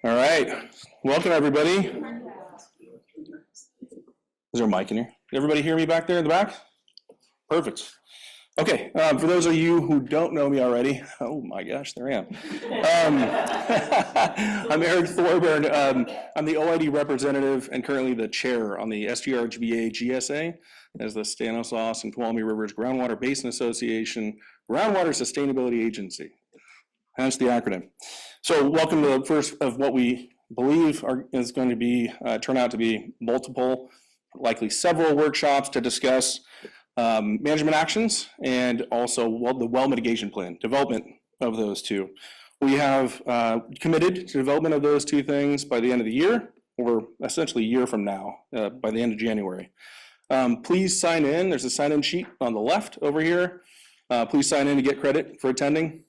All right, welcome everybody. Is there a mic in here? Did everybody hear me back there in the back? Perfect. Okay, for those of you who don't know me already, oh my gosh, there I am. I'm Eric Thorburn. I'm the OID representative and currently the chair on the SGRGBA GSA as the Stanislaus and Tuolumne Rivers Groundwater Basin Association Groundwater Sustainability Agency. Hence the acronym. So welcome to the first of what we believe is going to be turn out to be multiple, likely several workshops to discuss management actions and also the well mitigation plan, development of those two. We have committed to development of those two things by the end of the year, or essentially a year from now, by the end of January. Please sign in. There's a sign-in sheet on the left over here. Please sign in to get credit for attending.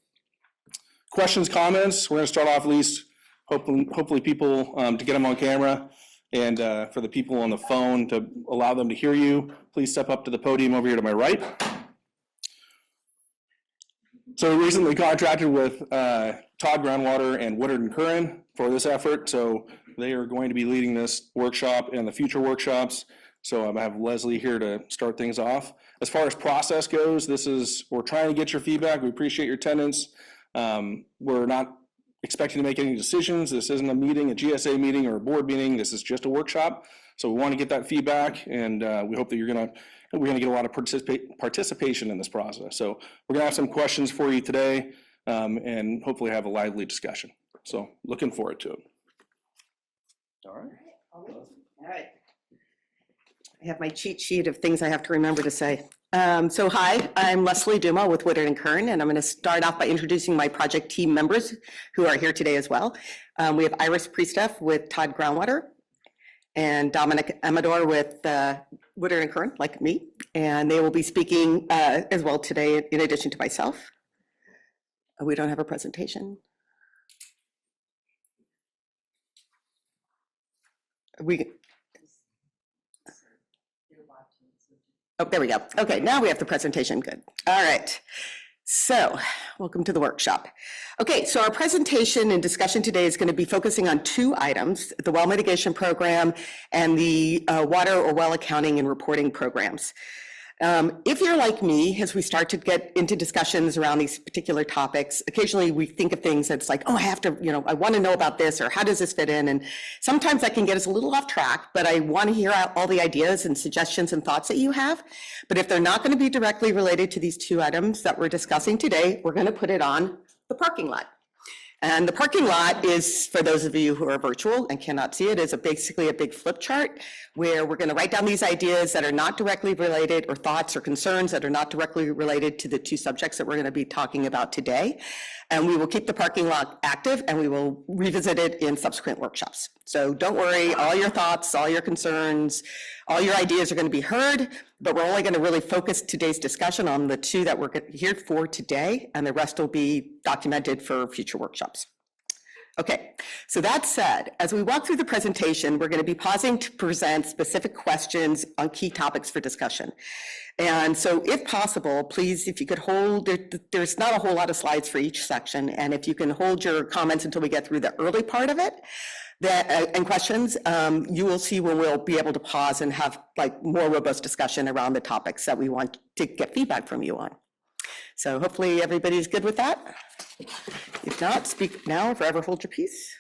Questions, comments? We're going to start off at least, hopefully people to get them on camera. And for the people on the phone, to allow them to hear you, please step up to the podium over here to my right. So we recently contracted with Todd Groundwater and Woodard and Curran for this effort. So they are going to be leading this workshop and the future workshops. So I have Leslie here to start things off. As far as process goes, we're trying to get your feedback. We appreciate your attendance. We're not expecting to make any decisions. This isn't a meeting, a GSA meeting or a board meeting. This is just a workshop. So we want to get that feedback, and we hope that we're going to get a lot of participation in this process. So we're going to have some questions for you today, and hopefully have a lively discussion. So looking forward to it. All right. All right. I have my cheat sheet of things I have to remember to say. So hi, I'm Leslie Duma with Woodard and Curran, and I'm going to start off by introducing my project team members who are here today as well. We have Iris Priesteff with Todd Groundwater and Dominic Amador with Woodard and Curran, like me, and they will be speaking as well today in addition to myself. We don't have a presentation. Oh, there we go. Okay, now we have the presentation. Good. All right. So, welcome to the workshop. Okay, so our presentation and discussion today is going to be focusing on two items, the well mitigation program and the water or well accounting and reporting programs. If you're like me, as we start to get into discussions around these particular topics, occasionally we think of things that's like, oh, I have to, I want to know about this, or how does this fit in? And sometimes that can get us a little off track, but I want to hear out all the ideas and suggestions and thoughts that you have. But if they're not going to be directly related to these two items that we're discussing today, we're going to put it on the parking lot. And the parking lot is, for those of you who are virtual and cannot see it, is basically a big flip chart where we're going to write down these ideas that are not directly related, or thoughts or concerns that are not directly related to the two subjects that we're going to be talking about today. And we will keep the parking lot active, and we will revisit it in subsequent workshops. So don't worry, all your thoughts, all your concerns, all your ideas are going to be heard, but we're only going to really focus today's discussion on the two that we're here for today, and the rest will be documented for future workshops. Okay, so that said, as we walk through the presentation, we're going to be pausing to present specific questions on key topics for discussion. And so if possible, please, if you could hold, there's not a whole lot of slides for each section, and if you can hold your comments until we get through the early part of it, and questions, you will see when we'll be able to pause and have more robust discussion around the topics that we want to get feedback from you on. So hopefully everybody's good with that. If not, speak now or forever hold your peace.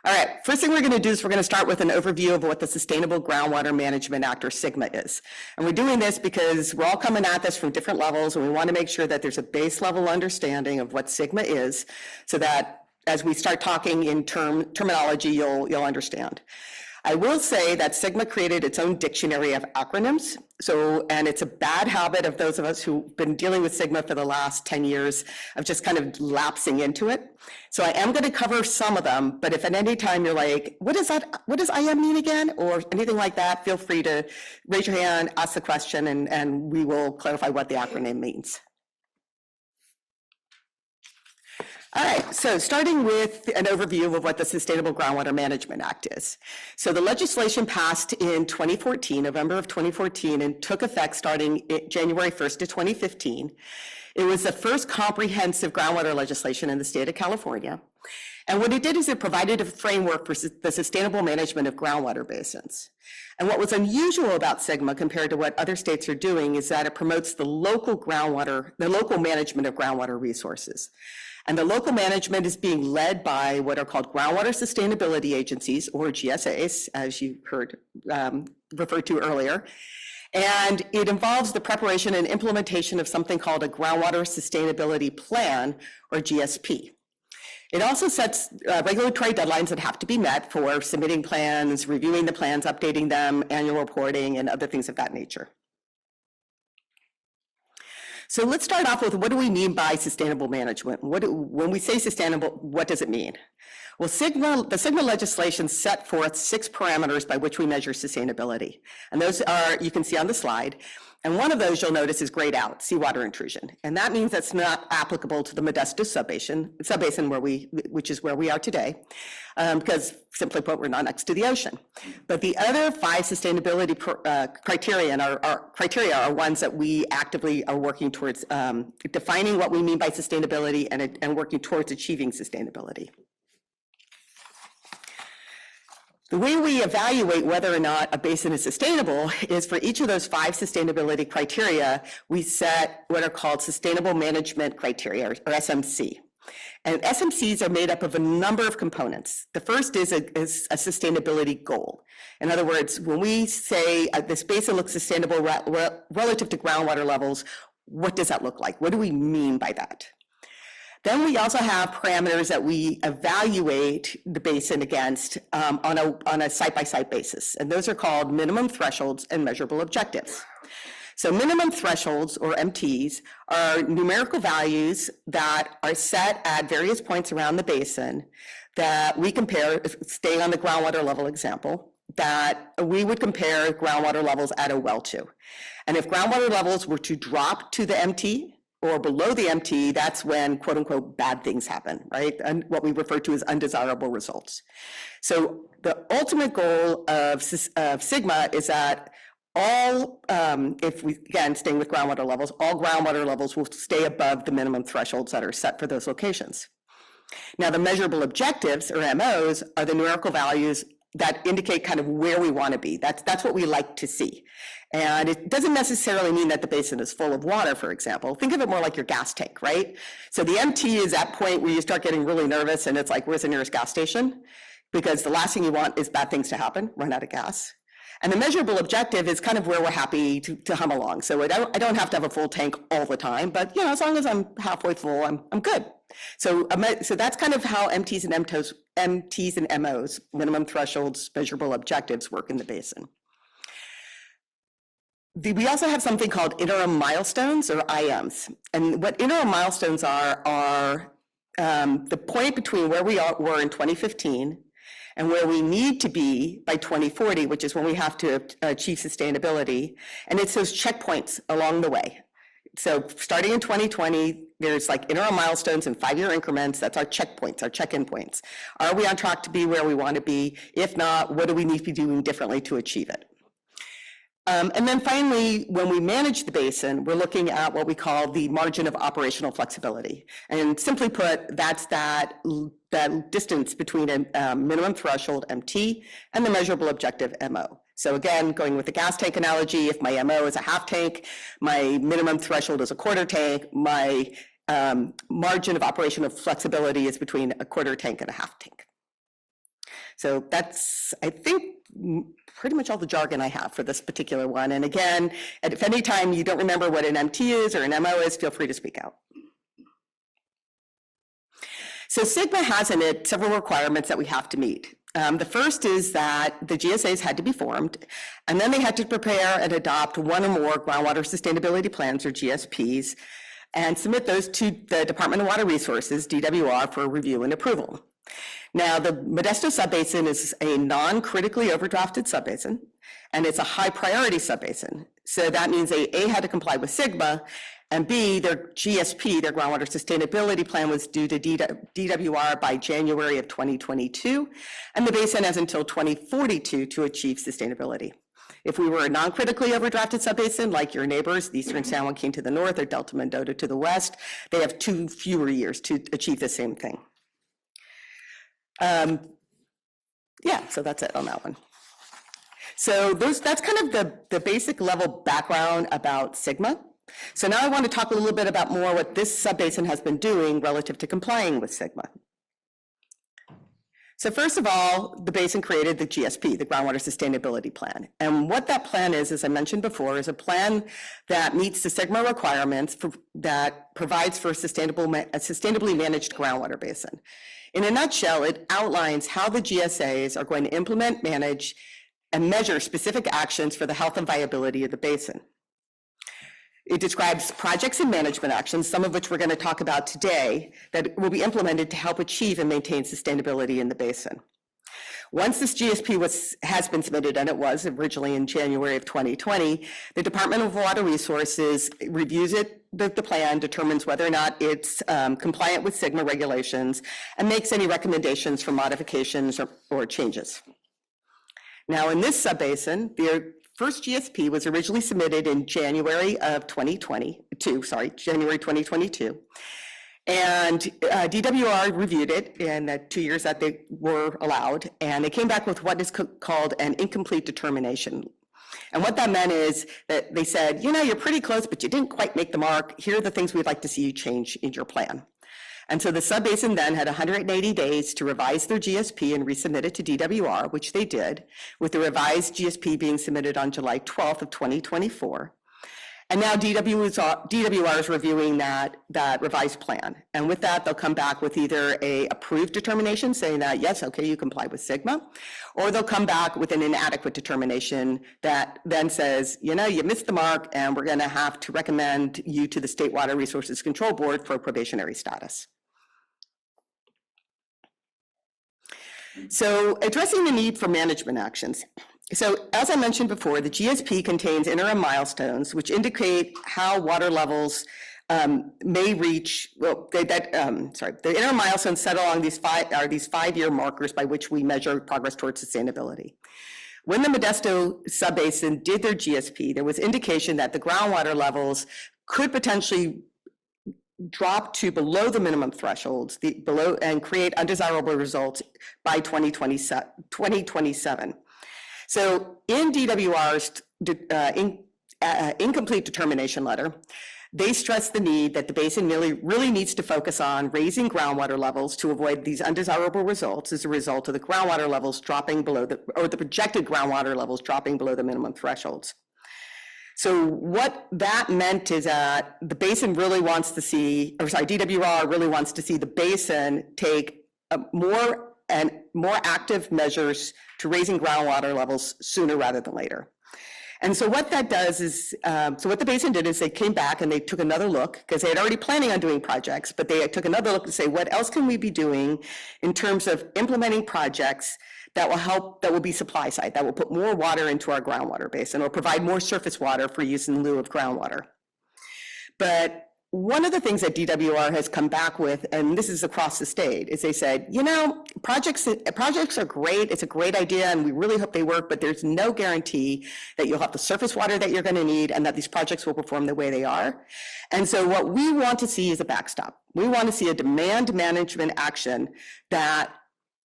All right, first thing we're going to do is we're going to start with an overview of what the Sustainable Groundwater Management Act, or SGMA, is. And we're doing this because we're all coming at this from different levels, and we want to make sure that there's a base level understanding of what SGMA is, so that as we start talking in terminology, you'll understand. I will say that SGMA created its own dictionary of acronyms. And it's a bad habit of those of us who've been dealing with SGMA for the last 10 years of just kind of lapsing into it. So I am going to cover some of them, but if at any time you're like, what does IM mean again? Or anything like that, feel free to raise your hand, ask the question, and we will clarify what the acronym means. All right, so starting with an overview of what the Sustainable Groundwater Management Act is. So the legislation passed in 2014, November of 2014, and took effect starting January 1st of 2015. It was the first comprehensive groundwater legislation in the state of California. And what it did is it provided a framework for the sustainable management of groundwater basins. And what was unusual about SGMA compared to what other states are doing is that it promotes the local management of groundwater resources. And the local management is being led by what are called groundwater sustainability agencies, or GSAs, as you heard referred to earlier. And it involves the preparation and implementation of something called a groundwater sustainability plan, or GSP. It also sets regulatory deadlines that have to be met for submitting plans, reviewing the plans, updating them, annual reporting, and other things of that nature. So let's start off with, what do we mean by sustainable management? When we say sustainable, what does it mean? Well, the SGMA legislation set forth 6 parameters by which we measure sustainability. And those are, you can see on the slide. And one of those you'll notice is grayed out, seawater intrusion. And that means that's not applicable to the Modesto subbasin which is where we are today, because simply put, we're not next to the ocean. But the other 5 sustainability criteria are ones that we actively are working towards defining what we mean by sustainability and working towards achieving sustainability. The way we evaluate whether or not a basin is sustainable is for each of those 5 sustainability criteria, we set what are called sustainable management criteria, or SMC. And SMCs are made up of a number of components. The first is a sustainability goal. In other words, when we say this basin looks sustainable relative to groundwater levels, what does that look like? What do we mean by that? Then we also have parameters that we evaluate the basin against on a site-by-site basis. And those are called minimum thresholds and measurable objectives. So minimum thresholds, or MTs, are numerical values that are set at various points around the basin that we compare, staying on the groundwater level example, that we would compare groundwater levels at a well to. And if groundwater levels were to drop to the MT, or below the MT, that's when, quote unquote, bad things happen, right? And what we refer to as undesirable results. So the ultimate goal of SGMA is that all, if we, again, staying with groundwater levels, all groundwater levels will stay above the minimum thresholds that are set for those locations. Now, the measurable objectives, or MOs, are the numerical values that indicate kind of where we want to be. That's what we like to see. And it doesn't necessarily mean that the basin is full of water, for example. Think of it more like your gas tank, right? So the MT is that point where you start getting really nervous and it's like, where's the nearest gas station? Because the last thing you want is bad things to happen, run out of gas. And the measurable objective is kind of where we're happy to hum along. So I don't have to have a full tank all the time, but as long as I'm halfway full, I'm good. So that's kind of how MTs and MOs, minimum thresholds, measurable objectives, work in the basin. We also have something called interim milestones, or IMs. And what interim milestones are the point between where we were in 2015 and where we need to be by 2040, which is when we have to achieve sustainability. And it's those checkpoints along the way. So starting in 2020, there's like interim milestones in 5-year increments. That's our checkpoints, our check-in points. Are we on track to be where we want to be? If not, what do we need to be doing differently to achieve it? And then finally, when we manage the basin, we're looking at what we call the margin of operational flexibility. And simply put, that's that distance between a minimum threshold, MT, and the measurable objective, MO. So again, going with the gas tank analogy, if my MO is a half tank, my minimum threshold is a quarter tank, my margin of operational flexibility is between a quarter tank and a half tank. So that's, I think, pretty much all the jargon I have for this particular one. And again, if any time you don't remember what an MT is or an MO is, feel free to speak out. So SGMA has in it several requirements that we have to meet. The first is that the GSAs had to be formed, and then they had to prepare and adopt one or more groundwater sustainability plans, or GSPs, and submit those to the Department of Water Resources, DWR, for review and approval. Now, the Modesto subbasin is a non-critically overdrafted subbasin, and it's a high priority subbasin. So that means they, A, had to comply with SGMA, And B, their GSP, their groundwater sustainability plan, was due to DWR by January of 2022, and the basin has until 2042 to achieve sustainability. If we were a non-critically overdrafted subbasin, like your neighbors, the Eastern San Joaquin to the north or Delta Mendota to the west, they have 2 fewer years to achieve the same thing. Yeah, so that's it on that one. So that's kind of the basic level background about Sigma. So now I want to talk a little bit about more what this subbasin has been doing relative to complying with Sigma. So first of all, the basin created the GSP, the Groundwater Sustainability Plan. And what that plan is, as I mentioned before, is a plan that meets the Sigma requirements that provides for a sustainably managed groundwater basin. In a nutshell, it outlines how the GSAs are going to implement, manage, and measure specific actions for the health and viability of the basin. It describes projects and management actions, some of which we're going to talk about today, that will be implemented to help achieve and maintain sustainability in the basin. Once this GSP has been submitted, and it was originally in January of 2020, the Department of Water Resources reviews the plan, determines whether or not it's compliant with Sigma regulations, and makes any recommendations for modifications or changes. Now, in this subbasin, the first GSP was originally submitted in January 2022. And DWR reviewed it in the 2 years that they were allowed, and they came back with what is called an incomplete determination. And what that meant is that they said, you know, you're pretty close, but you didn't quite make the mark. Here are the things we'd like to see you change in your plan. And so the subbasin then had 180 days to revise their GSP and resubmit it to DWR, which they did, with the revised GSP being submitted on July 12th of 2024. And now DWR is reviewing that revised plan. And with that, they'll come back with either a approved determination saying that, yes, okay, you comply with Sigma, or they'll come back with an inadequate determination that then says, you know, you missed the mark and we're gonna have to recommend you to the State Water Resources Control Board for a probationary status. So addressing the need for management actions. So as I mentioned before, the GSP contains interim milestones which indicate how water levels may reach, well, the interim milestones set along these 5-year markers by which we measure progress towards sustainability. When the Modesto subbasin did their GSP, there was indication that the groundwater levels could potentially drop to below the minimum thresholds, and create undesirable results by 2027. So in DWR's incomplete determination letter, they stress the need that the basin really needs to focus on raising groundwater levels to avoid these undesirable results as a result of the groundwater levels dropping below the projected groundwater levels dropping below the minimum thresholds. So what that meant is that the basin really wants to see, DWR really wants to see the basin take more active measures to raising groundwater levels sooner rather than later. And so what that does is, so what the basin did is they came back and they took another look, because they had already planning on doing projects, but they took another look to say, what else can we be doing in terms of implementing projects that will help, that will be supply side, that will put more water into our groundwater basin or provide more surface water for use in lieu of groundwater. But one of the things that DWR has come back with, and this is across the state, is they said, you know, projects are great, it's a great idea, and we really hope they work, but there's no guarantee that you'll have the surface water that you're going to need and that these projects will perform the way they are. And so what we want to see is a backstop. We want to see a demand management action that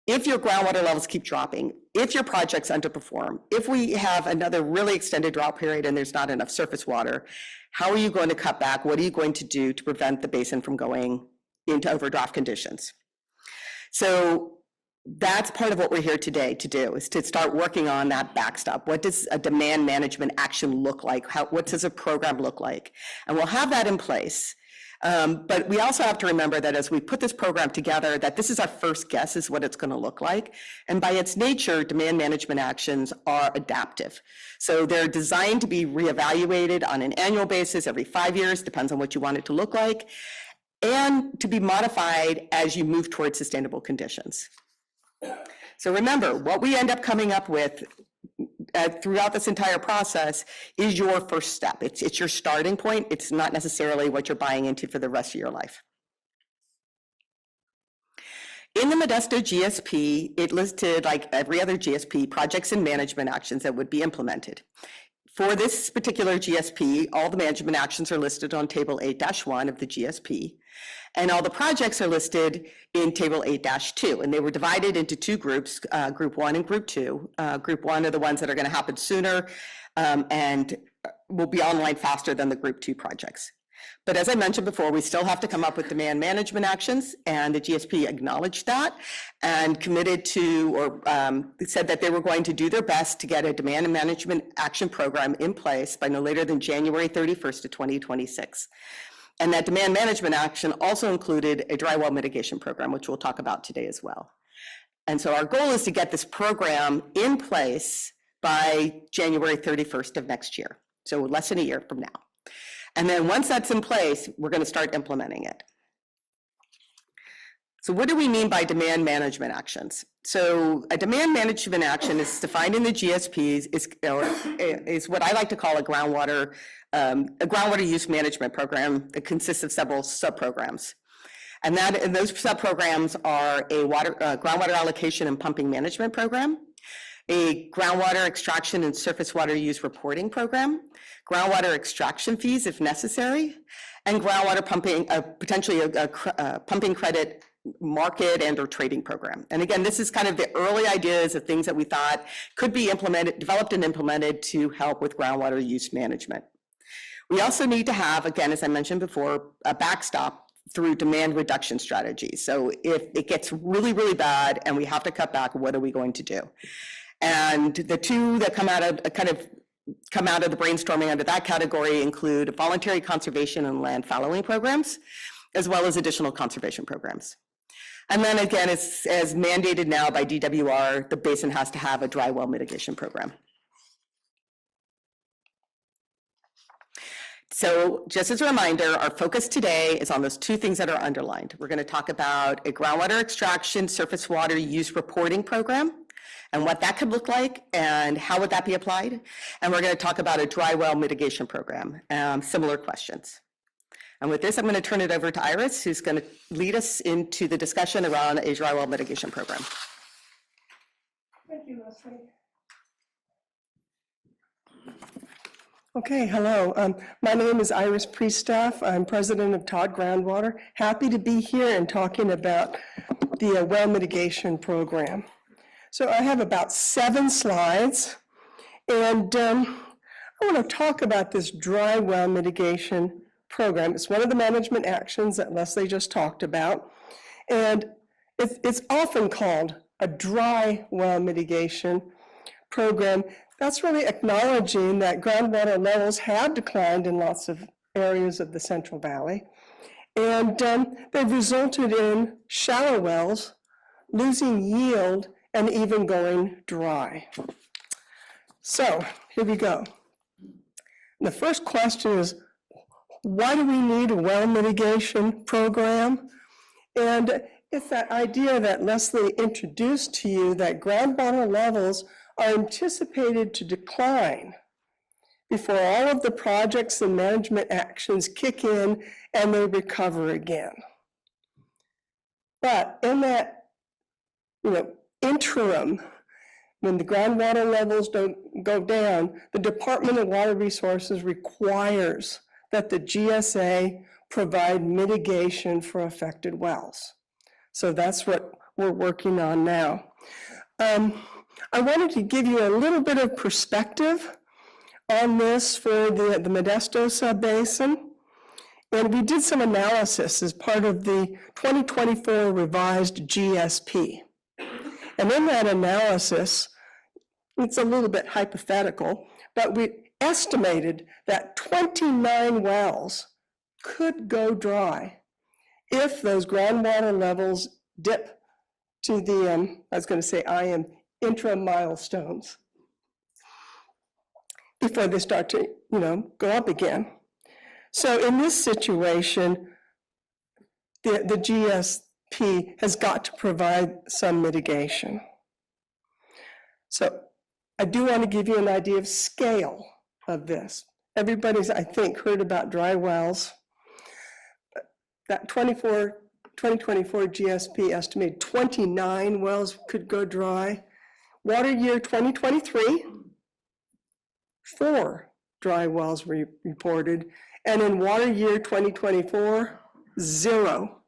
if your groundwater levels keep dropping, if your projects underperform, if we have another really extended drought period and there's not enough surface water, how are you going to cut back? What are you going to do to prevent the basin from going into overdraft conditions? So that's part of what we're here today to do, is to start working on that backstop. What does a demand management action look like? What does a program look like? And we'll have that in place. But we also have to remember that as we put this program together, that this is our first guess is what it's going to look like. And by its nature, demand management actions are adaptive. So they're designed to be reevaluated on an annual basis every 5 years, depends on what you want it to look like, and to be modified as you move towards sustainable conditions. So remember, what we end up coming up with throughout this entire process is your first step. It's your starting point. It's not necessarily what you're buying into for the rest of your life. In the Modesto GSP, it listed, like every other GSP, projects and management actions that would be implemented. For this particular GSP, all the management actions are listed on Table 8-1 of the GSP, and all the projects are listed in Table 8-2, and they were divided into two groups, Group 1 and Group 2. Group 1 are the ones that are going to happen sooner and will be online faster than the Group 2 projects. But as I mentioned before, we still have to come up with demand management actions, and the GSP acknowledged that and committed to, or said that they were going to do their best to get a demand management action program in place by no later than January 31st of 2026. And that demand management action also included a dry well mitigation program, which we'll talk about today as well. And so our goal is to get this program in place by January 31st of next year, so less than a year from now. And then once that's in place, we're going to start implementing it. So what do we mean by demand management actions? So a demand management action is defined in the GSPs is what I like to call a groundwater use management program that consists of several sub-programs. And those sub-programs are a groundwater allocation and pumping management program, a groundwater extraction and surface water use reporting program, groundwater extraction fees if necessary, and groundwater pumping, potentially a pumping credit market and or trading program. And again, this is kind of the early ideas of things that we thought could be developed and implemented to help with groundwater use management. We also need to have, again, as I mentioned before, a backstop through demand reduction strategies. So if it gets really, really bad and we have to cut back, what are we going to do? And the two that come out of the brainstorming under that category include voluntary conservation and land fallowing programs, as well as additional conservation programs. And then again, as mandated now by DWR, the basin has to have a dry well mitigation program. So just as a reminder, our focus today is on those two things that are underlined. We're going to talk about a groundwater extraction surface water use reporting program and what that could look like and how would that be applied. And we're going to talk about a dry well mitigation program, similar questions. And with this, I'm going to turn it over to Iris, who's going to lead us into the discussion around a dry well mitigation program. Thank you, Leslie. Okay, hello. My name is Iris Priestaff. I'm president of Todd Groundwater. Happy to be here and talking about the well mitigation program. So I have about 7 slides, and I want to talk about this dry well mitigation program. It's one of the management actions that Leslie just talked about, and it's often called a dry well mitigation program. That's really acknowledging that groundwater levels have declined in lots of areas of the Central Valley, and they've resulted in shallow wells losing yield and even going dry. So here we go. The first question is, why do we need a well mitigation program? And it's that idea that Leslie introduced to you that groundwater levels are anticipated to decline before all of the projects and management actions kick in and they recover again. But in that, interim, when the groundwater levels don't go down, the Department of Water Resources requires that the GSA provide mitigation for affected wells. So that's what we're working on now. I wanted to give you a little bit of perspective on this for the Modesto subbasin. And we did some analysis as part of the 2024 revised GSP. And in that analysis, it's a little bit hypothetical, but we estimated that 29 wells could go dry if those groundwater levels dip to the, intra milestones before they start to, go up again. So in this situation, the GSP has got to provide some mitigation. So I do want to give you an idea of scale of this. Everybody's, I think, heard about dry wells. That 2024 GSP estimated 29 wells could go dry. Water year 2023, 4 dry wells were reported. And in water year 2024, 0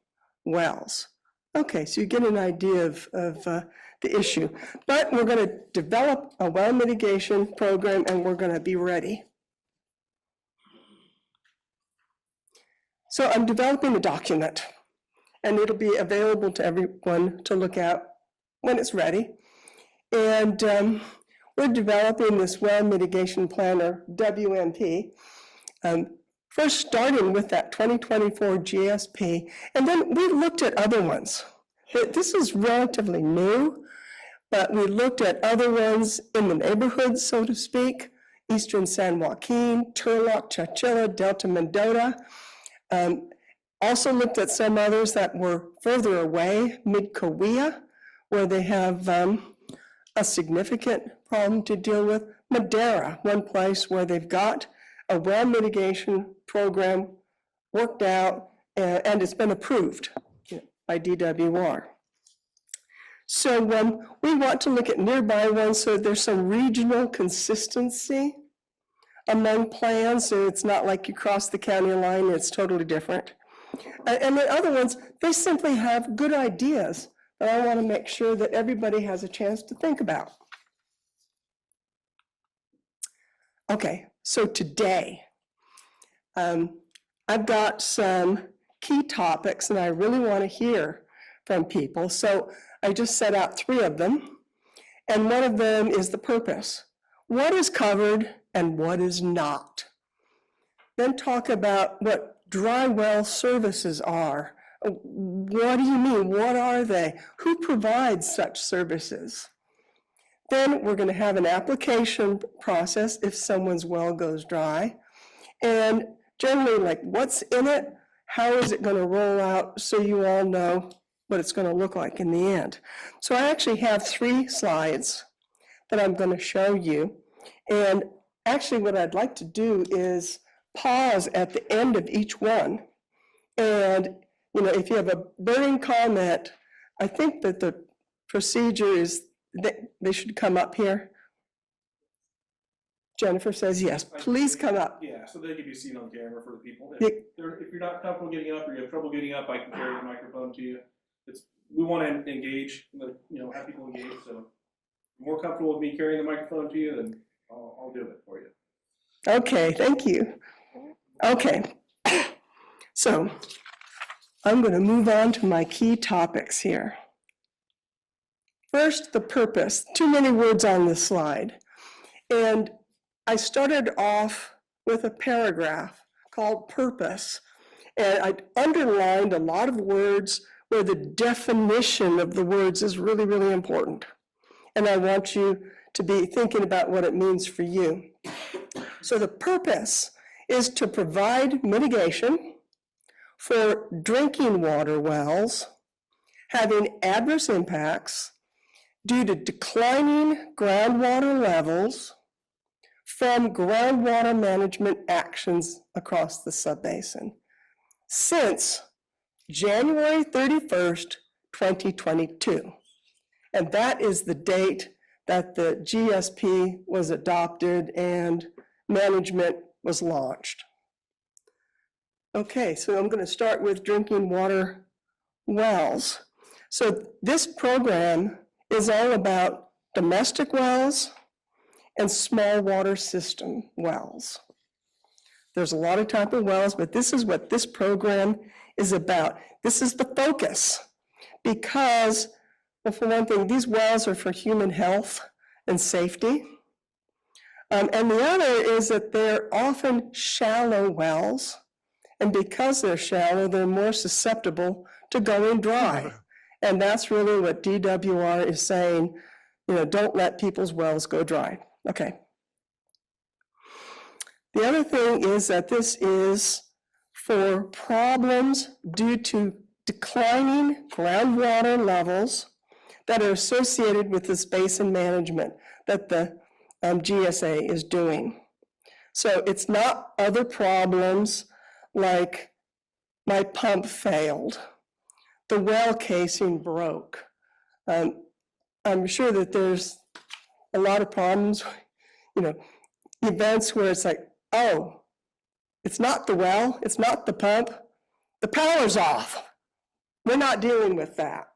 wells. Okay, so you get an idea of the issue. But we're going to develop a well mitigation program and we're going to be ready. So I'm developing a document and it'll be available to everyone to look at when it's ready. And we're developing this well mitigation plan, or WMP, first starting with that 2024 GSP, and then we looked at other ones. This is relatively new, but we looked at other ones in the neighborhood, so to speak, Eastern San Joaquin, Turlock, Chachilla, Delta Mendota. Also looked at some others that were further away, Mid-Cahuilla, where they have a significant problem to deal with. Madera, one place where they've got a well mitigation program worked out and it's been approved by DWR. So we want to look at nearby ones so there's some regional consistency among plans, so it's not like you cross the county line, it's totally different. And the other ones, they simply have good ideas that I want to make sure that everybody has a chance to think about. Okay, so today, I've got some key topics and I really want to hear from people. So I just set out 3 of them, and one of them is the purpose. What is covered and what is not? Then talk about what dry well services are. What do you mean? What are they? Who provides such services? Then we're going to have an application process if someone's well goes dry. And generally, like, what's in it? How is it going to roll out so you all know what it's going to look like in the end? So I actually have 3 slides that I'm going to show you. And actually what I'd like to do is pause at the end of each one. And, if you have a burning comment, I think that the procedure is that they should come up here. Jennifer says yes, please come up. Yeah, so they can be seen on camera for the people. Yeah. If you're not comfortable getting up or you have trouble getting up, I can carry the microphone to you. We want to engage, have people engage. So if you're more comfortable with me carrying the microphone to you, then I'll do it for you. Okay, thank you. Okay, so I'm going to move on to my key topics here. First, the purpose. Too many words on this slide. And I started off with a paragraph called purpose. And I underlined a lot of words where the definition of the words is really, really important. And I want you to be thinking about what it means for you. So the purpose is to provide mitigation for drinking water wells having adverse impacts due to declining groundwater levels from groundwater management actions across the subbasin since January 31st, 2022. And that is the date that the GSP was adopted and management was launched. Okay, so I'm going to start with drinking water wells. So this program is all about domestic wells and small water system wells. There's a lot of type of wells, but this is what this program is about. This is the focus because, well, for one thing, these wells are for human health and safety. And the other is that they're often shallow wells, and because they're shallow, they're more susceptible to going dry. And that's really what DWR is saying, don't let people's wells go dry. Okay. The other thing is that this is for problems due to declining groundwater levels that are associated with this basin management, that the GSA is doing. So it's not other problems like my pump failed, the well casing broke. I'm sure that there's a lot of problems, events where it's like, oh, it's not the well, it's not the pump, the power's off. We're not dealing with that.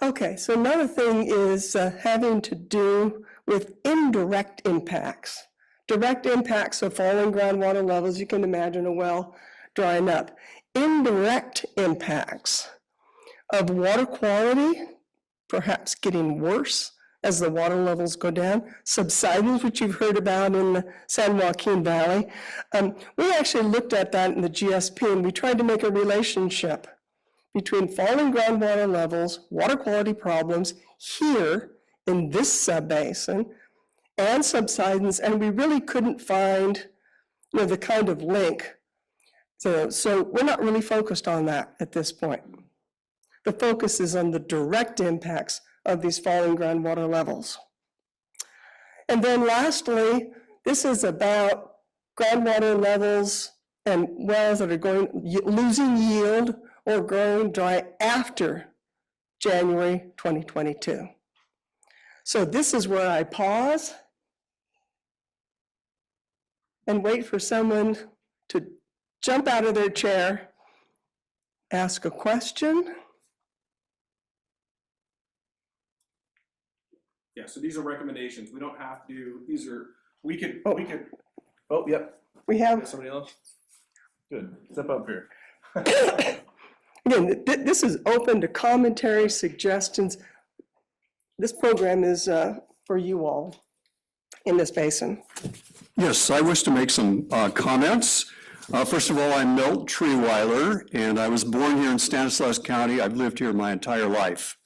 Okay, so another thing is having to do with indirect impacts. Direct impacts of falling groundwater levels, you can imagine a well drying up. Indirect impacts of water quality, perhaps getting worse as the water levels go down, subsidence, which you've heard about in the San Joaquin Valley. We actually looked at that in the GSP, and we tried to make a relationship between falling groundwater levels, water quality problems here in this subbasin, and subsidence, and we really couldn't find the kind of link. So we're not really focused on that at this point. The focus is on the direct impacts of these falling groundwater levels. And then lastly, this is about groundwater levels and wells that are losing yield or growing dry after January 2022. So this is where I pause and wait for someone to jump out of their chair, ask a question. Yeah, so these are recommendations. We don't have to, we could, Oh, yep. We have, Somebody else? Good. Step up here. again, this is open to commentary, suggestions. This program is for you all in this basin. Yes, I wish to make some comments. First of all, I'm Milt Treeweiler, and I was born here in Stanislaus County. I've lived here my entire life.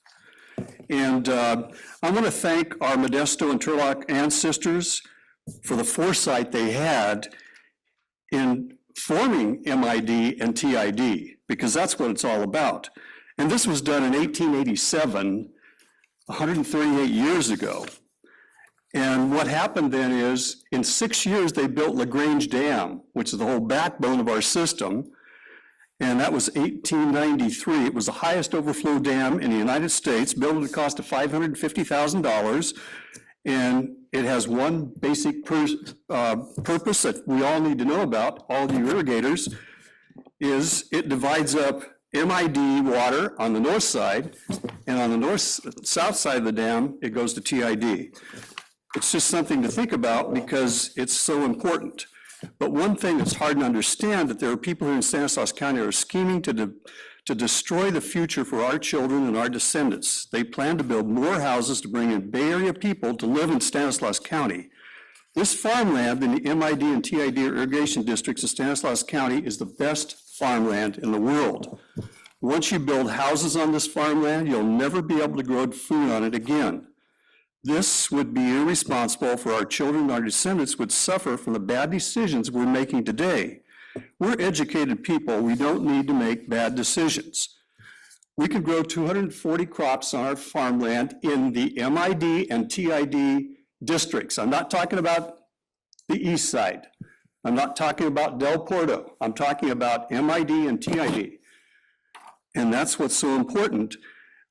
And I want to thank our Modesto and Turlock ancestors for the foresight they had in forming MID and TID, because that's what it's all about. And this was done in 1887, 138 years ago. And what happened then is, in 6 years, they built LaGrange Dam, which is the whole backbone of our system. And that was 1893. It was the highest overflow dam in the United States, built at a cost of $550,000. And it has one basic purpose that we all need to know about, all of you irrigators, is it divides up MID water on the north side, and on the south side of the dam, it goes to TID. It's just something to think about because it's so important. But one thing that's hard to understand, that there are people here in Stanislaus County who are scheming to destroy the future for our children and our descendants. They plan to build more houses to bring in Bay Area people to live in Stanislaus County. This farmland in the MID and TID irrigation districts of Stanislaus County is the best farmland in the world. Once you build houses on this farmland, you'll never be able to grow food on it again. This would be irresponsible for our children and our descendants would suffer from the bad decisions we're making today. We're educated people. We don't need to make bad decisions. We could grow 240 crops on our farmland in the MID and TID districts. I'm not talking about the east side. I'm not talking about Del Porto. I'm talking about MID and TID. And that's what's so important.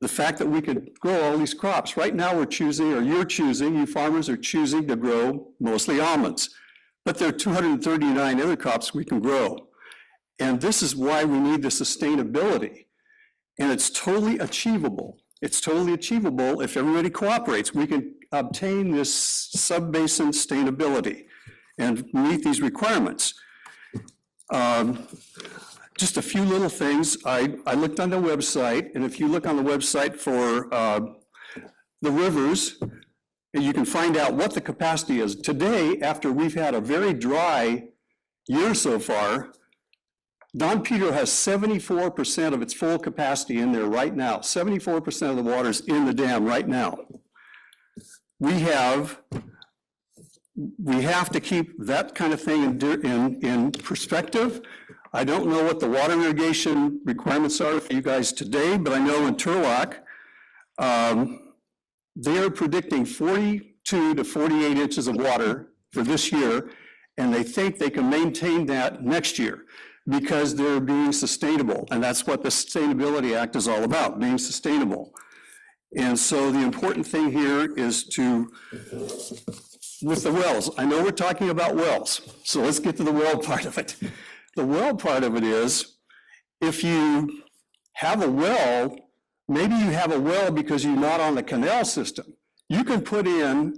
The fact that we could grow all these crops. Right now we're choosing, or you're choosing, you farmers are choosing to grow mostly almonds. But there are 239 other crops we can grow. And this is why we need the sustainability. And it's totally achievable. It's totally achievable if everybody cooperates. We can obtain this sub-basin sustainability and meet these requirements. Just a few little things. I looked on the website, and if you look on the website for the rivers, you can find out what the capacity is. Today, after we've had a very dry year so far, Don Pedro has 74% of its full capacity in there right now. 74% of the water's in the dam right now. We have to keep that kind of thing in perspective. I don't know what the water irrigation requirements are for you guys today, but I know in Turlock, they are predicting 42 to 48 inches of water for this year, and they think they can maintain that next year because they're being sustainable. And that's what the Sustainability Act is all about, being sustainable. And so the important thing here is to, with the wells, I know we're talking about wells, so let's get to the well part of it. The well part of it is, if you have a well, maybe you have a well because you're not on the canal system. You can put in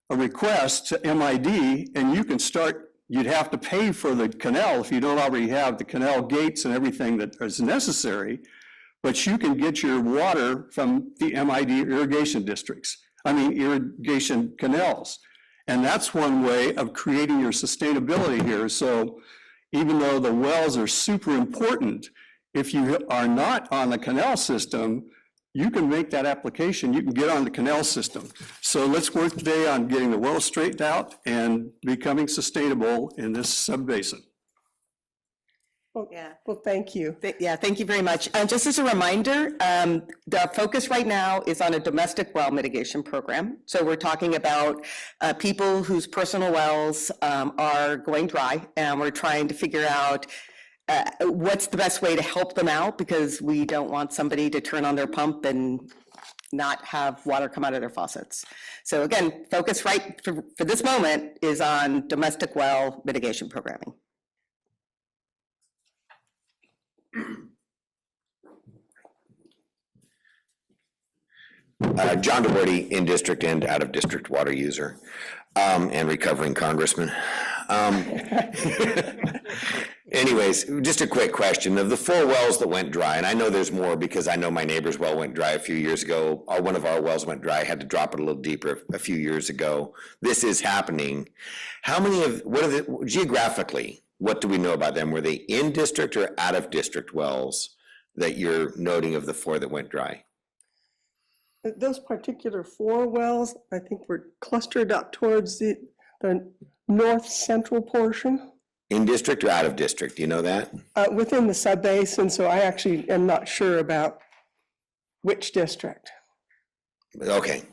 a request to MID and you can start, you'd have to pay for the canal if you don't already have the canal gates and everything that is necessary, but you can get your water from the MID irrigation districts, irrigation canals. And that's one way of creating your sustainability here. So even though the wells are super important, if you are not on the canal system, you can make that application, you can get on the canal system. So let's work today on getting the wells straightened out and becoming sustainable in this sub-basin. Yeah. Well, thank you. Yeah, thank you very much. And just as a reminder, the focus right now is on a domestic well mitigation program. So we're talking about people whose personal wells are going dry, and we're trying to figure out what's the best way to help them out, because we don't want somebody to turn on their pump and not have water come out of their faucets. So again, focus right for this moment is on domestic well mitigation programming. John DeWordy, in-district and out-of-district water user, and recovering congressman. Anyways, just a quick question. Of the 4 wells that went dry, and I know there's more because I know my neighbor's well went dry a few years ago. One of our wells went dry, had to drop it a little deeper a few years ago. This is happening. How many geographically, what do we know about them? Were they in-district or out-of-district wells that you're noting of the 4 that went dry? Those particular 4 wells, I think, were clustered up towards the north central portion. In district or out of district? Do you know that? Within the sub-basin, so I actually am not sure about which district. Okay.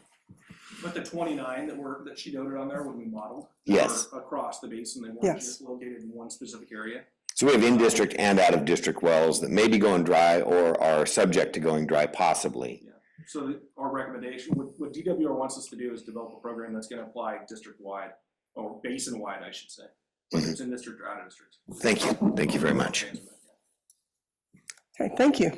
But the 29 that she noted on there when we modeled? Yes. Across the basin, they weren't Yes. just located in one specific area? So we have in district and out of district wells that may be going dry or are subject to going dry possibly. Yeah. So our recommendation, what DWR wants us to do is develop a program that's gonna apply district-wide, or basin-wide, I should say. Whether it's in district or out of district. Thank you. Thank you very much. Okay, thank you.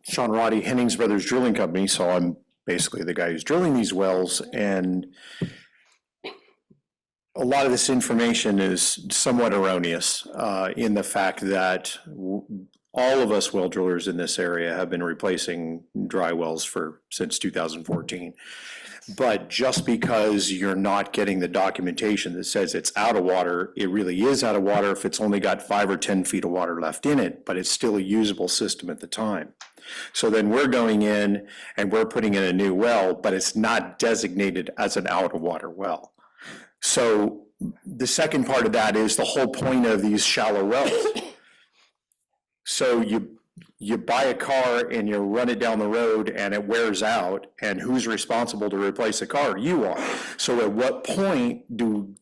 Sean Roddy, Hennings Brothers Drilling Company, so I'm basically the guy who's drilling these wells, and a lot of this information is somewhat erroneous in the fact that all of us well drillers in this area have been replacing dry wells since 2014. But just because you're not getting the documentation that says it's out of water, it really is out of water if it's only got 5 or 10 feet of water left in it, but it's still a usable system at the time. So then we're going in and we're putting in a new well, but it's not designated as an out of water well. So the second part of that is the whole point of these shallow wells. So you buy a car and you run it down the road and it wears out, and who's responsible to replace the car? You are. So at what point do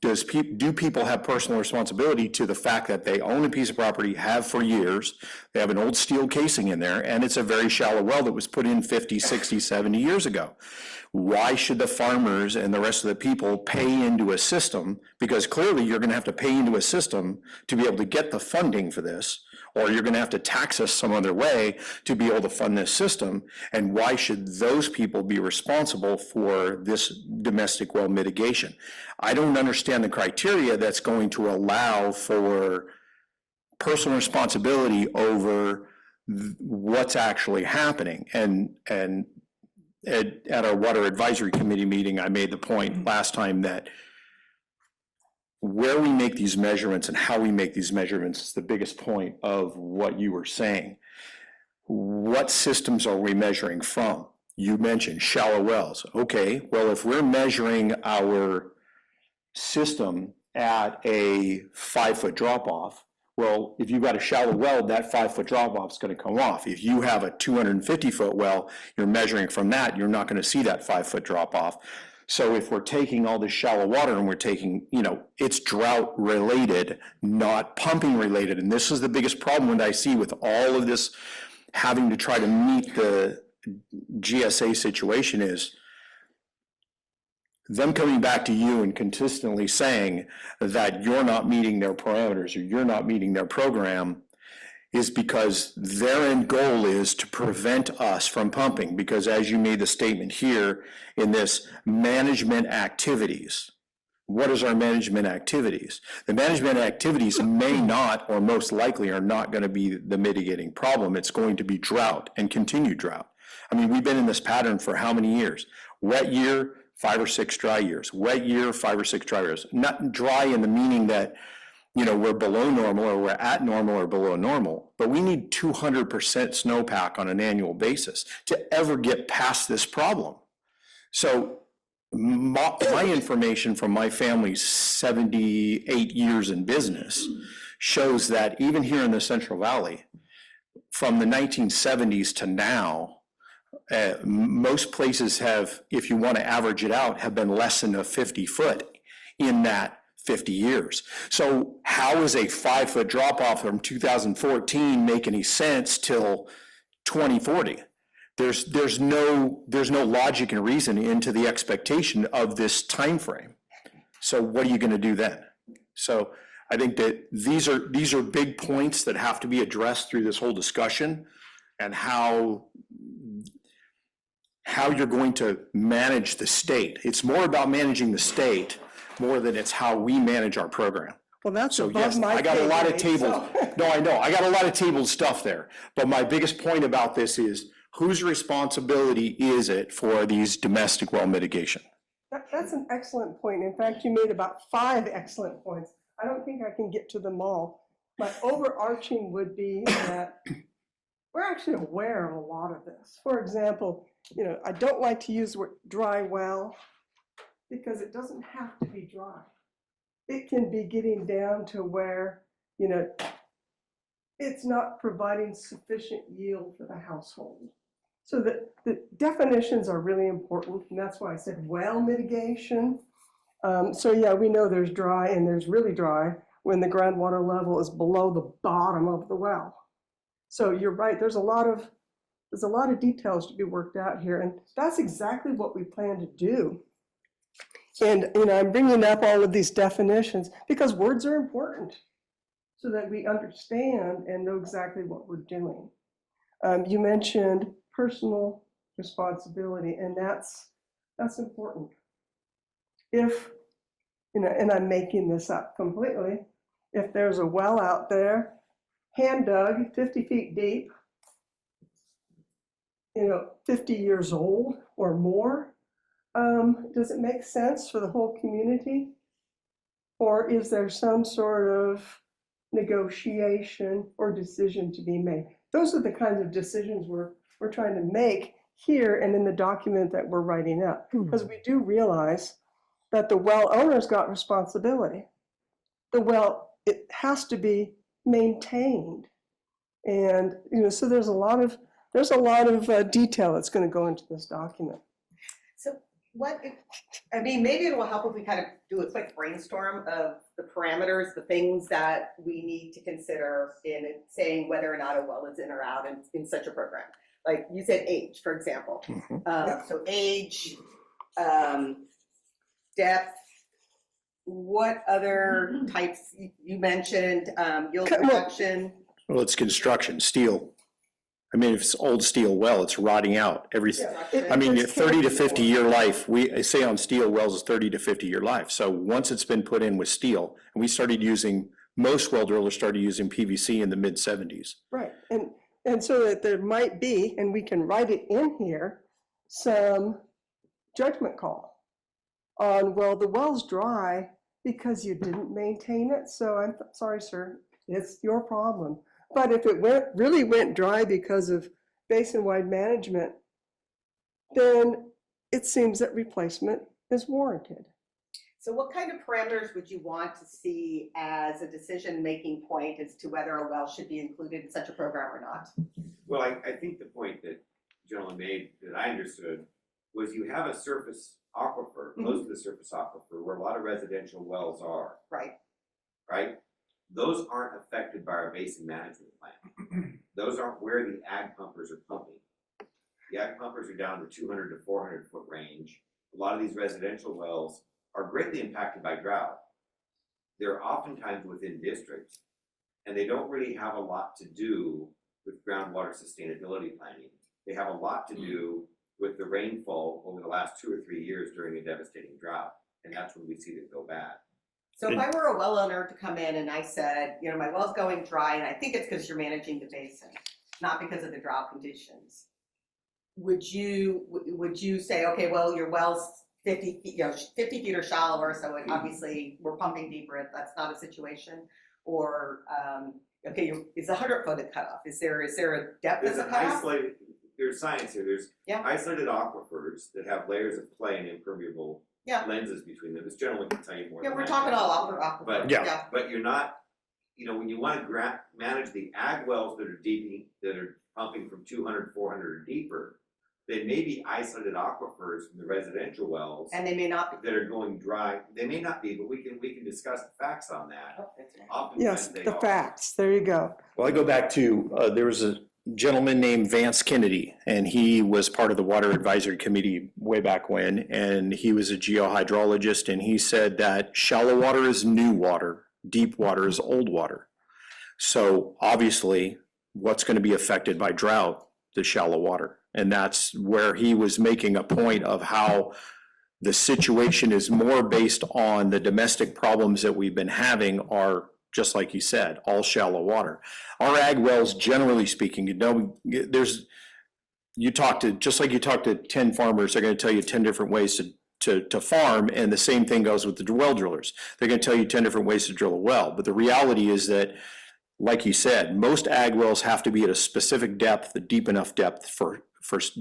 people have personal responsibility to the fact that they own a piece of property, have for years, they have an old steel casing in there, and it's a very shallow well that was put in 50, 60, 70 years ago? Why should the farmers and the rest of the people pay into a system? Because clearly you're gonna have to pay into a system to be able to get the funding for this, or you're gonna have to tax us some other way to be able to fund this system. And why should those people be responsible for this domestic well mitigation? I don't understand the criteria that's going to allow for personal responsibility over what's actually happening. And at our Water Advisory Committee meeting, I made the point last time that where we make these measurements and how we make these measurements is the biggest point of what you were saying. What systems are we measuring from? You mentioned shallow wells. Okay, well, if we're measuring our system at a 5-foot drop off, Well, if you've got a shallow well, that 5-foot drop off is going to come off. If you have a 250-foot well, you're measuring from that, you're not going to see that 5-foot drop off. So if we're taking all this shallow water and we're taking, it's drought related, not pumping related. And this is the biggest problem that I see with all of this having to try to meet the GSA situation is them coming back to you and consistently saying that you're not meeting their parameters or you're not meeting their program is because their end goal is to prevent us from pumping. Because as you made the statement here in this management activities, what is our management activities? The management activities may not, or most likely are not going to be the mitigating problem. It's going to be drought and continued drought. I mean, we've been in this pattern for how many years? Wet year, 5 or 6 dry years. Wet year, 5 or 6 dry years. Not dry in the meaning that, we're below normal or we're at normal or below normal, but we need 200% snowpack on an annual basis to ever get past this problem. So my information from my family's 78 years in business shows that even here in the Central Valley, from the 1970s to now, most places have, if you want to average it out, have been less than a 50-foot in that 50 years. So how is a 5-foot drop off from 2014 make any sense till 2040? There's no logic and reason into the expectation of this time frame. So what are you going to do then? So I think that these are big points that have to be addressed through this whole discussion, and how you're going to manage the state. It's more about managing the state more than it's how we manage our program. Well, that's So above yes, my I got a lot of pay grade, tabled, so- no, I know, I got a lot of tabled stuff there. But my biggest point about this is, whose responsibility is it for these domestic well mitigation? That's an excellent point. In fact, you made about 5 excellent points. I don't think I can get to them all. My overarching would be that we're actually aware of a lot of this. For example, I don't like to use the word dry well because it doesn't have to be dry. It can be getting down to where, it's not providing sufficient yield for the household. So the definitions are really important, and that's why I said well mitigation. So yeah, we know there's dry and there's really dry when the groundwater level is below the bottom of the well. So you're right, there's a lot of details to be worked out here, and that's exactly what we plan to do. And I'm bringing up all of these definitions because words are important so that we understand and know exactly what we're doing. You mentioned personal responsibility, and that's important. If, and I'm making this up completely, if there's a well out there, hand dug, 50 feet deep, 50 years old or more, does it make sense for the whole community? Or is there some sort of negotiation or decision to be made? Those are the kinds of decisions we're trying to make here and in the document that we're writing up. Because we do realize that the well owner's got responsibility. The well, it has to be maintained. And, so there's a lot of detail that's going to go into this document. So maybe it will help if we kind of do a quick brainstorm of the parameters, the things that we need to consider in saying whether or not a well is in or out in such a program. Like you said, age, for example. So age, depth, what other types you mentioned, yield production? Well, it's construction, steel. I mean, if it's old steel well, it's rotting out. I mean, 30 to 50 year life, we say on steel wells is 30 to 50 year life. So once it's been put in with steel, and we started using, most well drillers started using PVC in the mid 70s. Right, and so that there might be, and we can write it in here, some judgment call on, well, the well's dry because you didn't maintain it, so I'm sorry, sir, it's your problem. But if it really went dry because of basin-wide management, then it seems that replacement is warranted. So what kind of parameters would you want to see as a decision-making point as to whether a well should be included in such a program or not? Well, I think the point that the gentleman made that I understood was you have a surface aquifer, close to the surface aquifer, where a lot of residential wells are, Right. right? Those aren't affected by our basin management plan. Those aren't where the ag pumpers are pumping. The ag pumpers are down in the 200 to 400 foot range. A lot of these residential wells are greatly impacted by drought. They're oftentimes within districts, and they don't really have a lot to do with groundwater sustainability planning. They have a lot to do with the rainfall over the last 2 or 3 years during a devastating drought, and that's when we see them go bad. So if I were a well owner to come in and I said, you know, my well's going dry, and I think it's because you're managing the basin, not because of the drought conditions, would you say, okay, well, your well's 50 feet, 50 feet or shallower, so it obviously we're pumping deeper, that's not a situation? Or, okay, is 100 foot a cutoff? Is there a depth There's as a an cutoff? isolated, there's science here, there's Yeah. isolated aquifers that have layers of clay and impermeable Yeah. lenses between them. This gentleman can tell you more. Yeah, than we're I talking can. all aquifer. But- Yeah. But you're not, when you want to manage the ag wells that are deep, that are pumping from 200, 400 or deeper, they may be isolated aquifers from the residential wells And they may not be. that are going dry. They may not be, but we can discuss the facts on that. Oh, that's right. Oftentimes Yes, they the are. facts, there you go. Well, I go back to, there was a gentleman named Vance Kennedy, and he was part of the Water Advisory Committee way back when, and he was a geohydrologist, and he said that shallow water is new water, deep water is old water. So obviously, what's going to be affected by drought? The shallow water. And that's where he was making a point of how the situation is more based on the domestic problems that we've been having are, just like you said, all shallow water. Our ag wells, generally speaking, just like you talk to 10 farmers, they're going to tell you 10 different ways to farm, and the same thing goes with the well drillers. They're going to tell you 10 different ways to drill a well. But the reality is that, like you said, most ag wells have to be at a specific depth, a deep enough depth for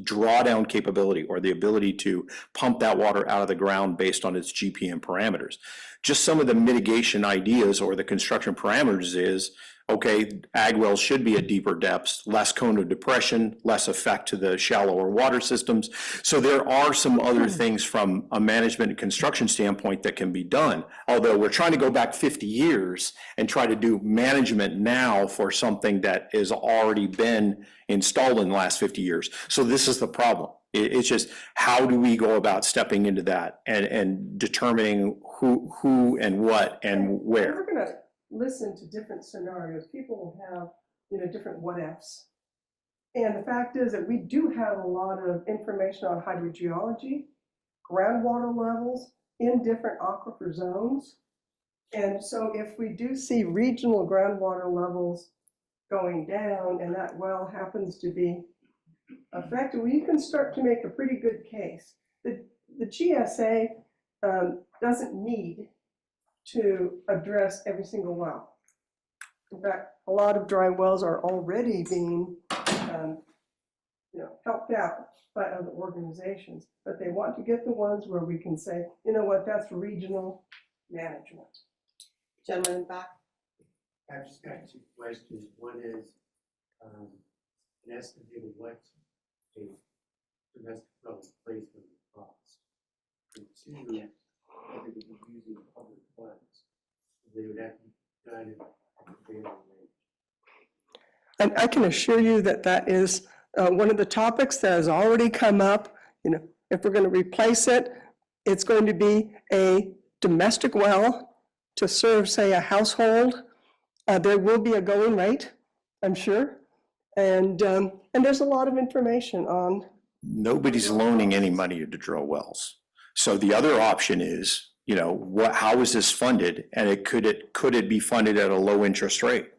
drawdown capability, or the ability to pump that water out of the ground based on its GPM parameters. Just some of the mitigation ideas or the construction parameters is, okay, ag wells should be at deeper depths, less cone of depression, less effect to the shallower water systems. So there are some other things from a management and construction standpoint that can be done. Although we're trying to go back 50 years and try to do management now for something that has already been installed in the last 50 years. So this is the problem. It's just, how do we go about stepping into that and determining who and what and where? We're gonna listen to different scenarios. People will have, different what ifs. And the fact is that we do have a lot of information on hydrogeology, groundwater levels in different aquifer zones. And so if we do see regional groundwater levels going down and that well happens to be affected, well, you can start to make a pretty good case. The GSA doesn't need to address every single well. In fact, a lot of dry wells are already being helped out by other organizations, but they want to get the ones where we can say, you know what, that's regional management. Gentleman in the back. I've just got two questions. One is, an estimate of what a domestic well replacement would cost. And two, whether they be using public funds. They would have to be done in a prevailing wage. And I can assure you that that is one of the topics that has already come up. If we're going to replace it, it's going to be a domestic well to serve, say, a household. There will be a going rate, I'm sure. And there's a lot of information on. Nobody's loaning any money to drill wells. So the other option is, how is this funded? And could it be funded at a low interest rate?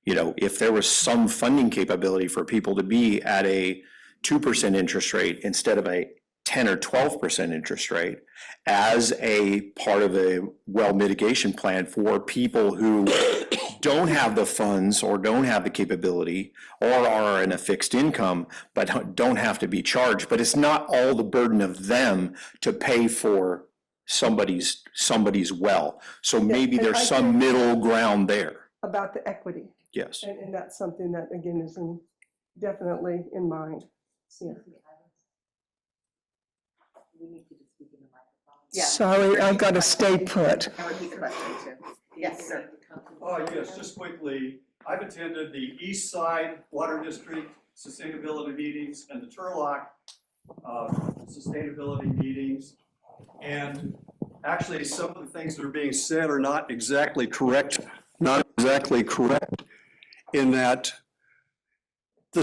If there was some funding capability for people to be at a 2% interest rate instead of a 10 or 12% interest rate as a part of a well mitigation plan for people who don't have the funds or don't have the capability or are in a fixed income but don't have to be charged. But it's not all the burden of them to pay for somebody's well. So maybe and there's I some think- middle ground there. About the equity, Yes. and that's something that, again, is definitely in mind. Yeah. Yeah. Sorry, I've got to stay put. And repeat the question too. Yes, sir. Yes, just quickly, I've attended the East Side Water District Sustainability Meetings and the Turlock Sustainability Meetings. And actually, some of the things that are being said are not exactly correct in that the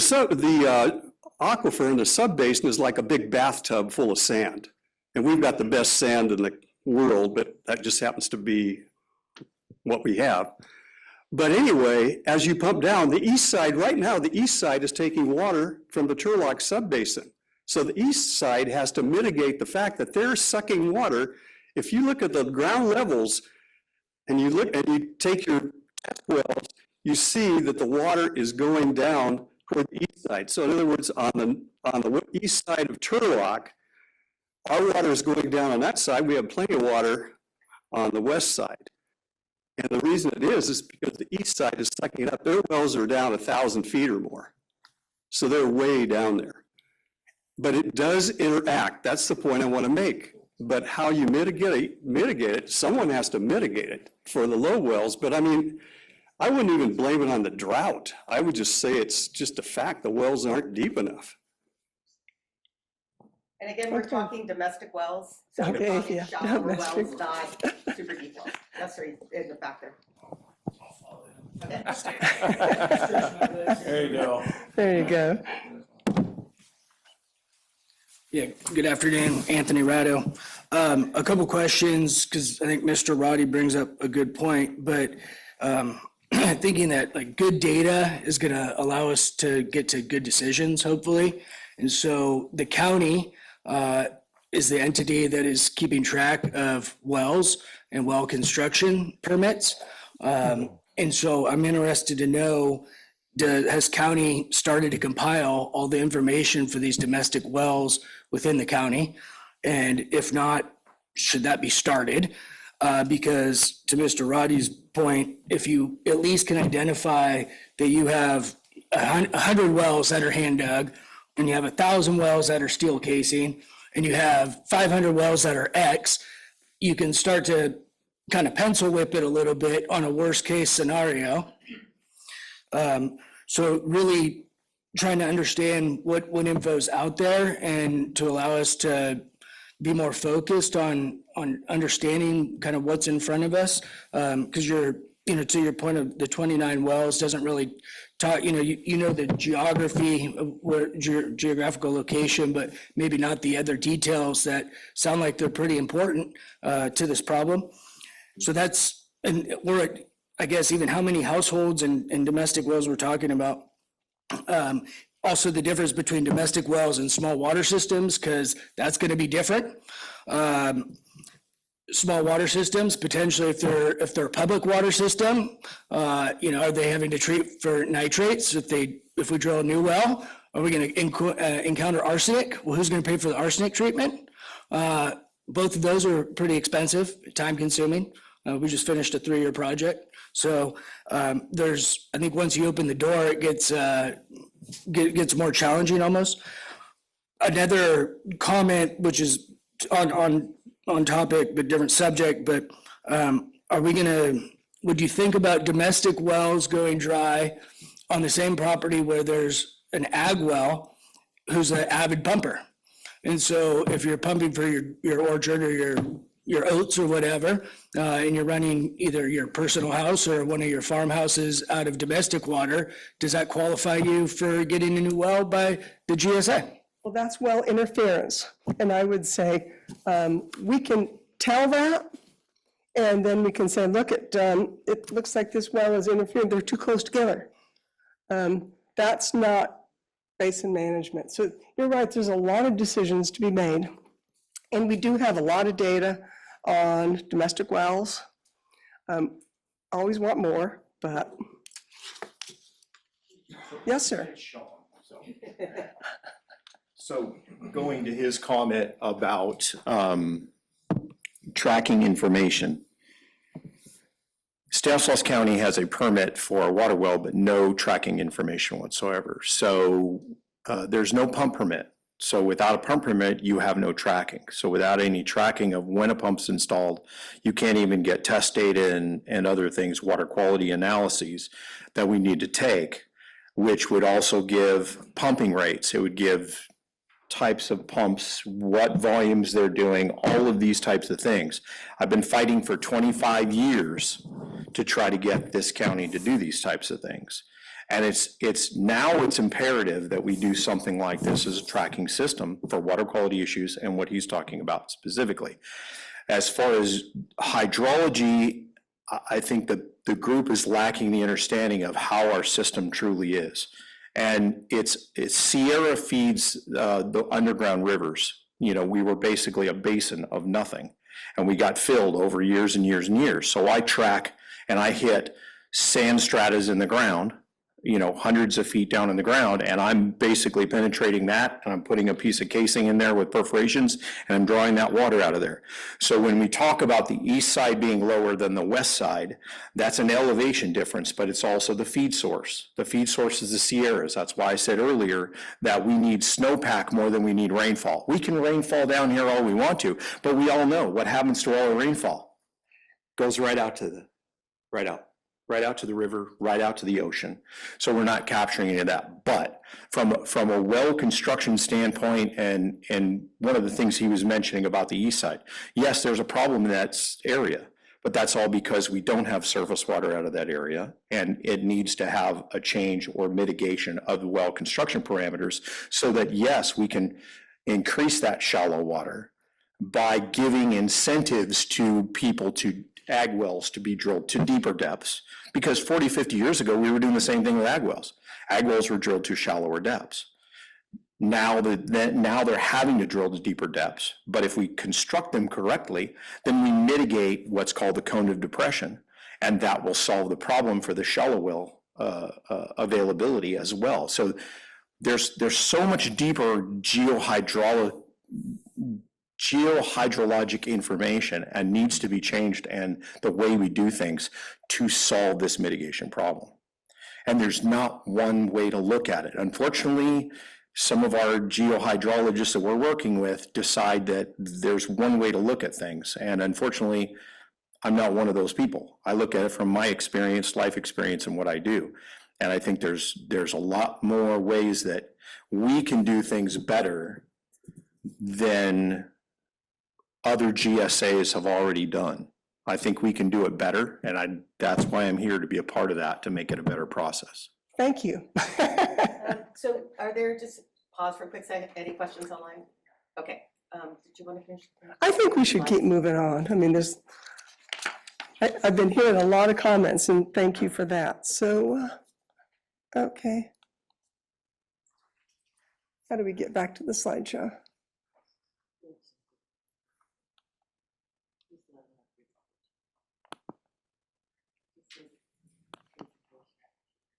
aquifer in the subbasin is like a big bathtub full of sand. And we've got the best sand in the world, but that just happens to be what we have. But anyway, as you pump down, the east side, right now, the east side is taking water from the Turlock subbasin. So the east side has to mitigate the fact that they're sucking water. If you look at the ground levels and you take your test wells, you see that the water is going down toward the east side. So in other words, on the east side of Turlock, our water is going down on that side. We have plenty of water on the west side. And the reason it is because the east side is sucking it up. Their wells are down 1,000 feet or more. So they're way down there. But it does interact. That's the point I want to make. But how you mitigate it, someone has to mitigate it for the low wells. But I mean, I wouldn't even blame it on the drought. I would just say it's just a fact the wells aren't deep enough. And again, we're Okay. talking domestic wells. So we're Okay, talking yeah, shallower domestic. wells, not super deep wells. That's the factor. Okay. There you go. There you go. Yeah, good afternoon, Anthony Ratto. A couple questions, because I think Mr. Roddy brings up a good point, but thinking that like good data is going to allow us to get to good decisions, hopefully. And so the county is the entity that is keeping track of wells and well construction permits. And so I'm interested to know, has county started to compile all the information for these domestic wells within the county? And if not, should that be started? Because to Mr. Roddy's point, if you at least can identify that you have 100 wells that are hand dug, and you have 1,000 wells that are steel casing, and you have 500 wells that are X, you can start to kind of pencil whip it a little bit on a worst case scenario. So really trying to understand what info's out there and to allow us to be more focused on understanding kind of what's in front of us. Because to your point of the 29 wells doesn't really talk, you know the geography of where geographical location, but maybe not the other details that sound like they're pretty important to this problem. So that's, and we're at, I guess, even how many households and domestic wells we're talking about. Also the difference between domestic wells and small water systems, because that's going to be different. Small water systems, potentially if they're a public water system, are they having to treat for nitrates if we drill a new well? Are we going to encounter arsenic? Well, who's going to pay for the arsenic treatment? Both of those are pretty expensive, time consuming. We just finished a 3-year project. So I think once you open the door, it gets more challenging almost. Another comment, which is on topic, but different subject, but would you think about domestic wells going dry on the same property where there's an ag well who's an avid pumper? And so if you're pumping for your orchard or your oats or whatever, and you're running either your personal house or one of your farmhouses out of domestic water, does that qualify you for getting a new well by the GSA? Well, that's well interference. And I would say we can tell that, and then we can say, look, it looks like this well is interfering. They're too close together. That's not basin management. So you're right, there's a lot of decisions to be made. And we do have a lot of data on domestic wells. Always want more, but yes, sir. So going to his comment about tracking information. Stanislaus County has a permit for a water well, but no tracking information whatsoever. So there's no pump permit. So without a pump permit, you have no tracking. So without any tracking of when a pump's installed, you can't even get test data and other things, water quality analyses that we need to take, which would also give pumping rates. It would give types of pumps, what volumes they're doing, all of these types of things. I've been fighting for 25 years to try to get this county to do these types of things. And it's now imperative that we do something like this as a tracking system for water quality issues and what he's talking about specifically. As far as hydrology, I think that the group is lacking the understanding of how our system truly is. And it's Sierra feeds the underground rivers. You know, we were basically a basin of nothing, and we got filled over years and years and years. So I track and I hit sand stratas in the ground, you know, hundreds of feet down in the ground, and I'm basically penetrating that, and I'm putting a piece of casing in there with perforations, and I'm drawing that water out of there. So when we talk about the east side being lower than the west side, that's an elevation difference, but it's also the feed source. The feed source is the Sierras. That's why I said earlier that we need snowpack more than we need rainfall. We can rainfall down here all we want to, but we all know what happens to all the rainfall. Goes right out to the, right out to the river, right out to the ocean. So we're not capturing any of that. But from a well construction standpoint, and one of the things he was mentioning about the east side, yes, there's a problem in that area, but that's all because we don't have surface water out of that area, and it needs to have a change or mitigation of the well construction parameters so that, yes, we can increase that shallow water by giving incentives to people, to ag wells, to be drilled to deeper depths. Because 40, 50 years ago, we were doing the same thing with ag wells. Ag wells were drilled to shallower depths. Now they're having to drill to deeper depths. But if we construct them correctly, then we mitigate what's called the cone of depression. And that will solve the problem for the shallow well availability as well. So there's so much deeper geohydrologic information and needs to be changed, and the way we do things to solve this mitigation problem. And there's not one way to look at it. Unfortunately, some of our geohydrologists that we're working with decide that there's one way to look at things. And unfortunately, I'm not one of those people. I look at it from my experience, life experience, and what I do. And I think there's a lot more ways that we can do things better than other GSAs have already done. I think we can do it better, and that's why I'm here, to be a part of that, to make it a better process. Thank you. So are there, just pause for a quick second, any questions online? Okay, did you want to finish? I think we should keep moving on. I mean, I've been hearing a lot of comments, and thank you for that. So, okay. How do we get back to the slideshow?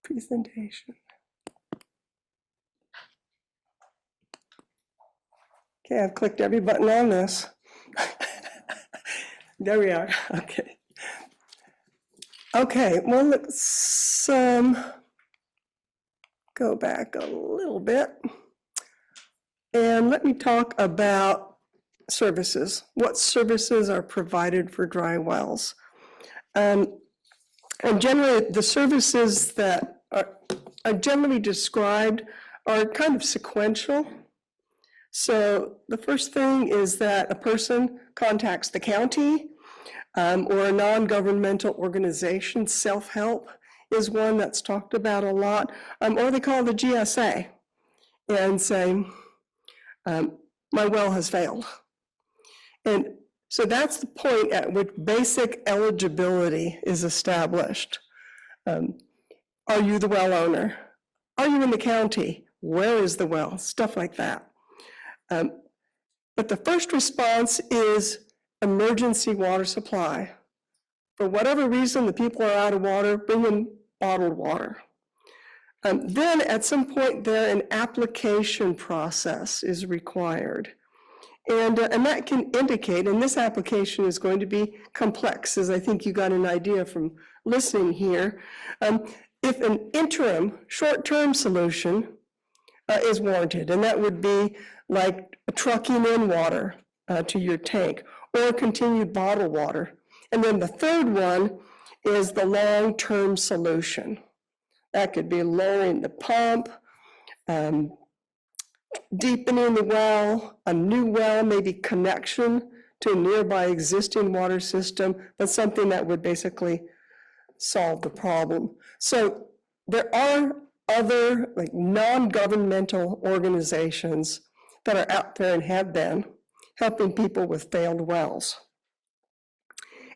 Presentation. Okay, I've clicked every button on this. There we are. Okay. Okay, well, let's go back a little bit. And let me talk about services. What services are provided for dry wells? And generally, the services that are generally described are kind of sequential. So the first thing is that a person contacts the county or a non-governmental organization. Self-help is one that's talked about a lot, or they call the GSA and say, my well has failed. And so that's the point at which basic eligibility is established. Are you the well owner? Are you in the county? Where is the well? Stuff like that. But the first response is emergency water supply. For whatever reason, the people are out of water, bring in bottled water. Then at some point there, an application process is required. And that can indicate, and this application is going to be complex, as I think you got an idea from listening here. If an interim, short-term solution is warranted, and that would be like trucking in water to your tank, or continued bottled water. And then the third one is the long-term solution. That could be lowering the pump, deepening the well, a new well, maybe connection to a nearby existing water system, but something that would basically solve the problem. So there are other like non-governmental organizations that are out there and have been helping people with failed wells.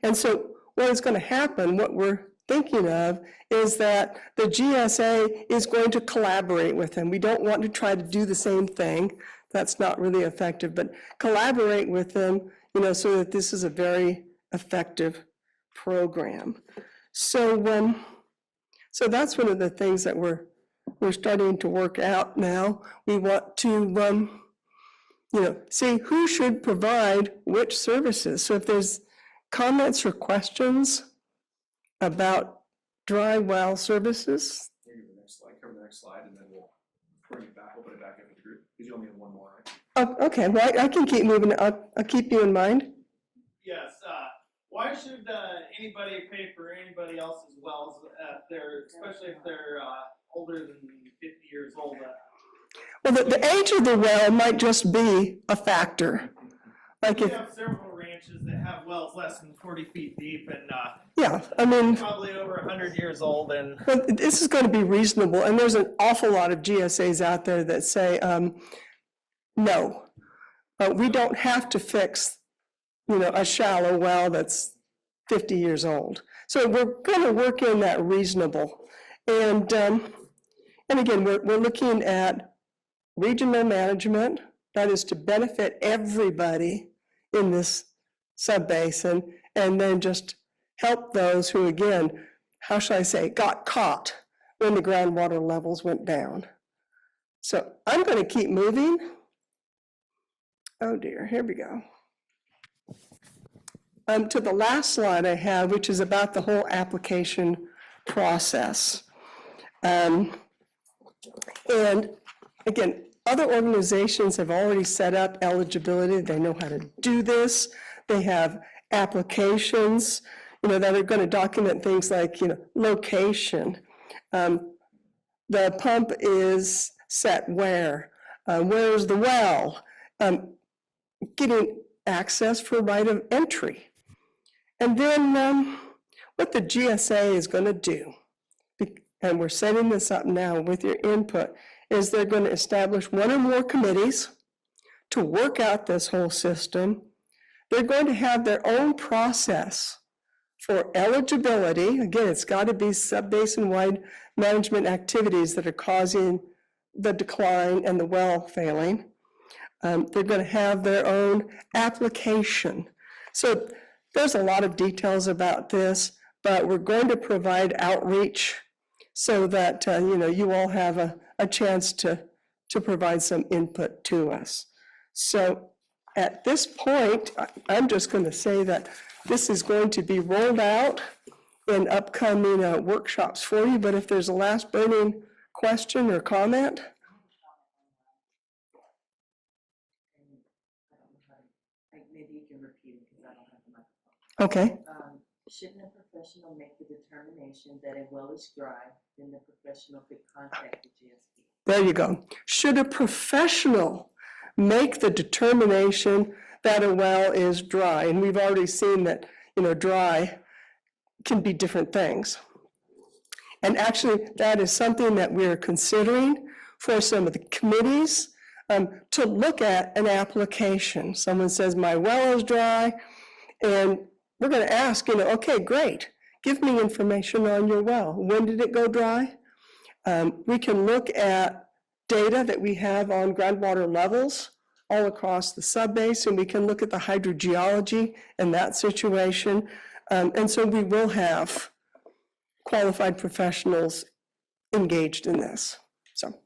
And so what is going to happen, what we're thinking of, is that the GSA is going to collaborate with them. We don't want to try to do the same thing. That's not really effective, but collaborate with them, so that this is a very effective program. So, so that's one of the things that we're starting to work out now. We want to, see who should provide which services. So if there's comments or questions about dry well services. Maybe the next slide, cover the next slide, and then we'll bring it back, open it back up to the group, because you only have one more, right? Oh, okay, well, I can keep moving. I'll keep you in mind. Yes, why should anybody pay for anybody else's wells especially if they're older than 50 years old? Well, the age of the well might just be a factor. Like We if, have several ranches that have wells less than 40 feet deep and yeah, I mean, probably over 100 years old and but this is going to be reasonable, and there's an awful lot of GSAs out there that say, no, we don't have to fix, a shallow well that's 50 years old. So we're going to work in that reasonable. And again, we're looking at regional management, that is to benefit everybody in this subbasin, and then just help those who, again, how should I say, got caught when the groundwater levels went down. So I'm going to keep moving. Oh dear, here we go. To the last slide I have, which is about the whole application process. And again, other organizations have already set up eligibility. They know how to do this. They have applications, that are going to document things like, location. The pump is set where? Where's the well? Getting access for right of entry. And then what the GSA is going to do, and we're setting this up now with your input, is they're going to establish one or more committees to work out this whole system. They're going to have their own process for eligibility. Again, it's got to be sub-basin-wide management activities that are causing the decline and the well failing. They're going to have their own application. So there's a lot of details about this, but we're going to provide outreach so that you all have a chance to provide some input to us. So at this point, I'm just going to say that this is going to be rolled out in upcoming workshops for you, but if there's a last burning question or comment. Maybe you can repeat it because I don't have the microphone. Okay. Shouldn't a professional make the determination that a well is dry, then the professional could contact the GSP? There you go. Should a professional make the determination that a well is dry? And we've already seen that, dry can be different things. And actually, that is something that we're considering for some of the committees to look at an application. Someone says, my well is dry, and we're going to ask, okay, great, give me information on your well. When did it go dry? We can look at data that we have on groundwater levels all across the subbasin. We can look at the hydrogeology in that situation. And so we will have qualified professionals engaged in this. So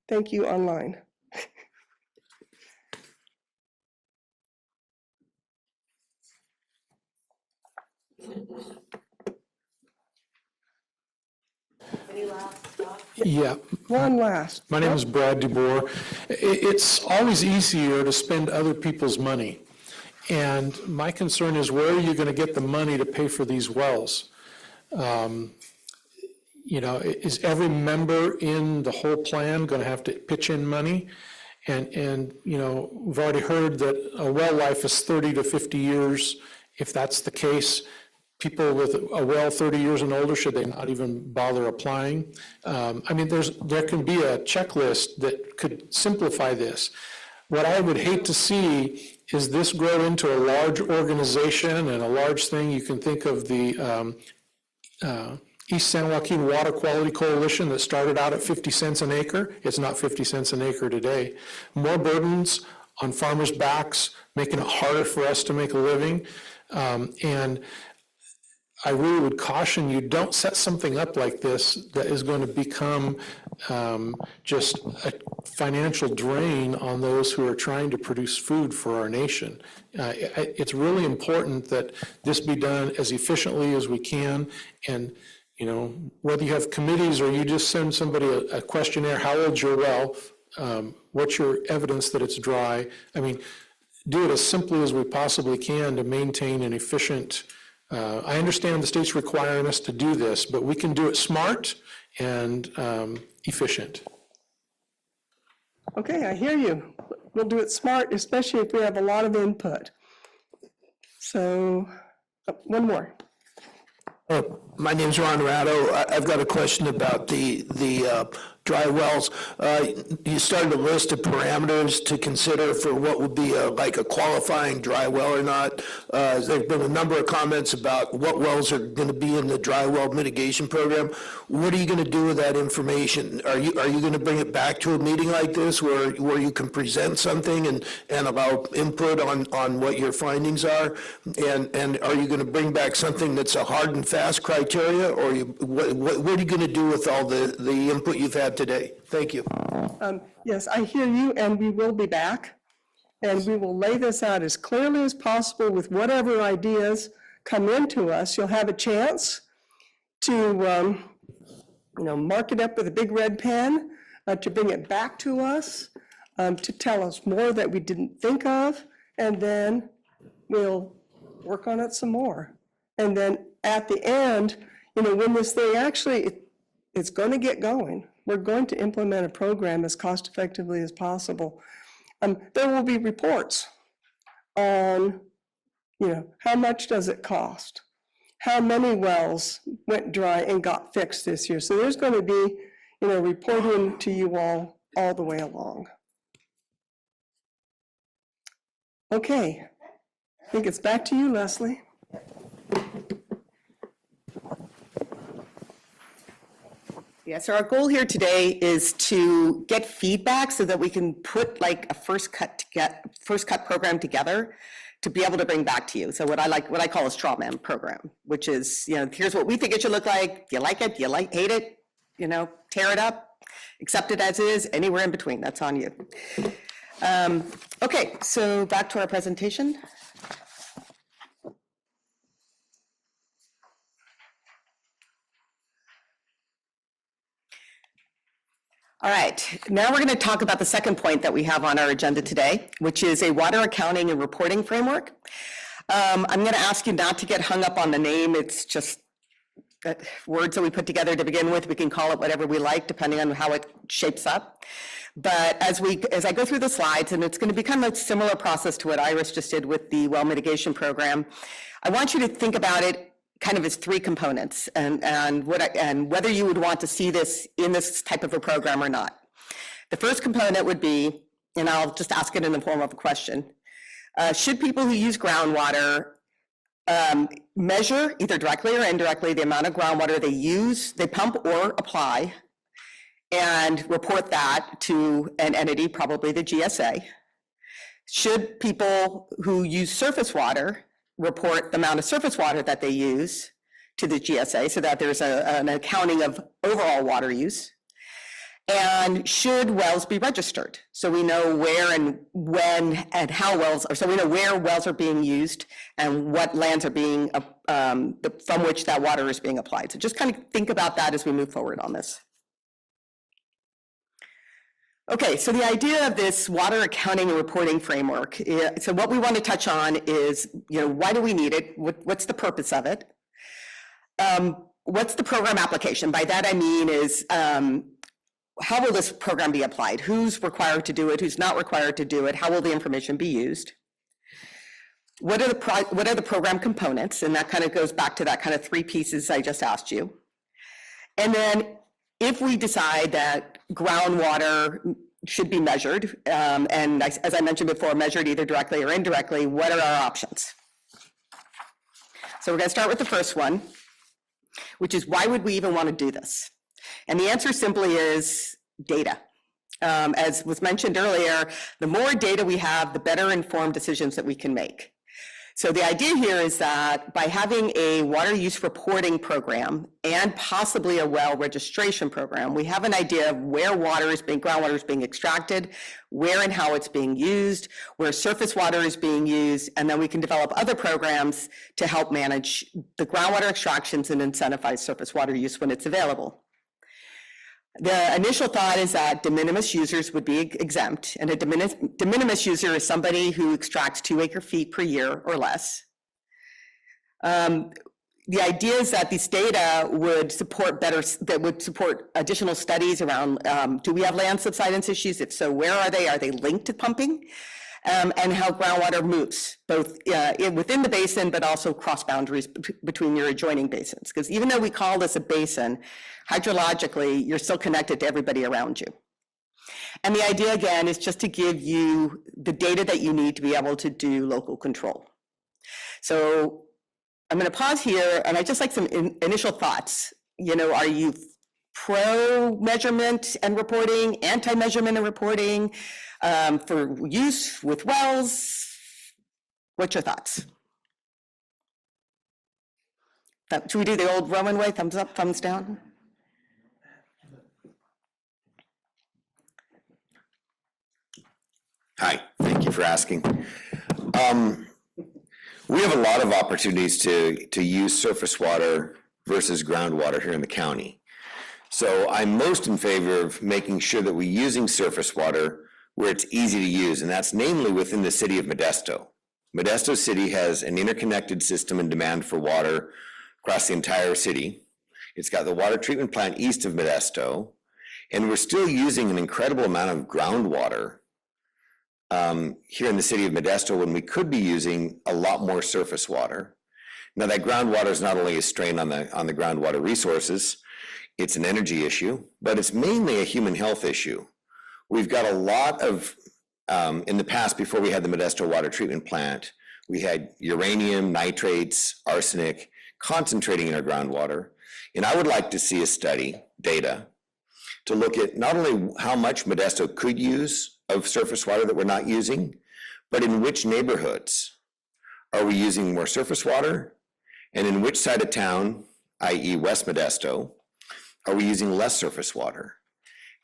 thank you online. Any last thoughts? Yeah, One last. my name is Brad DeBoer. It's always easier to spend other people's money. And my concern is, where are you going to get the money to pay for these wells? You know, is every member in the whole plan going to have to pitch in money? And, you know, we've already heard that a well life is 30 to 50 years. If that's the case, people with a well 30 years and older, should they not even bother applying? I mean, there can be a checklist that could simplify this. What I would hate to see is this grow into a large organization and a large thing. You can think of the East San Joaquin Water Quality Coalition that started out at 50 cents an acre. It's not 50 cents an acre today. More burdens on farmers' backs, making it harder for us to make a living. And I really would caution you, don't set something up like this that is going to become just a financial drain on those who are trying to produce food for our nation. It's really important that this be done as efficiently as we can. And, you know, whether you have committees or you just send somebody a questionnaire, how old's your well? What's your evidence that it's dry? I mean, do it as simply as we possibly can to maintain an efficient. I understand the state's requiring us to do this, but we can do it smart and efficient. Okay, I hear you. We'll do it smart, especially if we have a lot of input. So, one more. My name's Ron Ratto. I've got a question about the dry wells. You started a list of parameters to consider for what would be like a qualifying dry well or not. There've been a number of comments about what wells are going to be in the dry well mitigation program. What are you going to do with that information? Are you going to bring it back to a meeting like this where you can present something and allow input on what your findings are? And are you going to bring back something that's a hard and fast criteria, or what are you going to do with all the input you've had today? Thank you. Yes, I hear you, and we will be back. And we will lay this out as clearly as possible with whatever ideas come into us. You'll have a chance to, mark it up with a big red pen, to bring it back to us, to tell us more that we didn't think of, and then we'll work on it some more. And then at the end, when this thing actually, it's going to get going, we're going to implement a program as cost effectively as possible. There will be reports on, how much does it cost? How many wells went dry and got fixed this year? So there's going to be, reporting to you all the way along. Okay, I think it's back to you, Leslie. Yeah, so our goal here today is to get feedback so that we can put like a first cut program together to be able to bring back to you. So what I call a straw man program, which is, here's what we think it should look like. Do you like it? Do you hate it? Tear it up, accept it as is, anywhere in between, that's on you. Okay, so back to our presentation. All right, now we're going to talk about the second point that we have on our agenda today, which is a water accounting and reporting framework. I'm going to ask you not to get hung up on the name. It's just words that we put together to begin with. We can call it whatever we like, depending on how it shapes up. But as I go through the slides, and it's going to be kind of a similar process to what Iris just did with the well mitigation program, I want you to think about it kind of as three components, and whether you would want to see this in this type of a program or not. The first component would be, and I'll just ask it in the form of a question, should people who use groundwater measure either directly or indirectly the amount of groundwater they pump or apply, and report that to an entity, probably the GSA? Should people who use surface water report the amount of surface water that they use to the GSA so that there's an accounting of overall water use? And should wells be registered? So we know where and when and how wells, or so we know where wells are being used and what lands are being, from which that water is being applied. So just kind of think about that as we move forward on this. Okay, so the idea of this water accounting and reporting framework, so what we want to touch on is, why do we need it? What's the purpose of it? What's the program application? By that I mean is, how will this program be applied? Who's required to do it? Who's not required to do it? How will the information be used? What are the program components? And that kind of goes back to that kind of three pieces I just asked you. And then if we decide that groundwater should be measured, and as I mentioned before, measured either directly or indirectly, what are our options? So we're going to start with the first one, which is why would we even want to do this? And the answer simply is data. As was mentioned earlier, the more data we have, the better informed decisions that we can make. So the idea here is that by having a water use reporting program and possibly a well registration program, we have an idea of where groundwater is being extracted, where and how it's being used, where surface water is being used, and then we can develop other programs to help manage the groundwater extractions and incentivize surface water use when it's available. The initial thought is that de minimis users would be exempt, and a de minimis user is somebody who extracts 2 acre-feet per year or less. The idea is that these data would support additional studies around, do we have land subsidence issues? If so, where are they? Are they linked to pumping? And how groundwater moves, both within the basin, but also cross boundaries between your adjoining basins. Because even though we call this a basin, hydrologically, you're still connected to everybody around you. And the idea, again, is just to give you the data that you need to be able to do local control. So I'm going to pause here, and I'd just like some initial thoughts. Are you pro-measurement and reporting, anti-measurement and reporting, for use with wells? What's your thoughts? Should we do the old Roman way, thumbs up, thumbs down? Hi, thank you for asking. We have a lot of opportunities to use surface water versus groundwater here in the county. So I'm most in favor of making sure that we're using surface water where it's easy to use, and that's namely within the city of Modesto. Modesto City has an interconnected system and demand for water across the entire city. It's got the water treatment plant east of Modesto, and we're still using an incredible amount of groundwater here in the city of Modesto when we could be using a lot more surface water. Now, that groundwater is not only a strain on the groundwater resources, it's an energy issue, but it's mainly a human health issue. We've got a lot of, in the past, before we had the Modesto water treatment plant, we had uranium, nitrates, arsenic concentrating in our groundwater. And I would like to see a study, data, to look at not only how much Modesto could use of surface water that we're not using, but in which neighborhoods are we using more surface water, and in which side of town, i.e. West Modesto, are we using less surface water?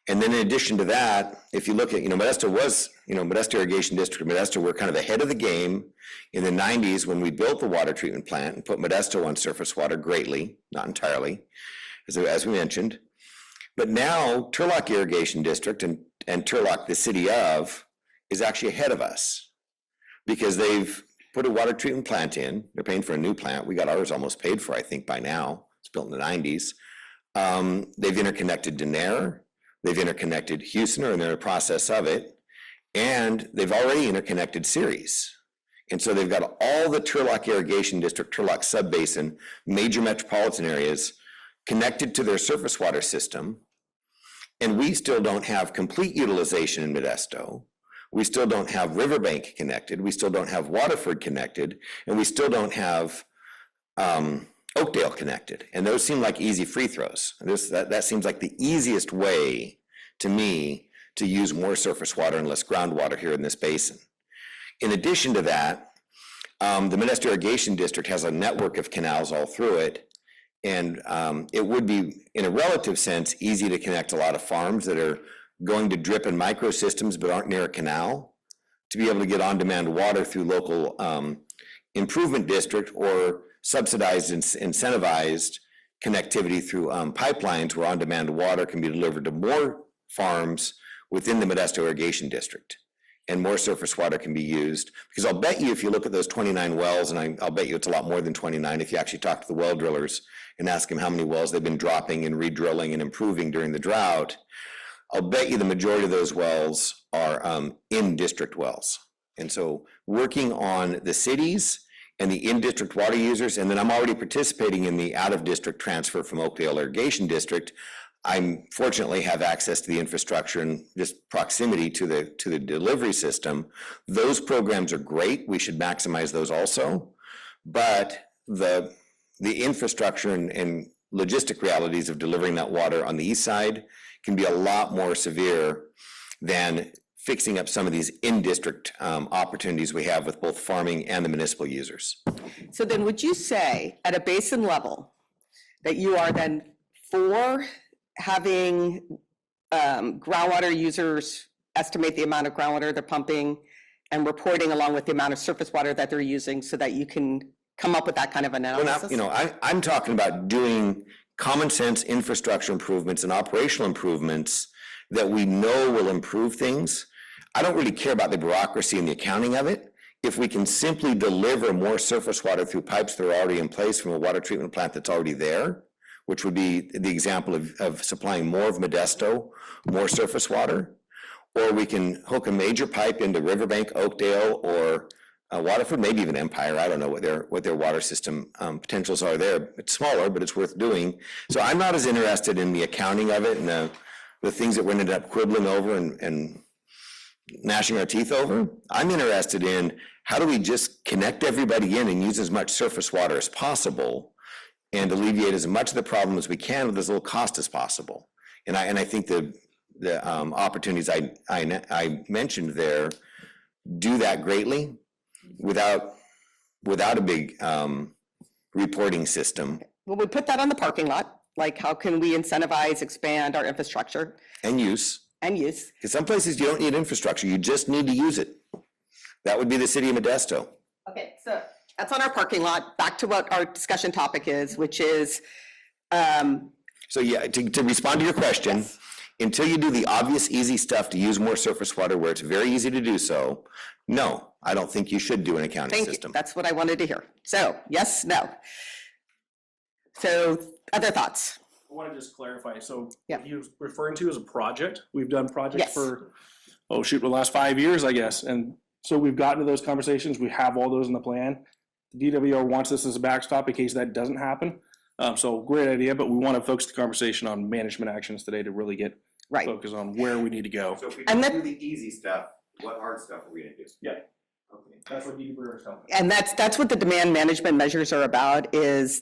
And then in addition to that, if you look at, Modesto was, Modesto Irrigation District, Modesto, we're kind of ahead of the game in the 90s when we built the water treatment plant and put Modesto on surface water greatly, not entirely, as we mentioned. But now Turlock Irrigation District and Turlock, the city of, is actually ahead of us because they've put a water treatment plant in. They're paying for a new plant. We got ours almost paid for, I think, by now. It's built in the 90s. They've interconnected Denair. They've interconnected Houston, or in the process of it, and they've already interconnected Ceres. And so they've got all the Turlock Irrigation District, Turlock Subbasin, major metropolitan areas connected to their surface water system. And we still don't have complete utilization in Modesto. We still don't have Riverbank connected. We still don't have Waterford connected. And we still don't have Oakdale connected. And those seem like easy free throws. That seems like the easiest way to me to use more surface water and less groundwater here in this basin. In addition to that, the Modesto Irrigation District has a network of canals all through it. it would be, in a relative sense, easy to connect a lot of farms that are going to drip and micro systems but aren't near a canal, to be able to get on-demand water through local improvement district or subsidized and incentivized connectivity through pipelines where on-demand water can be delivered to more farms within the Modesto irrigation district. And more surface water can be used. Because I'll bet you, if you look at those 29 wells, and I'll bet you it's a lot more than 29, if you actually talk to the well drillers and ask them how many wells they've been dropping and re-drilling and improving during the drought, I'll bet you the majority of those wells are in-district wells. And so working on the cities and the in-district water users, and then I'm already participating in the out-of-district transfer from Oakdale Irrigation District. I fortunately have access to the infrastructure and just proximity to the delivery system. Those programs are great. We should maximize those also. But the infrastructure and logistic realities of delivering that water on the east side can be a lot more severe than fixing up some of these in-district opportunities we have with both farming and the municipal users. So then would you say at a basin level that you are then for having groundwater users estimate the amount of groundwater they're pumping and reporting along with the amount of surface water that they're using so that you can come up with that kind of analysis? I'm talking about doing common sense infrastructure improvements and operational improvements that we know will improve things. I don't really care about the bureaucracy and the accounting of it. If we can simply deliver more surface water through pipes that are already in place from a water treatment plant that's already there, which would be the example of supplying more of Modesto, more surface water, or we can hook a major pipe into Riverbank, Oakdale, or Waterford, maybe even Empire. I don't know what their water system potentials are there. It's smaller, but it's worth doing. So I'm not as interested in the accounting of it and the things that we're ended up quibbling over and gnashing our teeth over. I'm interested in how do we just connect everybody in and use as much surface water as possible and alleviate as much of the problem as we can with as little cost as possible. And I think the opportunities I mentioned there do that greatly without a big reporting system. Well, we put that on the parking lot. Like, how can we incentivize, expand our infrastructure And use. and use? Because some places you don't need infrastructure, you just need to use it. That would be the city of Modesto. Okay, so that's on our parking lot. Back to what our discussion topic is, which is, So yeah, to respond to your question, until you do the obvious, easy stuff to use more surface water where it's very easy to do so, no, I don't think you should do an accounting thank you. system. That's what I wanted to hear. So, yes, no. So, other thoughts? I want to just clarify, so Yeah. what he was referring to as a project, we've done projects Yes. for, the last 5 years, I guess, and so we've gotten to those conversations, we have all those in the plan. The DWR wants this as a backstop in case that doesn't happen, so great idea, but we want to focus the conversation on management actions today to really get Right. focused on where we need to go. So if we And don't that- do the easy stuff, what hard stuff are we gonna do? Yeah. Okay. That's what DWR is telling us. And that's what the demand management measures are about, is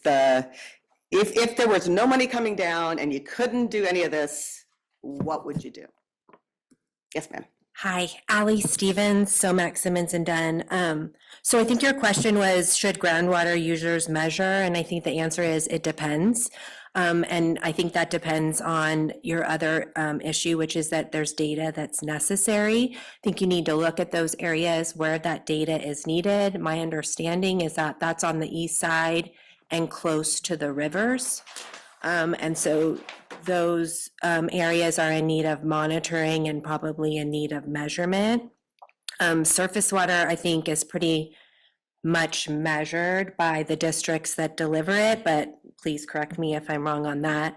if there was no money coming down and you couldn't do any of this, what would you do? Yes, ma'am. Hi, Allie Stevens, Somax Simmons and Dunn. So I think your question was, should groundwater users measure? And I think the answer is it depends. And I think that depends on your other issue, which is that there's data that's necessary. I think you need to look at those areas where that data is needed. My understanding is that that's on the east side and close to the rivers. And so those areas are in need of monitoring and probably in need of measurement. Surface water, I think, is pretty much measured by the districts that deliver it, but please correct me if I'm wrong on that.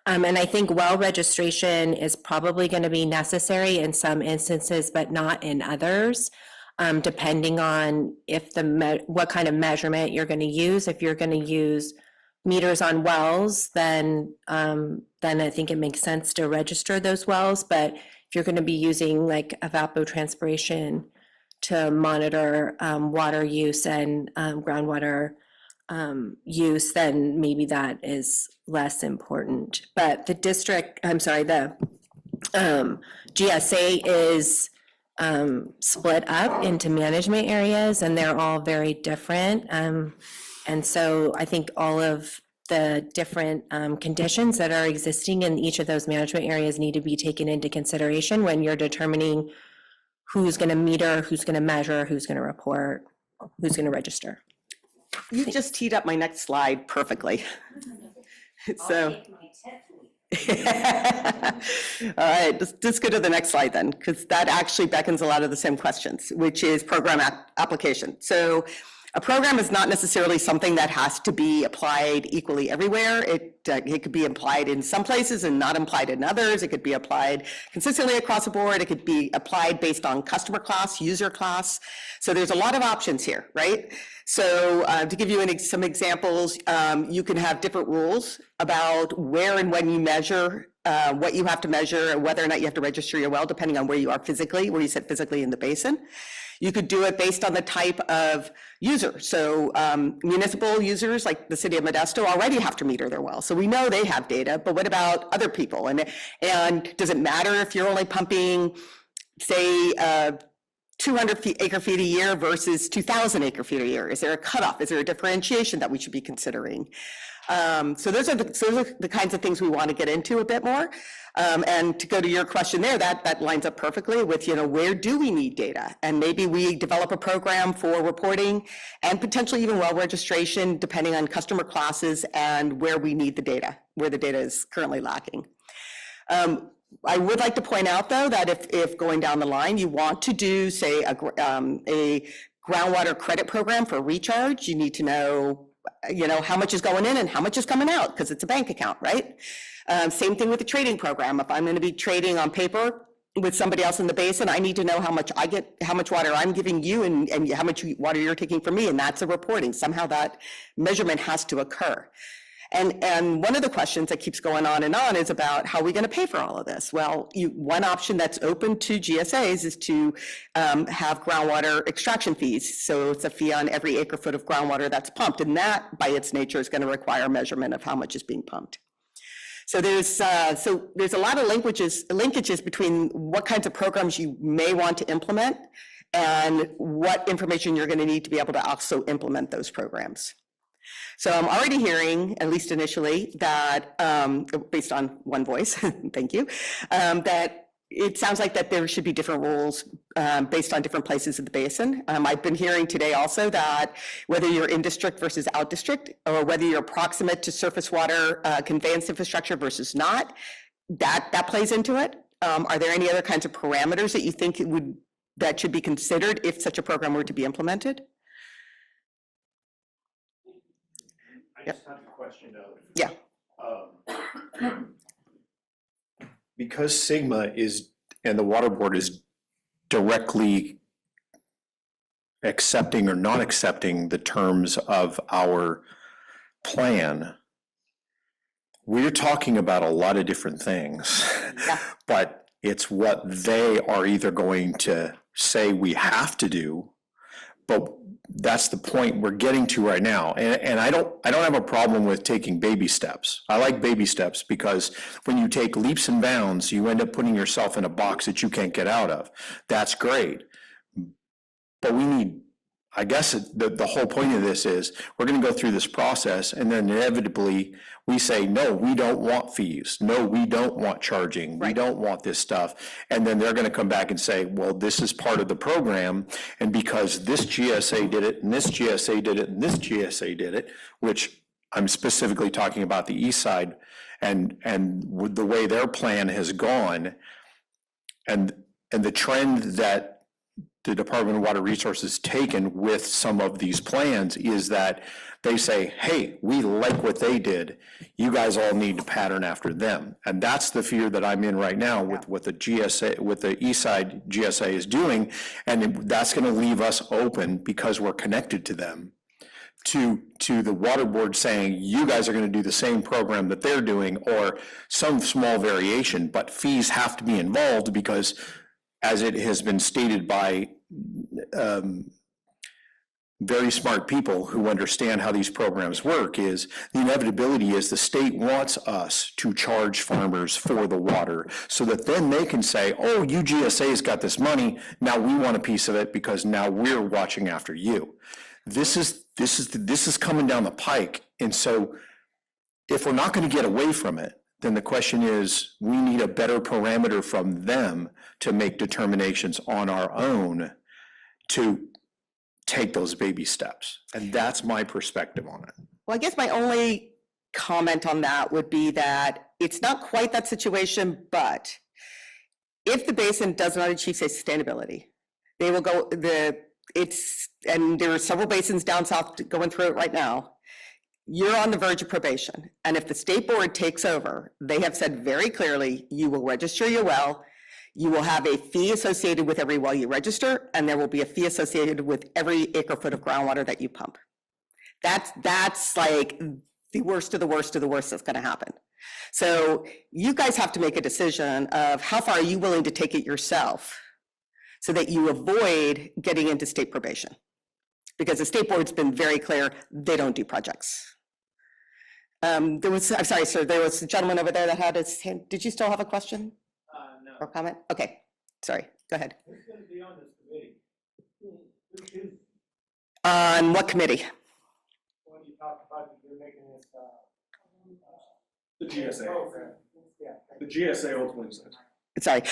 And I think well registration is probably going to be necessary in some instances, but not in others, depending on if what kind of measurement you're going to use. If you're going to use meters on wells, then I think it makes sense to register those wells. But if you're going to be using like evapotranspiration to monitor water use and groundwater use, then maybe that is less important. But the GSA is split up into management areas, and they're all very different. And so I think all of the different conditions that are existing in each of those management areas need to be taken into consideration when you're determining who's going to meter, who's going to measure, who's going to report, who's going to register. You just teed up my next slide perfectly. So. All right, let's go to the next slide then, because that actually beckons a lot of the same questions, which is program application. So a program is not necessarily something that has to be applied equally everywhere. It could be applied in some places and not applied in others. It could be applied consistently across the board. It could be applied based on customer class, user class. So there's a lot of options here, right? So to give you some examples, you can have different rules about where and when you measure, what you have to measure, and whether or not you have to register your well, depending on where you are physically, where you sit physically in the basin. You could do it based on the type of user. So municipal users like the city of Modesto already have to meter their well. So we know they have data, but what about other people? And does it matter if you're only pumping, say, 200 acre feet a year versus 2,000 acre feet a year? Is there a cutoff? Is there a differentiation that we should be considering? So those are the kinds of things we want to get into a bit more. And to go to your question there, that lines up perfectly with, where do we need data? And maybe we develop a program for reporting and potentially even well registration, depending on customer classes and where we need the data, where the data is currently lacking. I would like to point out, though, that if going down the line, you want to do, say, a groundwater credit program for recharge, you need to know, how much is going in and how much is coming out, because it's a bank account, right? Same thing with the trading program. If I'm going to be trading on paper with somebody else in the basin, I need to know how much I get, how much water I'm giving you, and how much water you're taking from me, and that's a reporting. Somehow that measurement has to occur. And one of the questions that keeps going on is about how are we going to pay for all of this? Well, one option that's open to GSAs is to have groundwater extraction fees. So it's a fee on every acre foot of groundwater that's pumped, and that by its nature is going to require measurement of how much is being pumped. So there's a lot of linkages between what kinds of programs you may want to implement and what information you're going to need to be able to also implement those programs. So I'm already hearing, at least initially, that based on one voice, thank you, that it sounds like that there should be different rules based on different places of the basin. I've been hearing today also that whether you're in district versus out district, or whether you're proximate to surface water conveyance infrastructure versus not, that plays into it. Are there any other kinds of parameters that you think that should be considered if such a program were to be implemented? I just have a question of. Yeah. Because Sigma and the water board is directly accepting or not accepting the terms of our plan, we're talking about a lot of different things. Yeah. But it's what they are either going to say we have to do, but that's the point we're getting to right now. And I don't have a problem with taking baby steps. I like baby steps because when you take leaps and bounds, you end up putting yourself in a box that you can't get out of. That's great. But we need, I guess the whole point of this is we're going to go through this process, and then inevitably we say, no, we don't want fees. No, we don't want charging. We don't want this stuff. And then they're going to come back and say, well, this is part of the program. And because this GSA did it, and this GSA did it, and this GSA did it, which I'm specifically talking about the east side and with the way their plan has gone, and the trend that the Department of Water Resources taken with some of these plans is that they say, hey, we like what they did. You guys all need to pattern after them. And that's the fear that I'm in right now with what the GSA, with the east side GSA is doing. And that's going to leave us open because we're connected to them to the water board saying, you guys are going to do the same program that they're doing or some small variation, but fees have to be involved because as it has been stated by very smart people who understand how these programs work, is the inevitability is the state wants us to charge farmers for the water so that then they can say, oh, UGSA's got this money, now we want a piece of it because now we're watching after you. This is coming down the pike. And so if we're not going to get away from it, then the question is, we need a better parameter from them to make determinations on our own to take those baby steps. And that's my perspective on it. Well, I guess my only comment on that would be that it's not quite that situation, but if the basin does not achieve sustainability, they will go, and there are several basins down south going through it right now. You're on the verge of probation. And if the state board takes over, they have said very clearly, you will register your well, you will have a fee associated with every well you register, and there will be a fee associated with every acre foot of groundwater that you pump. That's like the worst of the worst of the worst that's gonna happen. So you guys have to make a decision of how far are you willing to take it yourself so that you avoid getting into state probation. Because the state board's been very clear, they don't do projects. I'm sorry, sir, there was a gentleman over there that had his hand. Did you still have a question No. or comment? Okay, sorry, go ahead. Who's gonna be on this committee? Who, On what committee? when you talk about you're making this, The GSA. program? Yeah. The GSA ultimately says. Sorry,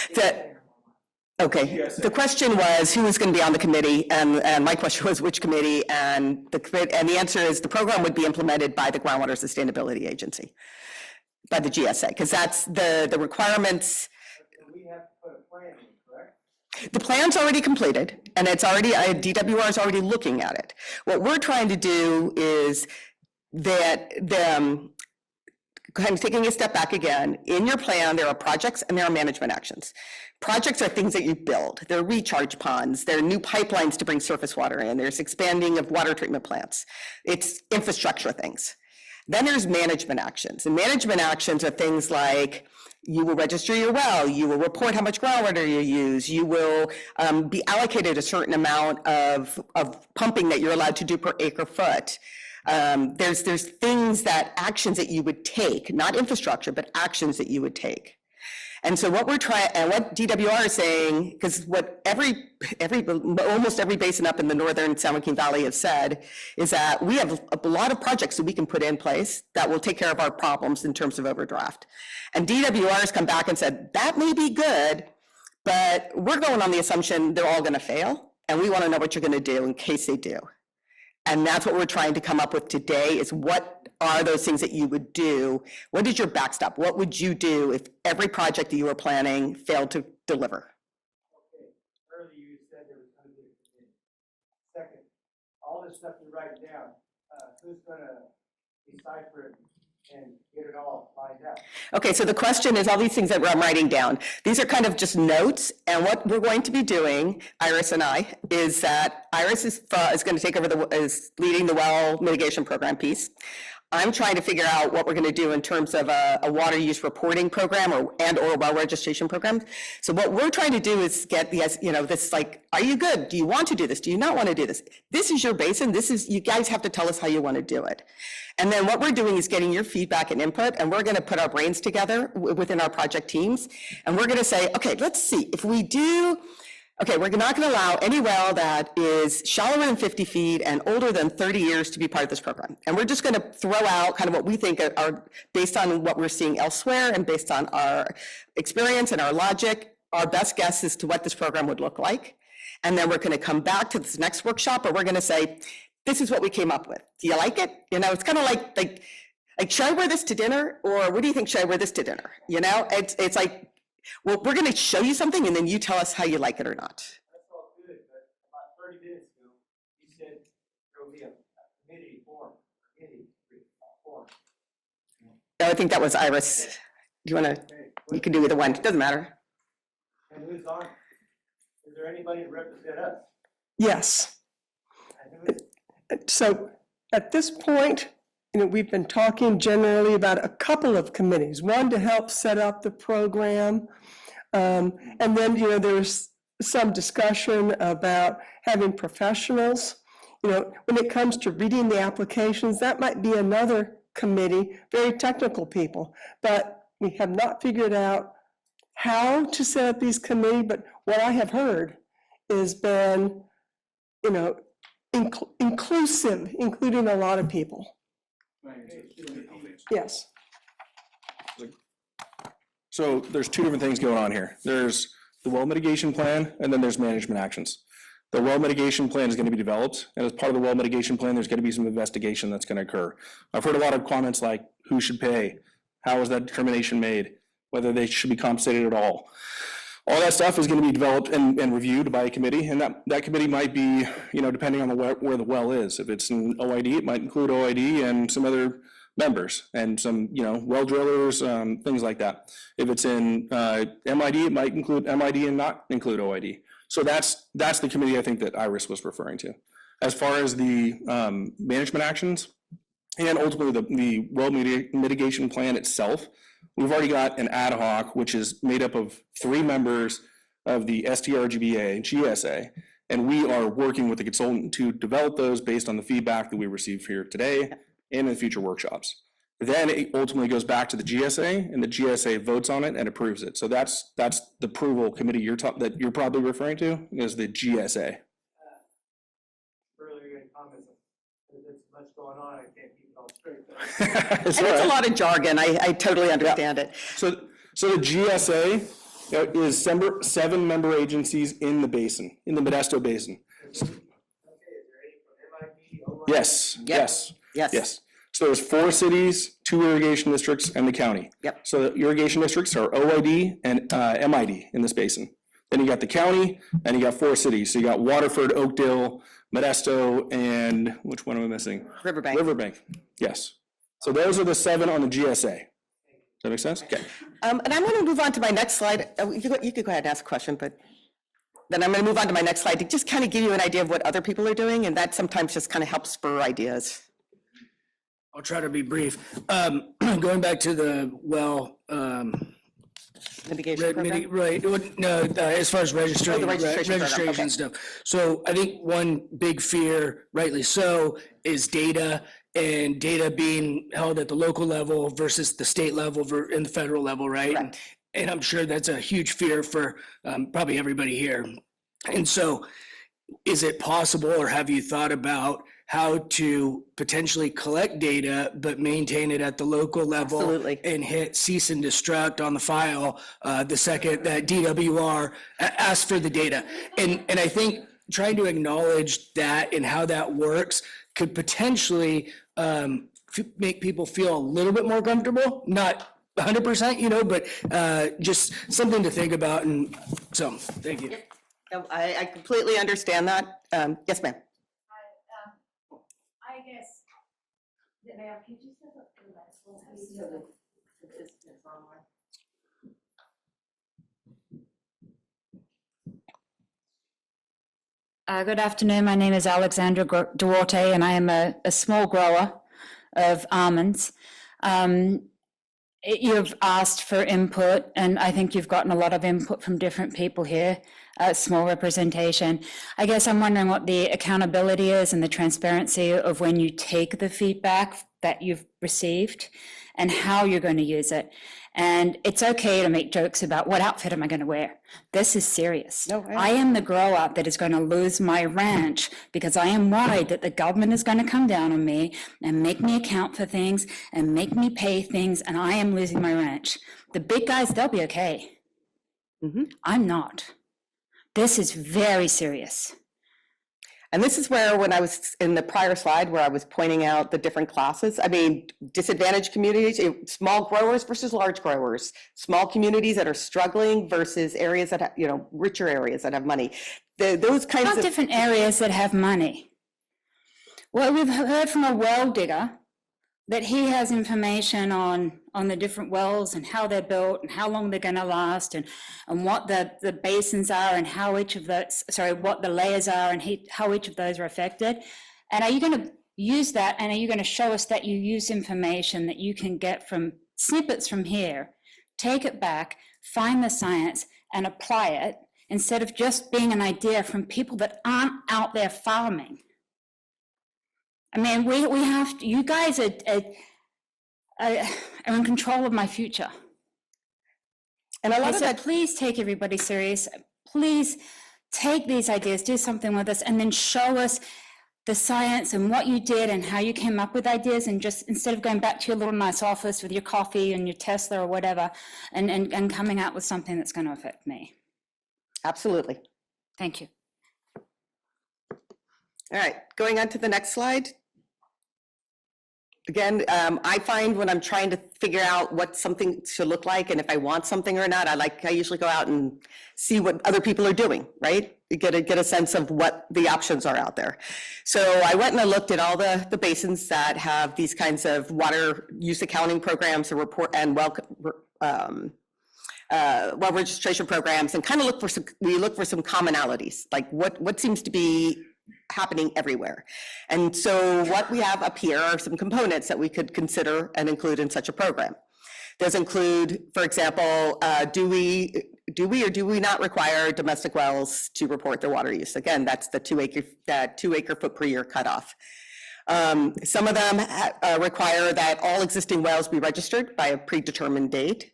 okay, the question was who was going to be on the committee, and my question was which committee, and the answer is the program would be implemented by the Groundwater Sustainability Agency, by the GSA, because that's the requirements. We have to put a plan in, correct? The plan's already completed, and it's already, DWR is already looking at it. What we're trying to do is that kind of taking a step back again, in your plan, there are projects and there are management actions. Projects are things that you build. There are recharge ponds, there are new pipelines to bring surface water in, there's expanding of water treatment plants. It's infrastructure things. Then there's management actions, and management actions are things like you will register your well, you will report how much groundwater you use, you will be allocated a certain amount of pumping that you're allowed to do per acre foot. There's things actions that you would take, not infrastructure, but actions that you would take. And so what we're trying, and what DWR is saying, because what almost every basin up in the northern San Joaquin Valley has said, is that we have a lot of projects that we can put in place that will take care of our problems in terms of overdraft. And DWR has come back and said, that may be good, but we're going on the assumption they're all gonna fail, and we wanna know what you're gonna do in case they do. And that's what we're trying to come up with today, is what are those things that you would do? What is your backstop? What would you do if every project that you were planning failed to deliver? Okay, earlier you said there was gonna be a committee. Second, all this stuff you write down, who's gonna decipher it and get it all lined up? Okay, so the question is all these things that I'm writing down. These are kind of just notes, and what we're going to be doing, Iris and I, is that Iris is going to take over is leading the well mitigation program piece. I'm trying to figure out what we're going to do in terms of a water use reporting program or well registration program. So what we're trying to do is get this like, are you good? Do you want to do this? Do you not want to do this? This is your basin. You guys have to tell us how you want to do it. And then what we're doing is getting your feedback and input, and we're going to put our brains together within our project teams. And we're going to say, okay, let's see if we do. Okay, we're not going to allow any well that is shallower than 50 feet and older than 30 years to be part of this program. And we're just going to throw out kind of what we think are based on what we're seeing elsewhere and based on our experience and our logic, our best guess as to what this program would look like. And then we're going to come back to this next workshop, and we're going to say, this is what we came up with. Do you like it? It's kind of like, should I wear this to dinner? Or what do you think, should I wear this to dinner? It's like, well, we're going to show you something, and then you tell us how you like it or not. That's all good, but about 30 minutes ago, you said there will be a committee form. I think that was Iris. Do you want to, you can do either one. It doesn't matter. And who's on? Is there anybody to represent us? Yes. And who is it? So at this point, we've been talking generally about a couple of committees, one to help set up the program. And then, there's some discussion about having professionals. When it comes to reading the applications, that might be another committee, very technical people. But we have not figured out how to set up these committees, but what I have heard has been, inclusive, including a lot of people. Yes. So there's two different things going on here. There's the well mitigation plan, and then there's management actions. The well mitigation plan is going to be developed, and as part of the well mitigation plan, there's going to be some investigation that's going to occur. I've heard a lot of comments like, who should pay? How is that determination made? Whether they should be compensated at all. All that stuff is going to be developed and reviewed by a committee, and that committee might be, depending on where the well is. If it's an OID, it might include OID and some other members and some, well drillers, things like that. If it's in MID, it might include MID and not include OID. So that's the committee I think that Iris was referring to. As far as the management actions and ultimately the well mitigation plan itself, we've already got an ad hoc, which is made up of 3 members of the STRGBA, GSA, and we are working with the consultant to develop those based on the feedback that we received here today and in future workshops. Then it ultimately goes back to the GSA, and the GSA votes on it and approves it. So that's the approval committee that you're probably referring to is the GSA. Earlier in comments, there's much going on, I can't keep it all straight. And it's a lot of jargon. I totally understand it. So the GSA is 7 member agencies in the basin, in the Modesto Basin. Yes, yes, yes. So there's 4 cities, 2 irrigation districts, and the county. Yep. So the irrigation districts are OID and MID in this basin. Then you got the county, and you got 4 cities. So you got Waterford, Oakdale, Modesto, and which one am I missing? Riverbank. Riverbank, yes. So those are the 7 on the GSA. Does that make sense? Okay. And I'm going to move on to my next slide. You could go ahead and ask a question, but then I'm going to move on to my next slide to just kind of give you an idea of what other people are doing, and that sometimes just kind of helps spur ideas. I'll try to be brief. Going back to the well, Mitigation program? right, no, as far as registering, Oh, the registration program, registration okay. stuff. So I think one big fear, rightly so, is data and data being held at the local level versus the state level and the federal level, right? Correct. And I'm sure that's a huge fear for probably everybody here. And so is it possible, or have you thought about how to potentially collect data but maintain it at the local level? Absolutely. And hit cease and destruct on the file the second that DWR asks for the data? And I think trying to acknowledge that and how that works could potentially make people feel a little bit more comfortable, not 100%, but just something to think about. And so, thank you. I completely understand that. Yes, ma'am. I guess, ma'am, could you step up to the next one, please, so the participants online? Good afternoon. My name is Alexandra Duarte, and I am a small grower of almonds. You've asked for input, and I think you've gotten a lot of input from different people here, small representation. I guess I'm wondering what the accountability is and the transparency of when you take the feedback that you've received and how you're going to use it. And it's okay to make jokes about what outfit am I going to wear. This is serious. No, I am the grower that is going to lose my ranch because I am worried that the government is going to come down on me and make me account for things and make me pay things, and I am losing my ranch. The big guys, they'll be okay. I'm not. This is very serious. And this is where, when I was in the prior slide, where I was pointing out the different classes, I mean, disadvantaged communities, small growers versus large growers, small communities that are struggling versus areas that have, richer areas that have money. Those kinds Not of different areas that have money. Well, we've heard from a well digger that he has information on the different wells and how they're built and how long they're going to last and what the basins are and how each of those, what the layers are and how each of those are affected. And are you going to use that, and are you going to show us that you use information that you can get from snippets from here, take it back, find the science and apply it, instead of just being an idea from people that aren't out there farming? I mean, we have to, you guys are in control of my future. And a lot of that, please take everybody serious. Please take these ideas, do something with us, and then show us the science and what you did and how you came up with ideas, and just instead of going back to your little nice office with your coffee and your Tesla or whatever, and coming out with something that's going to affect me. Absolutely. Thank you. All right, going on to the next slide. Again, I find when I'm trying to figure out what something should look like and if I want something or not, I usually go out and see what other people are doing, right? Get a sense of what the options are out there. So I went and I looked at all the basins that have these kinds of water use accounting programs and well registration programs, and kind of look for some commonalities, like what seems to be happening everywhere. And so what we have up here are some components that we could consider and include in such a program. Those include, for example, do we or do we not require domestic wells to report their water use? Again, that's the 2 acre foot per year cutoff. Some of them require that all existing wells be registered by a predetermined date.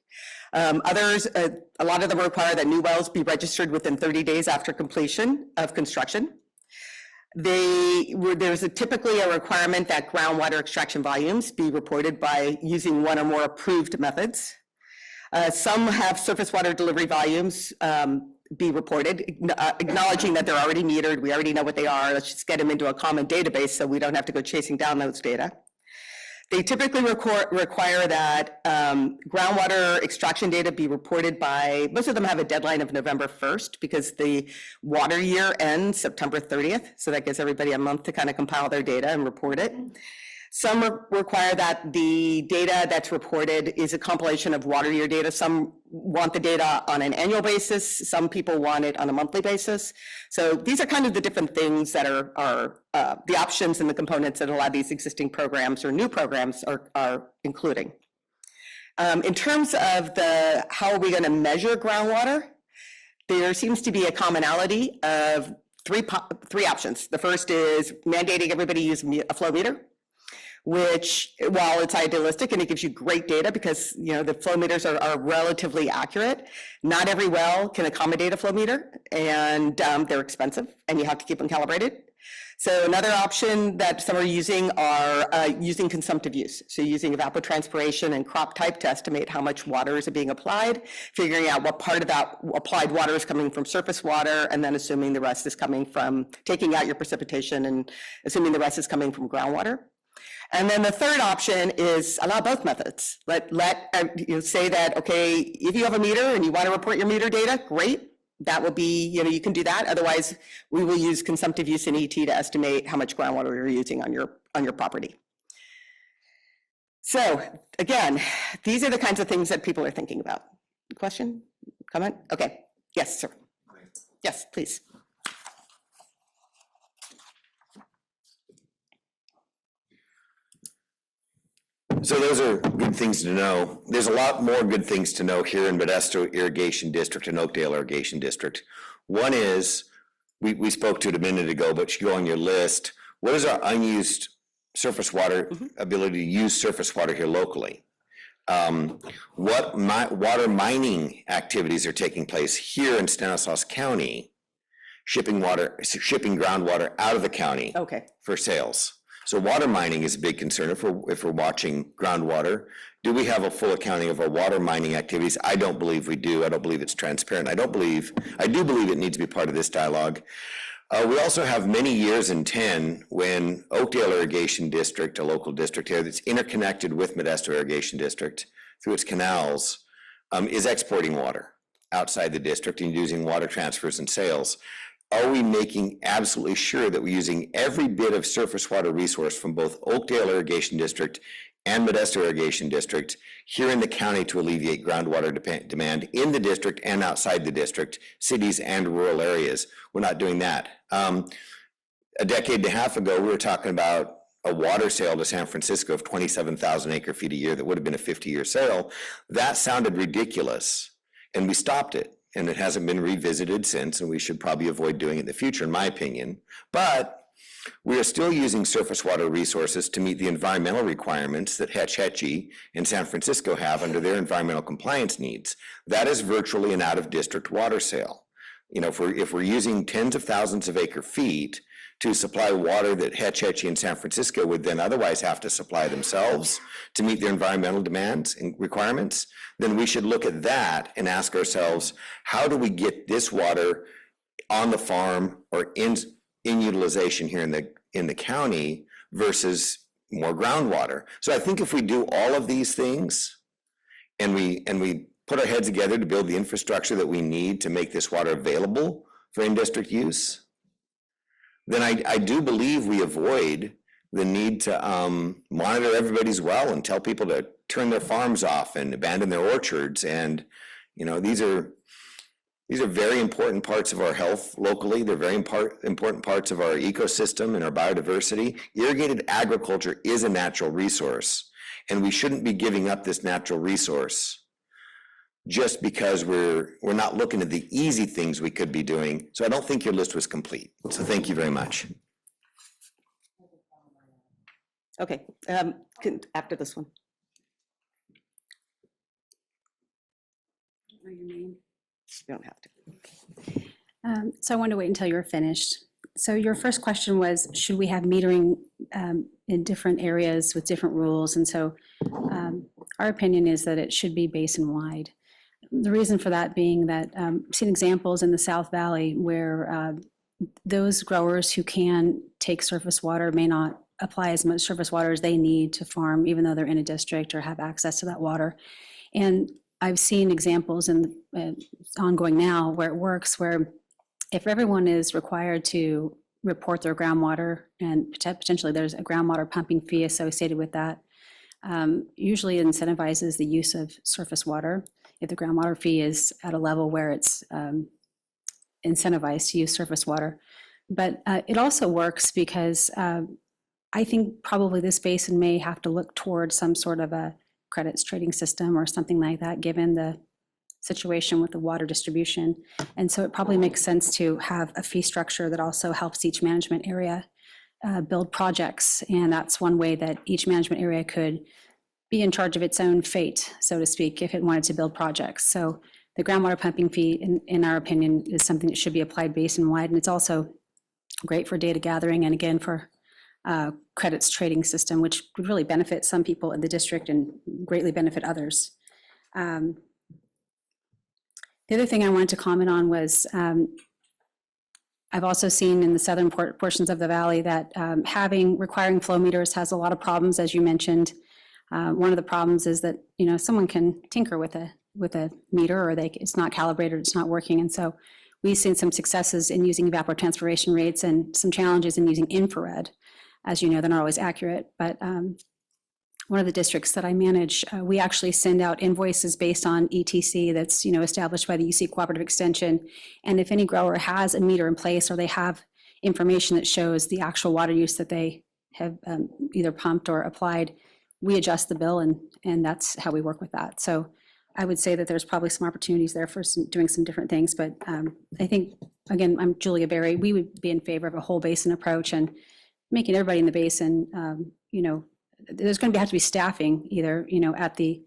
Others, a lot of them require that new wells be registered within 30 days after completion of construction. There's typically a requirement that groundwater extraction volumes be reported by using one or more approved methods. Some have surface water delivery volumes be reported, acknowledging that they're already metered. We already know what they are. Let's just get them into a common database so we don't have to go chasing down those data. They typically require that groundwater extraction data be reported by, most of them have a deadline of November 1st because the water year ends September 30th. So that gives everybody a month to kind of compile their data and report it. Some require that the data that's reported is a compilation of water year data. Some want the data on an annual basis. Some people want it on a monthly basis. So these are kind of the different things that are the options and the components that a lot of these existing programs or new programs are including. In terms of how are we going to measure groundwater, there seems to be a commonality of three options. The first is mandating everybody use a flow meter, which, while it's idealistic and it gives you great data because the flow meters are relatively accurate, not every well can accommodate a flow meter, and they're expensive and you have to keep them calibrated. So another option that some are using are using consumptive use. So using evapotranspiration and crop type to estimate how much water is being applied, figuring out what part of that applied water is coming from surface water, and then assuming the rest is coming from, taking out your precipitation and assuming the rest is coming from groundwater. And then the third option is allow both methods. Say that, okay, if you have a meter and you want to report your meter data, great. That will be, you can do that. Otherwise, we will use consumptive use in ET to estimate how much groundwater you're using on your property. So again, these are the kinds of things that people are thinking about. Question, comment? Okay, yes, sir. Yes, please. So those are good things to know. There's a lot more good things to know here in Modesto Irrigation District and Oakdale Irrigation District. One is, we spoke to it a minute ago, but you go on your list. What is our unused surface water ability to use surface water here locally? What water mining activities are taking place here in Stanislaus County, shipping groundwater out of the county for sales? So water mining is a big concern if we're watching groundwater. Do we have a full accounting of our water mining activities? I don't believe we do. I don't believe it's transparent. I do believe it needs to be part of this dialogue. We also have many years in 10 when Oakdale Irrigation District, a local district here that's interconnected with Modesto Irrigation District through its canals, is exporting water outside the district and using water transfers and sales. Are we making absolutely sure that we're using every bit of surface water resource from both Oakdale Irrigation District and Modesto Irrigation District here in the county to alleviate groundwater demand in the district and outside the district, cities and rural areas? We're not doing that. A decade and a half ago, we were talking about a water sale to San Francisco of 27,000 acre feet a year that would have been a 50-year sale. That sounded ridiculous, and we stopped it. And it hasn't been revisited since, and we should probably avoid doing it in the future, in my opinion. But we are still using surface water resources to meet the environmental requirements that Hetch Hetchy and San Francisco have under their environmental compliance needs. That is virtually an out-of-district water sale. If we're using tens of thousands of acre feet to supply water that Hetch Hetchy and San Francisco would then otherwise have to supply themselves to meet their environmental demands and requirements, then we should look at that and ask ourselves, how do we get this water on the farm or in utilization here in the county versus more groundwater? So I think if we do all of these things and we put our heads together to build the infrastructure that we need to make this water available for in-district use, then I do believe we avoid the need to monitor everybody's well and tell people to turn their farms off and abandon their orchards. And, you know, these are very important parts of our health locally. They're very important parts of our ecosystem and our biodiversity. Irrigated agriculture is a natural resource, and we shouldn't be giving up this natural resource just because we're not looking at the easy things we could be doing. So I don't think your list was complete. So thank you very much. Okay, after this one. Your name. You don't have to. So I wanted to wait until you were finished. So your first question was, should we have metering in different areas with different rules? And so our opinion is that it should be basin-wide. The reason for that being that I've seen examples in the South Valley where those growers who can take surface water may not apply as much surface water as they need to farm, even though they're in a district or have access to that water. And I've seen examples in ongoing now where it works, where if everyone is required to report their groundwater and potentially there's a groundwater pumping fee associated with that, usually incentivizes the use of surface water. If the groundwater fee is at a level where it's incentivized to use surface water. But it also works because I think probably this basin may have to look towards some sort of a credits trading system or something like that, given the situation with the water distribution. And so it probably makes sense to have a fee structure that also helps each management area build projects. And that's one way that each management area could be in charge of its own fate, so to speak, if it wanted to build projects. So the groundwater pumping fee, in our opinion, is something that should be applied basin-wide. And it's also great for data gathering and again for credits trading system, which would really benefit some people in the district and greatly benefit others. The other thing I wanted to comment on was I've also seen in the southern portions of the valley that requiring flow meters has a lot of problems, as you mentioned. One of the problems is that, you know, someone can tinker with a meter, or it's not calibrated, it's not working. And so we've seen some successes in using evapotranspiration rates and some challenges in using infrared. As you know, they're not always accurate, but one of the districts that I manage, we actually send out invoices based on ETC that's, you know, established by the UC Cooperative Extension. And if any grower has a meter in place or they have information that shows the actual water use that they have either pumped or applied, we adjust the bill, and that's how we work with that. So I would say that there's probably some opportunities there for doing some different things. But I think, again, I'm Julia Berry. We would be in favor of a whole basin approach and making everybody in the basin, you know, there's going to have to be staffing either, you know, at the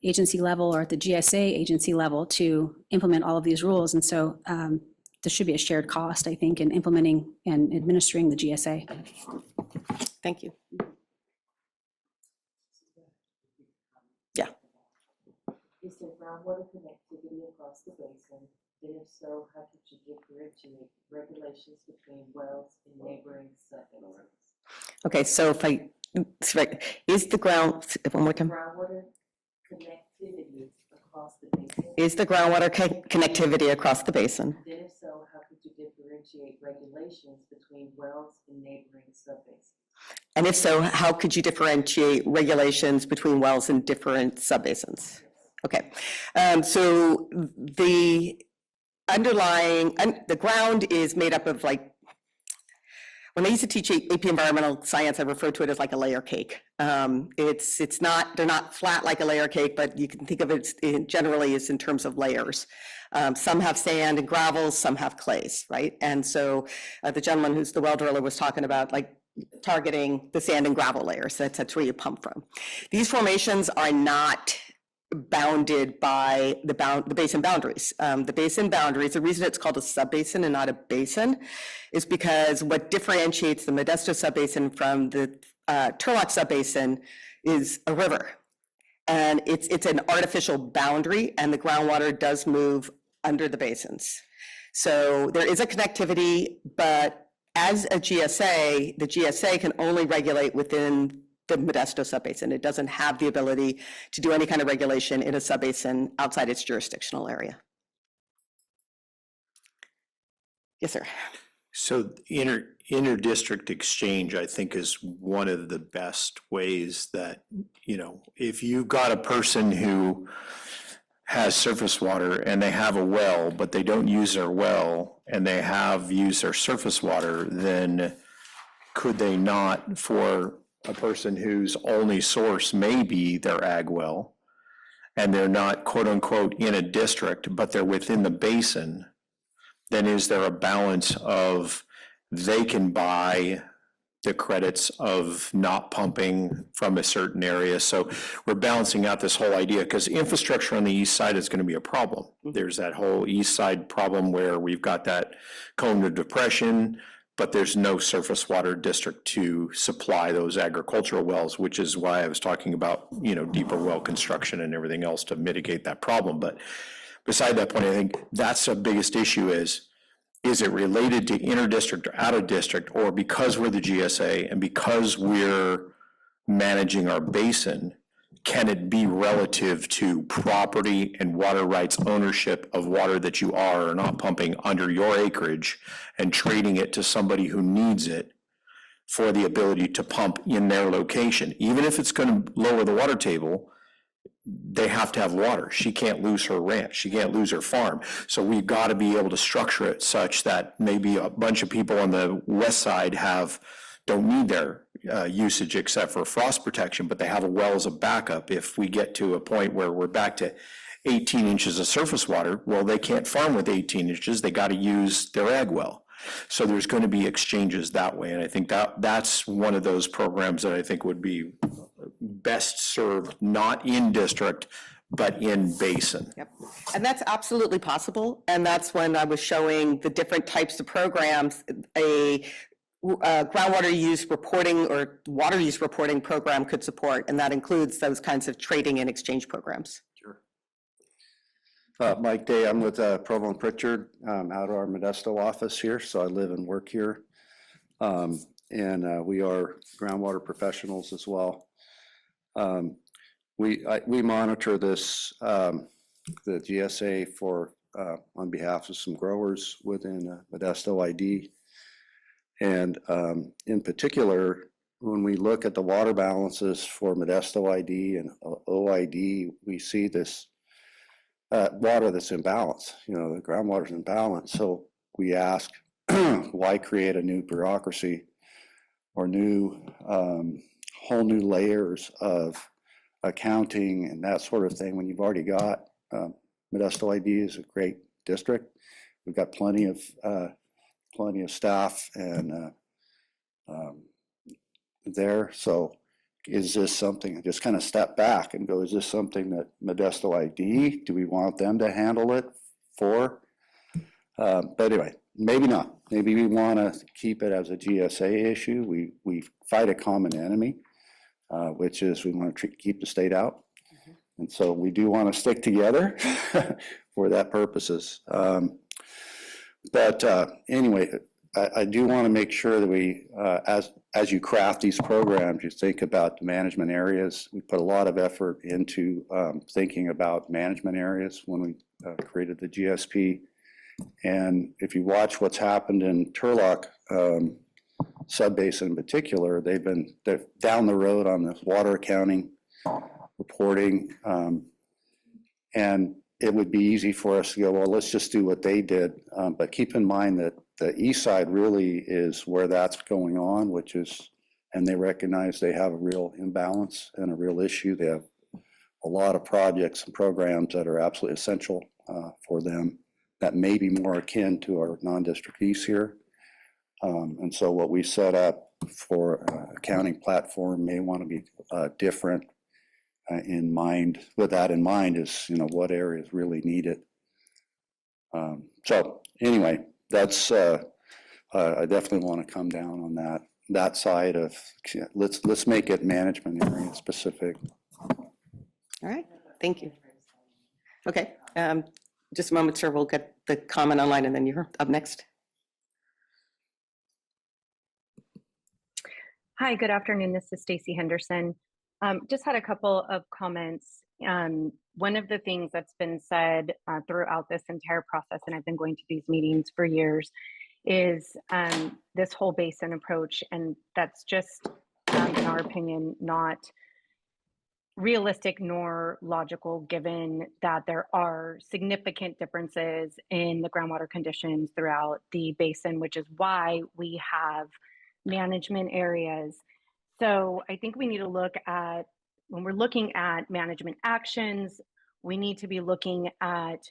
agency level or at the GSA agency level to implement all of these rules. And so there should be a shared cost, I think, in implementing and administering the GSA. Thank you. Yeah. Is there groundwater connectivity across the basin? And if so, how could you differentiate regulations between wells and neighboring subbasin? Okay, so is the one more time. Groundwater connectivity across the basin? Is the groundwater connectivity across the basin? Then if so, how could you differentiate regulations between wells and neighboring subbasins? And if so, how could you differentiate regulations between wells and different subbasins? Okay, so the underlying, the ground is made up of, like, when I used to teach AP environmental science, I referred to it as like a layer cake. It's not, they're not flat like a layer cake, but you can think of it generally as in terms of layers. Some have sand and gravel, some have clays, right? And so the gentleman who's the well driller was talking about, like, targeting the sand and gravel layers. That's where you pump from. These formations are not bounded by the basin boundaries. The basin boundaries, the reason it's called a subbasin and not a basin is because what differentiates the Modesto subbasin from the Turlock subbasin is a river. And it's an artificial boundary, and the groundwater does move under the basins. So there is a connectivity, but as a GSA, the GSA can only regulate within the Modesto subbasin. It doesn't have the ability to do any kind of regulation in a subbasin outside its jurisdictional area. Yes, sir. So inter-district exchange, I think, is one of the best ways that, you know, if you've got a person who has surface water and they have a well, but they don't use their well, and they have used their surface water, then could they not, for a person whose only source may be their ag well, and they're not quote unquote in a district, but they're within the basin, then is there a balance of they can buy the credits of not pumping from a certain area? So we're balancing out this whole idea, because infrastructure on the east side is going to be a problem. There's that whole east side problem where we've got that cone of depression, but there's no surface water district to supply those agricultural wells, which is why I was talking about, you know, deeper well construction and everything else to mitigate that problem. But beside that point, I think that's the biggest issue is it related to inter-district or out-of-district, or because we're the GSA and because we're managing our basin, can it be relative to property and water rights ownership of water that you are or not pumping under your acreage and trading it to somebody who needs it for the ability to pump in their location? Even if it's going to lower the water table, they have to have water. She can't lose her ranch. She can't lose her farm. So we've got to be able to structure it such that maybe a bunch of people on the west side don't need their usage except for frost protection, but they have a well as a backup. If we get to a point where we're back to 18 inches of surface water, well, they can't farm with 18 inches. They got to use their ag well. So there's going to be exchanges that way. And I think that's one of those programs that I think would be best served, not in district, but in basin. Yep. And that's absolutely possible. And that's when I was showing the different types of programs, a groundwater use reporting or water use reporting program could support. And that includes those kinds of trading and exchange programs. Mike Day, I'm with Provo and Pritchard out of our Modesto office here, so I live and work here. And we are groundwater professionals as well. We monitor this, the GSA for on behalf of some growers within Modesto ID. And in particular, when we look at the water balances for Modesto ID and OID, we see this water that's in balance. You know, the groundwater's in balance. So we ask, why create a new bureaucracy or new whole new layers of accounting and that sort of thing when you've already got Modesto ID is a great district. We've got plenty of staff and there. So is this something, just kind of step back and go, is this something that Modesto ID, do we want them to handle it for? But anyway, maybe not. Maybe we want to keep it as a GSA issue. We fight a common enemy, which is we want to keep the state out. And so we do want to stick together for that purposes. But anyway, I do want to make sure that we, as you craft these programs, you think about the management areas. We put a lot of effort into thinking about management areas when we created the GSP. And if you watch what's happened in Turlock subbasin in particular, they're down the road on the water accounting, reporting, and it would be easy for us to go, well, let's just do what they did. But keep in mind that the east side really is where that's going on, which is, and they recognize they have a real imbalance and a real issue. They have a lot of projects and programs that are absolutely essential for them that may be more akin to our non-district east here. And so what we set up for accounting platform may want to be different in mind, with that in mind is, what areas really need it. So anyway, that's, I definitely want to come down on that side of, let's make it management area specific. All right, thank you. Okay, just a moment, sir, we'll get the comment online and then you're up next. Hi, good afternoon. This is Stacy Henderson. Just had a couple of comments. One of the things that's been said throughout this entire process, and I've been going to these meetings for years, is this whole basin approach, and that's just, in our opinion, not realistic nor logical, given that there are significant differences in the groundwater conditions throughout the basin, which is why we have management areas. So I think we need to look at, when we're looking at management actions, we need to be looking at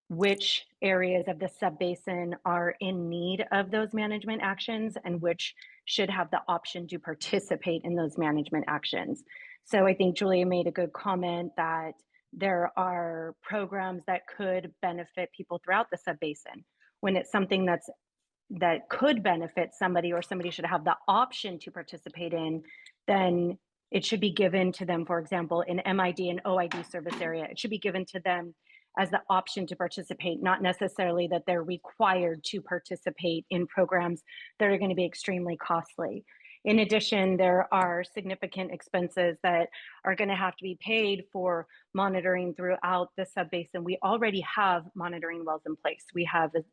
which areas of the subbasin are in need of those management actions and which should have the option to participate in those management actions. So I think Julia made a good comment that there are programs that could benefit people throughout the subbasin. When it's something that could benefit somebody, or somebody should have the option to participate in, then it should be given to them. For example, in MID and OID service area, it should be given to them as the option to participate, not necessarily that they're required to participate in programs that are going to be extremely costly. In addition, there are significant expenses that are going to have to be paid for monitoring throughout the subbasin. We already have monitoring wells in place. We have a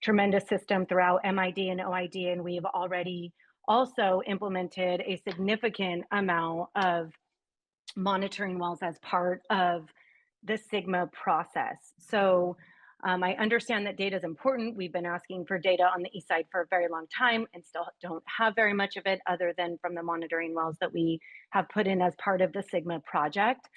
tremendous system throughout MID and OID, and we've already also implemented a significant amount of monitoring wells as part of the SIGMA process. So I understand that data is important. We've been asking for data on the east side for a very long time and still don't have very much of it, other than from the monitoring wells that we have put in as part of the SIGMA project,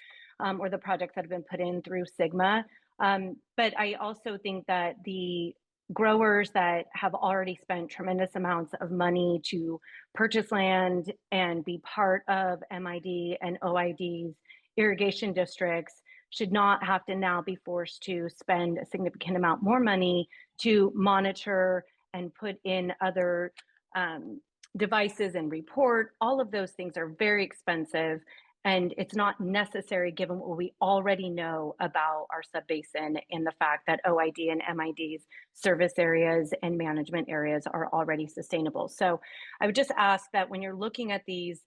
or the projects that have been put in through SIGMA. But I also think that the growers that have already spent tremendous amounts of money to purchase land and be part of MID and OID's irrigation districts should not have to now be forced to spend a significant amount more money to monitor and put in other devices and report. All of those things are very expensive, and it's not necessary given what we already know about our subbasin and the fact that OID and MID's service areas and management areas are already sustainable. So I would just ask that when you're looking at these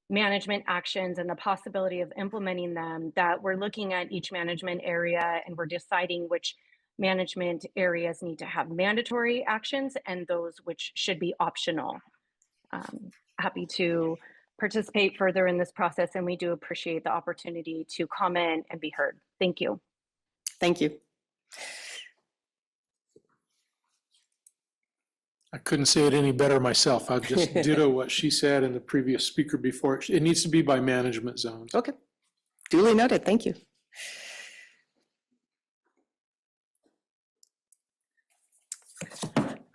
management actions and the possibility of implementing them, that we're looking at each management area and we're deciding which management areas need to have mandatory actions and those which should be optional. Happy to participate further in this process, and we do appreciate the opportunity to comment and be heard. Thank you. Thank you. I couldn't say it any better myself. I'll just ditto what she said and the previous speaker before. It needs to be by management zones. Okay, duly noted. Thank you.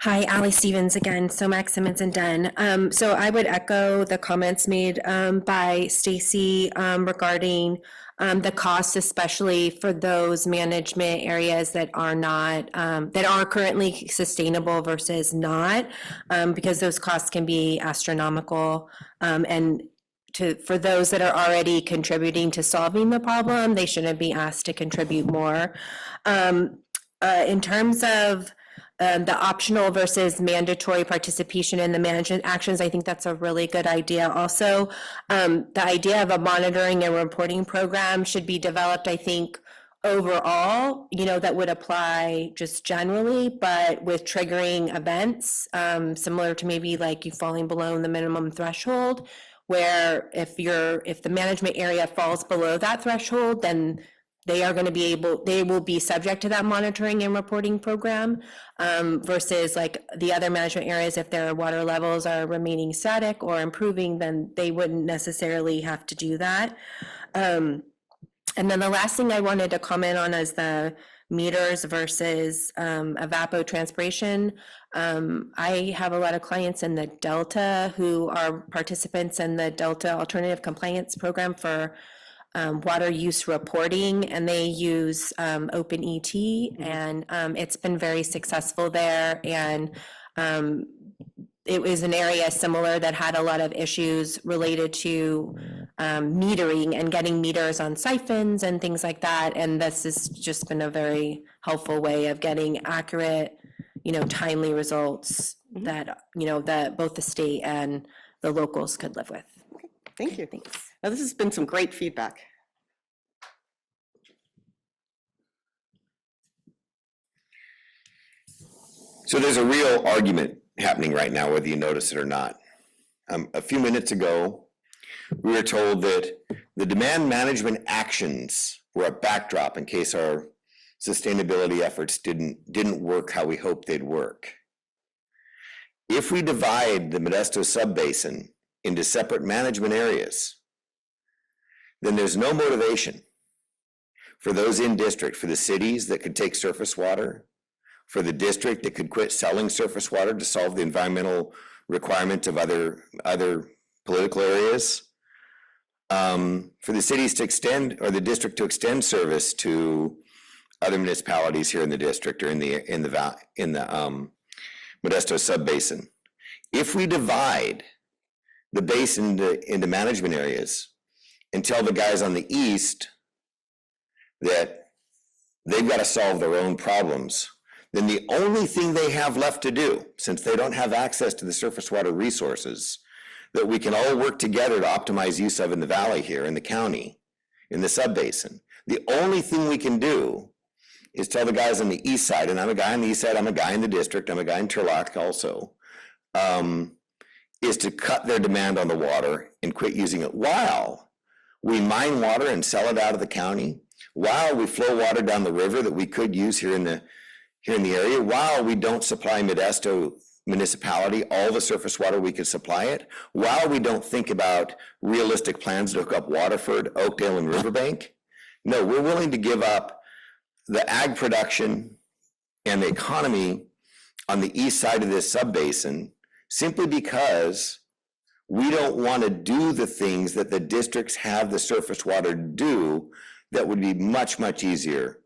Hi, Allie Stevens again, SOMAC Simmons and Dunn. So I would echo the comments made by Stacy regarding the costs, especially for those management areas that are not, that are currently sustainable versus not, because those costs can be astronomical. And for those that are already contributing to solving the problem, they shouldn't be asked to contribute more. In terms of the optional versus mandatory participation in the management actions, I think that's a really good idea. Also, the idea of a monitoring and reporting program should be developed, I think, overall, that would apply just generally, but with triggering events, similar to maybe like you falling below the minimum threshold, where if the management area falls below that threshold, then they will be subject to that monitoring and reporting program, versus like the other management areas, if their water levels are remaining static or improving, then they wouldn't necessarily have to do that. And then the last thing I wanted to comment on is the meters versus evapotranspiration. I have a lot of clients in the Delta who are participants in the Delta Alternative Compliance Program for water use reporting, and they use OpenET, and it's been very successful there. And it was an area similar that had a lot of issues related to metering and getting meters on siphons and things like that. And this has just been a very helpful way of getting accurate, timely results that, that both the state and the locals could live with. Thank you. Thanks. Now, this has been some great feedback. So there's a real argument happening right now, whether you notice it or not. A few minutes ago, we were told that the demand management actions were a backdrop in case our sustainability efforts didn't work how we hoped they'd work. If we divide the Modesto subbasin into separate management areas, then there's no motivation for those in district, for the cities that could take surface water, for the district that could quit selling surface water to solve the environmental requirements of other political areas, for the cities to extend, or the district to extend service to other municipalities here in the district or in the Modesto subbasin. If we divide the basin into management areas and tell the guys on the east that they've got to solve their own problems, then the only thing they have left to do, since they don't have access to the surface water resources that we can all work together to optimize use of in the valley here, in the county, in the subbasin, the only thing we can do is tell the guys on the east side, and I'm a guy on the east side, I'm a guy in the district, I'm a guy in Turlock also, is to cut their demand on the water and quit using it while we mine water and sell it out of the county, while we flow water down the river that we could use here in the area, while we don't supply Modesto municipality all the surface water we could supply it, while we don't think about realistic plans to hook up Waterford, Oakdale, and Riverbank. No, we're willing to give up the ag production and the economy on the east side of this subbasin simply because we don't want to do the things that the districts have the surface water do that would be much, much easier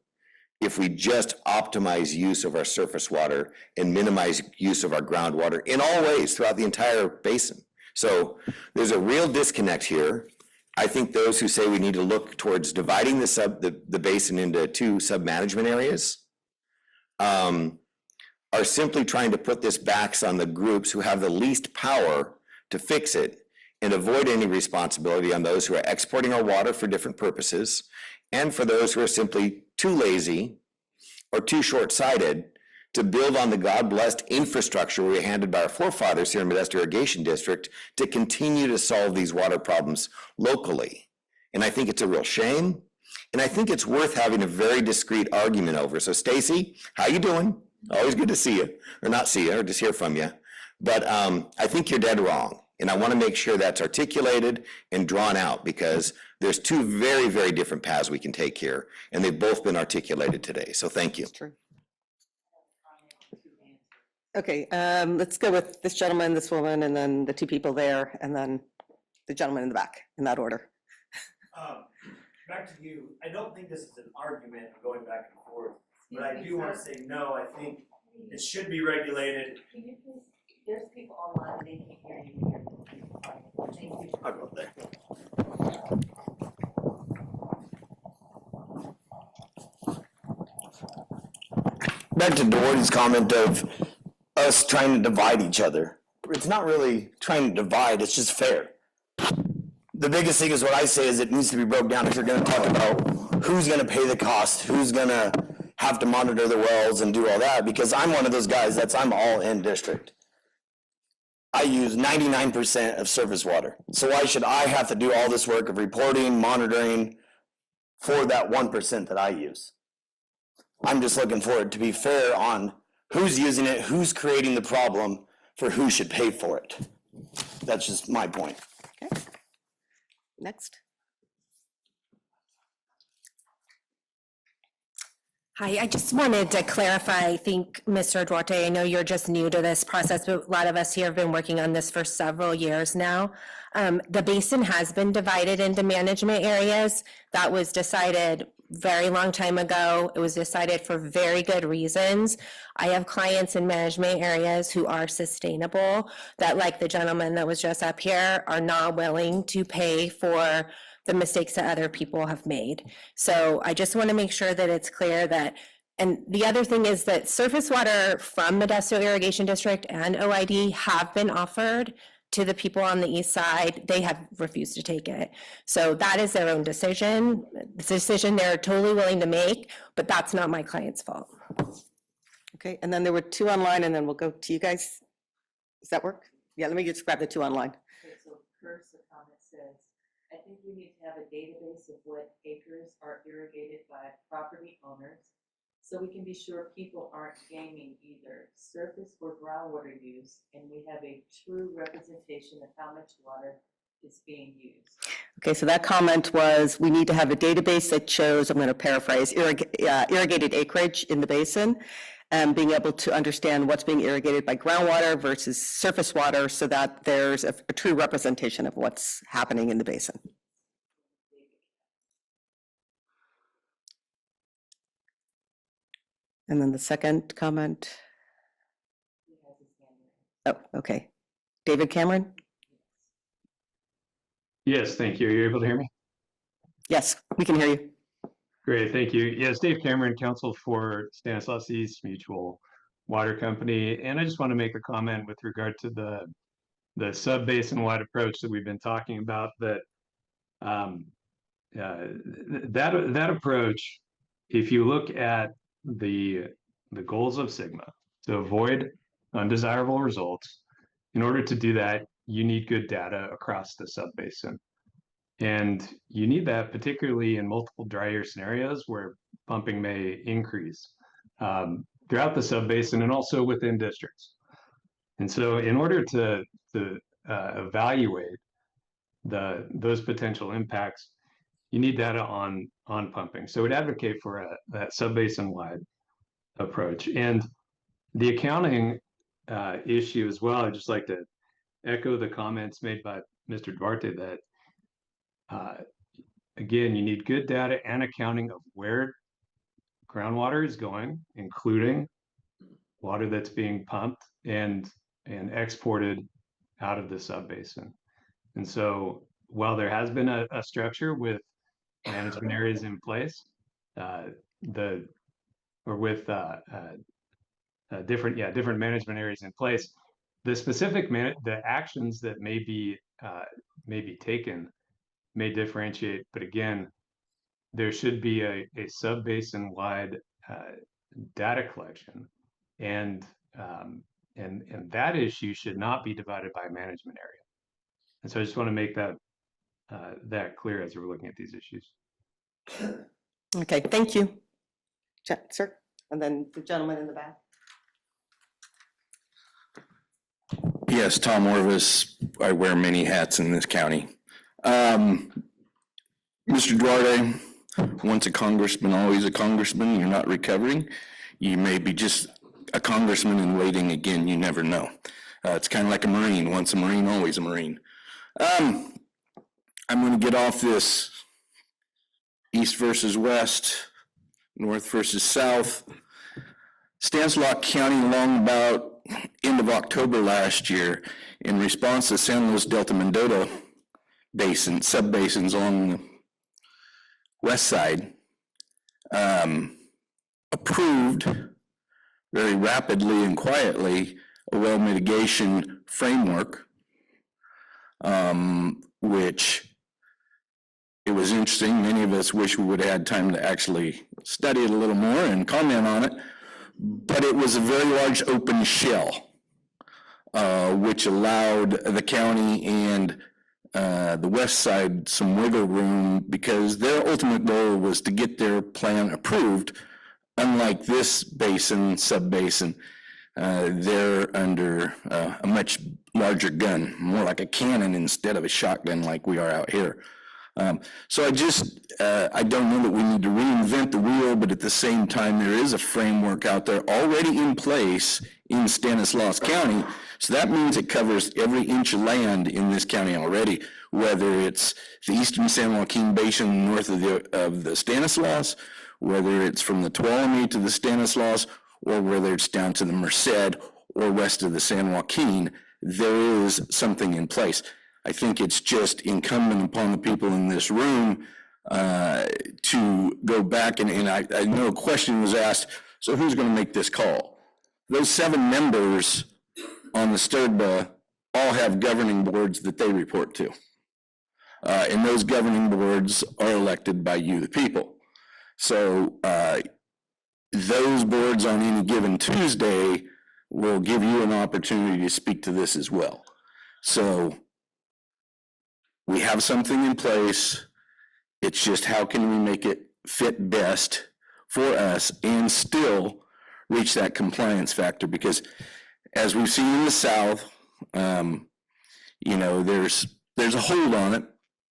if we just optimize use of our surface water and minimize use of our groundwater in all ways throughout the entire basin. So there's a real disconnect here. I think those who say we need to look towards dividing the basin into two sub-management areas are simply trying to put this backs on the groups who have the least power to fix it and avoid any responsibility on those who are exporting our water for different purposes and for those who are simply too lazy or too short-sighted to build on the God-blessed infrastructure we were handed by our forefathers here in Modesto Irrigation District to continue to solve these water problems locally. And I think it's a real shame, and I think it's worth having a very discreet argument over. So Stacy, how you doing? Always good to see you, or not see you, or just hear from you. But I think you're dead wrong, and I want to make sure that's articulated and drawn out because there's two very, very different paths we can take here, and they've both been articulated today. So thank you. True. Okay, let's go with this gentleman, this woman, and then the two people there, and then the gentleman in the back, in that order. Back to you. I don't think this is an argument going back and forth, but I do want to say no. I think it should be regulated. Can you please, there's people online, they can't hear you. Thank you. I'll go up there. Back to Doherty's comment of us trying to divide each other. It's not really trying to divide, it's just fair. The biggest thing is what I say is it needs to be broke down if you're gonna talk about who's gonna pay the cost, who's gonna have to monitor the wells and do all that, because I'm one of those guys I'm all in district. I use 99% of surface water. So why should I have to do all this work of reporting, monitoring for that 1% that I use? I'm just looking for it to be fair on who's using it, who's creating the problem, for who should pay for it. That's just my point. Okay. Next. Hi, I just wanted to clarify, I think, Mr. Duarte, I know you're just new to this process, but a lot of us here have been working on this for several years now. The basin has been divided into management areas. That was decided very long time ago. It was decided for very good reasons. I have clients in management areas who are sustainable, that like the gentleman that was just up here, are not willing to pay for the mistakes that other people have made. So I just want to make sure that it's clear that, and the other thing is that surface water from Modesto Irrigation District and OID have been offered to the people on the east side. They have refused to take it. So that is their own decision. It's a decision they're totally willing to make, but that's not my client's fault. Okay, and then there were two online, and then we'll go to you guys. Does that work? Yeah, let me just grab the two online. Okay, so first the comment says, I think we need to have a database of what acres are irrigated by property owners, so we can be sure people aren't gaming either surface or groundwater use, and we have a true representation of how much water is being used. Okay, so that comment was, we need to have a database that shows, I'm going to paraphrase, irrigated acreage in the basin, and being able to understand what's being irrigated by groundwater versus surface water, so that there's a true representation of what's happening in the basin. And then the second comment. Oh, okay. David Cameron? Yes, thank you. Are you able to hear me? Yes, we can hear you. Great, thank you. Yes, Dave Cameron, counsel for Stanislaus East Mutual Water Company. And I just want to make a comment with regard to the sub-basin wide approach that we've been talking about, that that approach, if you look at the goals of Sigma, to avoid undesirable results, in order to do that, you need good data across the sub-basin. And you need that particularly in multiple dry year scenarios where pumping may increase throughout the sub-basin and also within districts. And so in order to evaluate those potential impacts, you need data on pumping. So we'd advocate for that sub-basin wide approach. And the accounting issue as well, I'd just like to echo the comments made by Mr. Duarte that again, you need good data and accounting of where groundwater is going, including water that's being pumped and exported out of the sub-basin. And so while there has been a structure with management areas in place, different management areas in place, the specific the actions that may be taken may differentiate, but again, there should be a sub-basin wide data collection, and that issue should not be divided by management area. And so I just want to make that clear as we're looking at these issues. Okay, thank you. Sir, and then the gentleman in the back. Yes, Tom Orvis. I wear many hats in this county. Mr. Duarte, once a congressman, always a congressman. You're not recovering. You may be just a congressman in waiting again. You never know. It's kind of like a Marine. Once a Marine, always a Marine. I'm going to get off this east versus west, north versus south. Stanislaus County, along about end of October last year, in response to San Luis Delta Mendota basin, sub-basins along the west side, approved very rapidly and quietly a well mitigation framework, which it was interesting. Many of us wish we would have had time to actually study it a little more and comment on it, but it was a very large open shell, which allowed the county and the west side some wiggle room, because their ultimate goal was to get their plan approved. Unlike this basin, sub-basin, they're under a much larger gun, more like a cannon instead of a shotgun like we are out here. So I don't know that we need to reinvent the wheel, but at the same time, there is a framework out there already in place in Stanislaus County. So that means it covers every inch of land in this county already, whether it's the eastern San Joaquin Basin north of the Stanislaus, whether it's from the Tuolumne to the Stanislaus, or whether it's down to the Merced or west of the San Joaquin, there is something in place. I think it's just incumbent upon the people in this room to go back and I know a question was asked, so who's going to make this call? Those 7 members on the STRDBA all have governing boards that they report to. And those governing boards are elected by you, the people. So those boards on any given Tuesday will give you an opportunity to speak to this as well. So we have something in place. It's just how can we make it fit best for us and still reach that compliance factor? Because as we've seen in the South, you know, there's a hold on it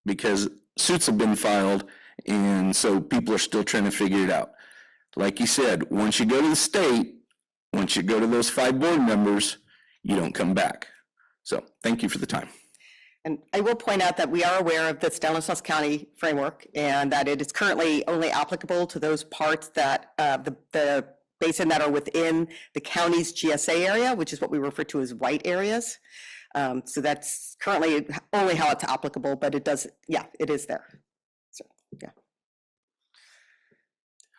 because suits have been filed, and so people are still trying to figure it out. Like you said, once you go to the state, once you go to those 5 board members, you don't come back. So thank you for the time. And I will point out that we are aware of the Stanislaus County framework and that it is currently only applicable to those parts that the basin that are within the county's GSA area, which is what we refer to as white areas. So that's currently only how it's applicable, but it does, yeah, it is there. So, yeah.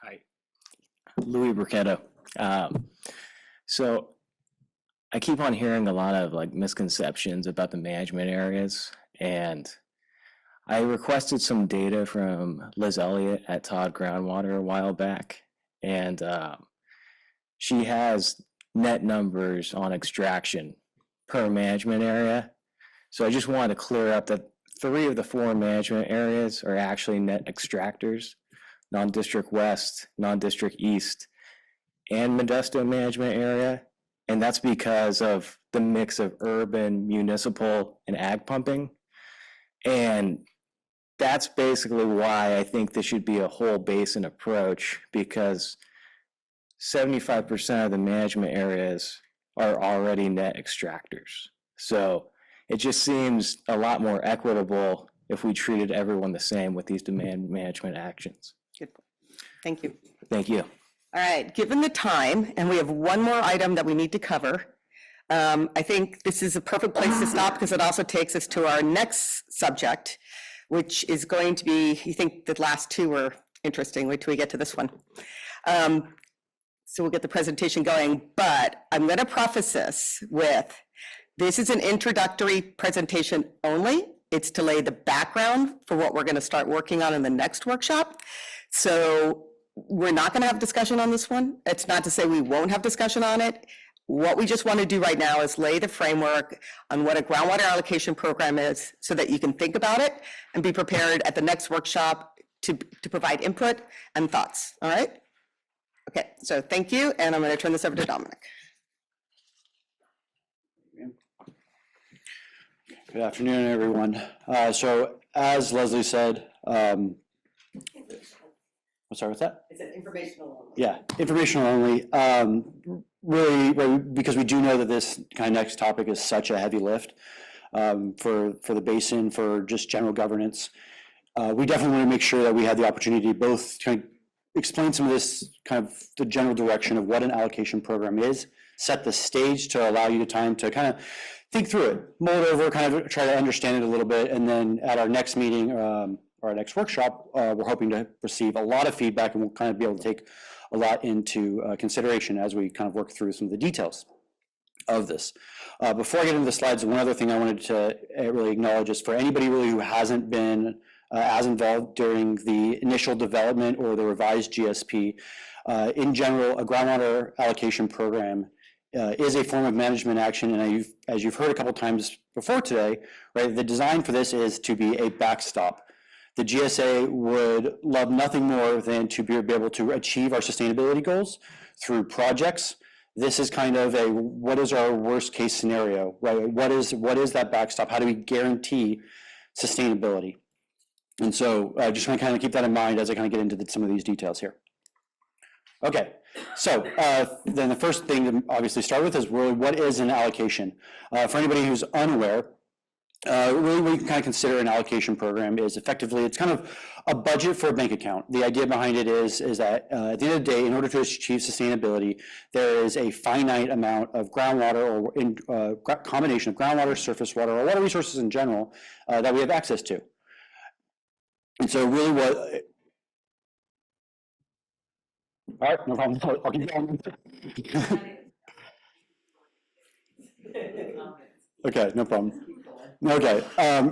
Hi, Louis Burketto. So I keep on hearing a lot of like misconceptions about the management areas, and I requested some data from Liz Elliott at Todd Groundwater a while back, and she has net numbers on extraction per management area. So I just wanted to clear up that 3 of the 4 management areas are actually net extractors: non-district west, non-district east, and Modesto management area. And that's because of the mix of urban, municipal, and ag pumping. And that's basically why I think this should be a whole basin approach, because 75% of the management areas are already net extractors. So it just seems a lot more equitable if we treated everyone the same with these demand management actions. Good. Thank you. Thank you. All right, given the time, and we have one more item that we need to cover, I think this is a perfect place to stop because it also takes us to our next subject, which is going to be, you think the last 2 were interesting, wait till we get to this one. So we'll get the presentation going, but I'm going to preface this with, this is an introductory presentation only. It's to lay the background for what we're going to start working on in the next workshop. So we're not going to have discussion on this one. It's not to say we won't have discussion on it. What we just want to do right now is lay the framework on what a groundwater allocation program is so that you can think about it and be prepared at the next workshop to provide input and thoughts. All right? Okay, so thank you. And I'm going to turn this over to Dominic. Good afternoon, everyone. So as Leslie said, I'm sorry, what's that? Is it informational only? Yeah, informational only. Really, because we do know that this kind of next topic is such a heavy lift for the basin, for just general governance. We definitely want to make sure that we have the opportunity to both kind of explain some of this, kind of the general direction of what an allocation program is, set the stage to allow you the time to kind of think through it, mull it over, kind of try to understand it a little bit, and then at our next meeting, or our next workshop, we're hoping to receive a lot of feedback, and we'll kind of be able to take a lot into consideration as we kind of work through some of the details of this. Before I get into the slides, one other thing I wanted to really acknowledge is for anybody really who hasn't been as involved during the initial development or the revised GSP, in general, a groundwater allocation program is a form of management action, and as you've heard a couple times before today, right, the design for this is to be a backstop. The GSA would love nothing more than to be able to achieve our sustainability goals through projects. This is kind of a, what is our worst case scenario, right? What is that backstop? How do we guarantee sustainability? And so I just want to kind of keep that in mind as I kind of get into some of these details here. Okay, so then the first thing to obviously start with is really what is an allocation? For anybody who's unaware, really what you can kind of consider an allocation program is effectively, it's kind of a budget for a bank account. The idea behind it is that at the end of the day, in order to achieve sustainability, there is a finite amount of groundwater or combination of groundwater, surface water, or water resources in general that we have access to. And so really what, all right, no problem. I'll keep going. Okay, no problem. Okay,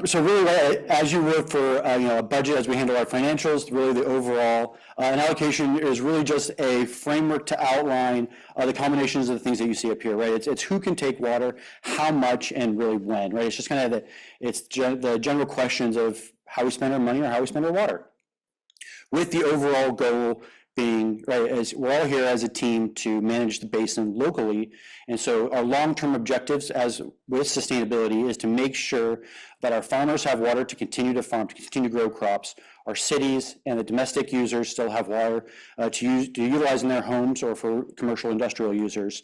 so really, as you work for a budget, as we handle our financials, really the overall an allocation is really just a framework to outline the combinations of the things that you see up here, right? It's who can take water, how much, and really when, right? It's just kind of the general questions of how we spend our money or how we spend our water, with the overall goal being, right, as we're all here as a team to manage the basin locally. And so our long-term objectives as with sustainability is to make sure that our farmers have water to continue to farm, to continue to grow crops. Our cities and the domestic users still have water to utilize in their homes or for commercial industrial users.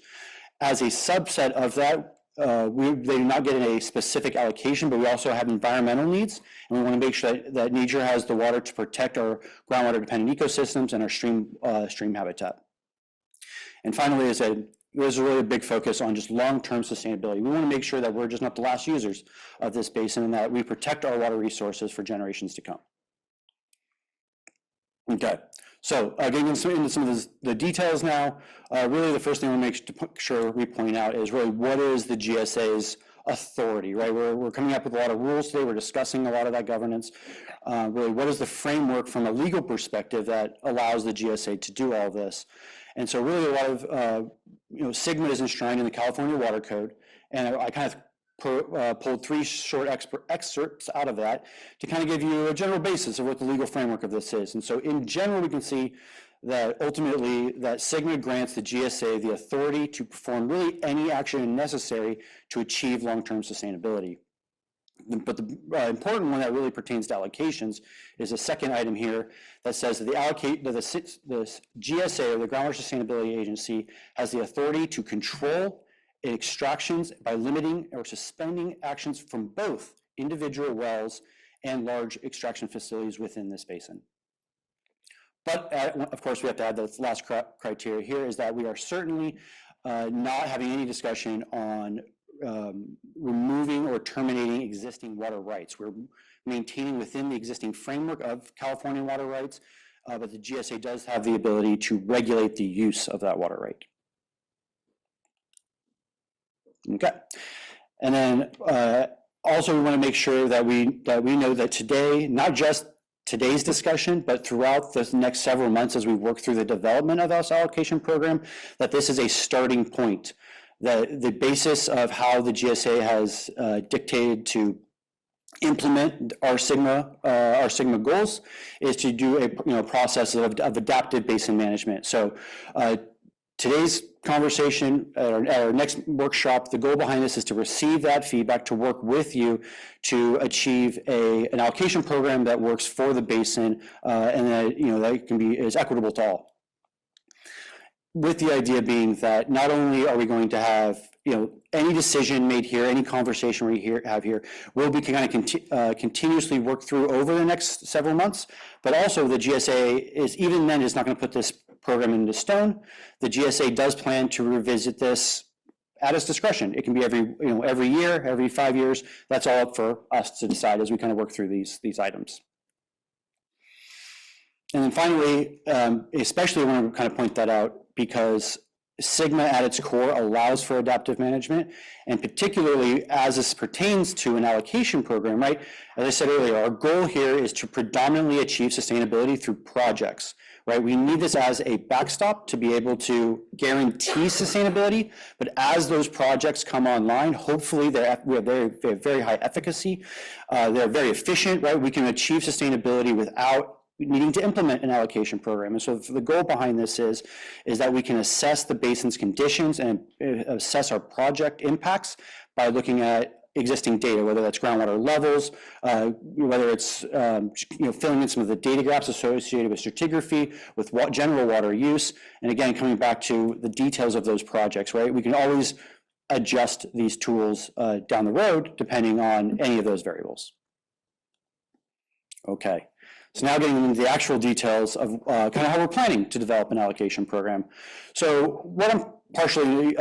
As a subset of that, they do not get a specific allocation, but we also have environmental needs, and we want to make sure that nature has the water to protect our groundwater-dependent ecosystems and our stream habitat. And finally, there's really a big focus on just long-term sustainability. We want to make sure that we're just not the last users of this basin and that we protect our water resources for generations to come. Okay. So getting into some of the details now, really the first thing I want to make sure we point out is really what is the GSA's authority, right? We're coming up with a lot of rules today. We're discussing a lot of that governance. Really, what is the framework from a legal perspective that allows the GSA to do all this? And so really a lot of, SGMA is enshrined in the California Water Code, and I kind of pulled three short excerpts out of that to kind of give you a general basis of what the legal framework of this is. And so in general, we can see that ultimately that SGMA grants the GSA the authority to perform really any action necessary to achieve long-term sustainability. But the important one that really pertains to allocations is a second item here that says that the GSA, or the Groundwater Sustainability Agency, has the authority to control extractions by limiting or suspending actions from both individual wells and large extraction facilities within this basin. But of course, we have to add the last criteria here is that we are certainly not having any discussion on removing or terminating existing water rights. We're maintaining within the existing framework of California water rights, but the GSA does have the ability to regulate the use of that water right. Okay, and then also we want to make sure that we know that today, not just today's discussion, but throughout the next several months as we work through the development of this allocation program, that this is a starting point. The basis of how the GSA has dictated to implement our SGMA goals is to do a process of adaptive basin management. So today's conversation at our next workshop, the goal behind this is to receive that feedback, to work with you to achieve an allocation program that works for the basin and that is equitable to all. With the idea being that not only are we going to have any decision made here, any conversation we have here, will be kind of continuously worked through over the next several months, but also the GSA is even then is not going to put this program into stone. The GSA does plan to revisit this at its discretion. It can be every year, every 5 years. That's all up for us to decide as we kind of work through these items. And then finally, especially I want to kind of point that out because SGMA at its core allows for adaptive management, and particularly as this pertains to an allocation program, right? As I said earlier, our goal here is to predominantly achieve sustainability through projects, right? We need this as a backstop to be able to guarantee sustainability, but as those projects come online, hopefully they have very high efficacy, they're very efficient, right? We can achieve sustainability without needing to implement an allocation program. And so the goal behind this is that we can assess the basin's conditions and assess our project impacts by looking at existing data, whether that's groundwater levels, whether it's filling in some of the data gaps associated with stratigraphy, with general water use, and again, coming back to the details of those projects, right? We can always adjust these tools down the road depending on any of those variables. Okay, so now getting into the actual details of kind of how we're planning to develop an allocation program. So what I'm partially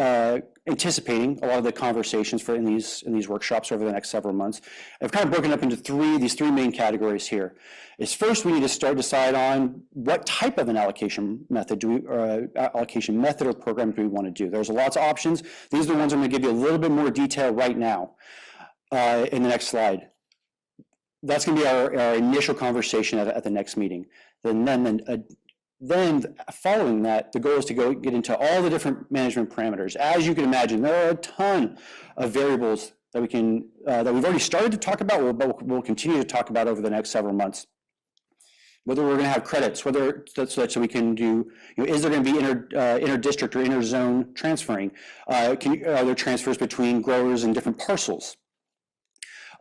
anticipating a lot of the conversations in these workshops over the next several months, I've kind of broken up into these three main categories here. Is first we need to decide on what type of an allocation method or program do we want to do. There's lots of options. These are the ones I'm going to give you a little bit more detail right now in the next slide. That's going to be our initial conversation at the next meeting. Then following that, the goal is to get into all the different management parameters. As you can imagine, there are a ton of variables that that we've already started to talk about, but we'll continue to talk about over the next several months. Whether we're going to have credits, whether so we can do, is there going to be inter-district or inter-zone transferring? Are there transfers between growers and different parcels?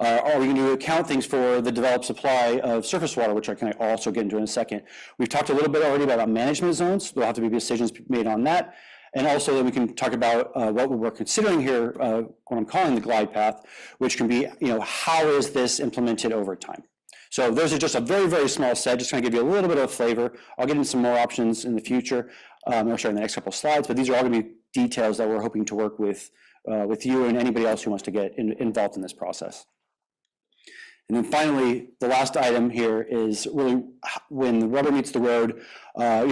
Are we going to account things for the developed supply of surface water, which I can also get into in a second? We've talked a little bit already about management zones. There'll have to be decisions made on that. And also then we can talk about what we're considering here, what I'm calling the glide path, which can be, how is this implemented over time? So those are just a very, very small set, just trying to give you a little bit of a flavor. I'll get into some more options in the future, in the next couple of slides, but these are all going to be details that we're hoping to work with you and anybody else who wants to get involved in this process. And then finally, the last item here is really when the rubber meets the road, how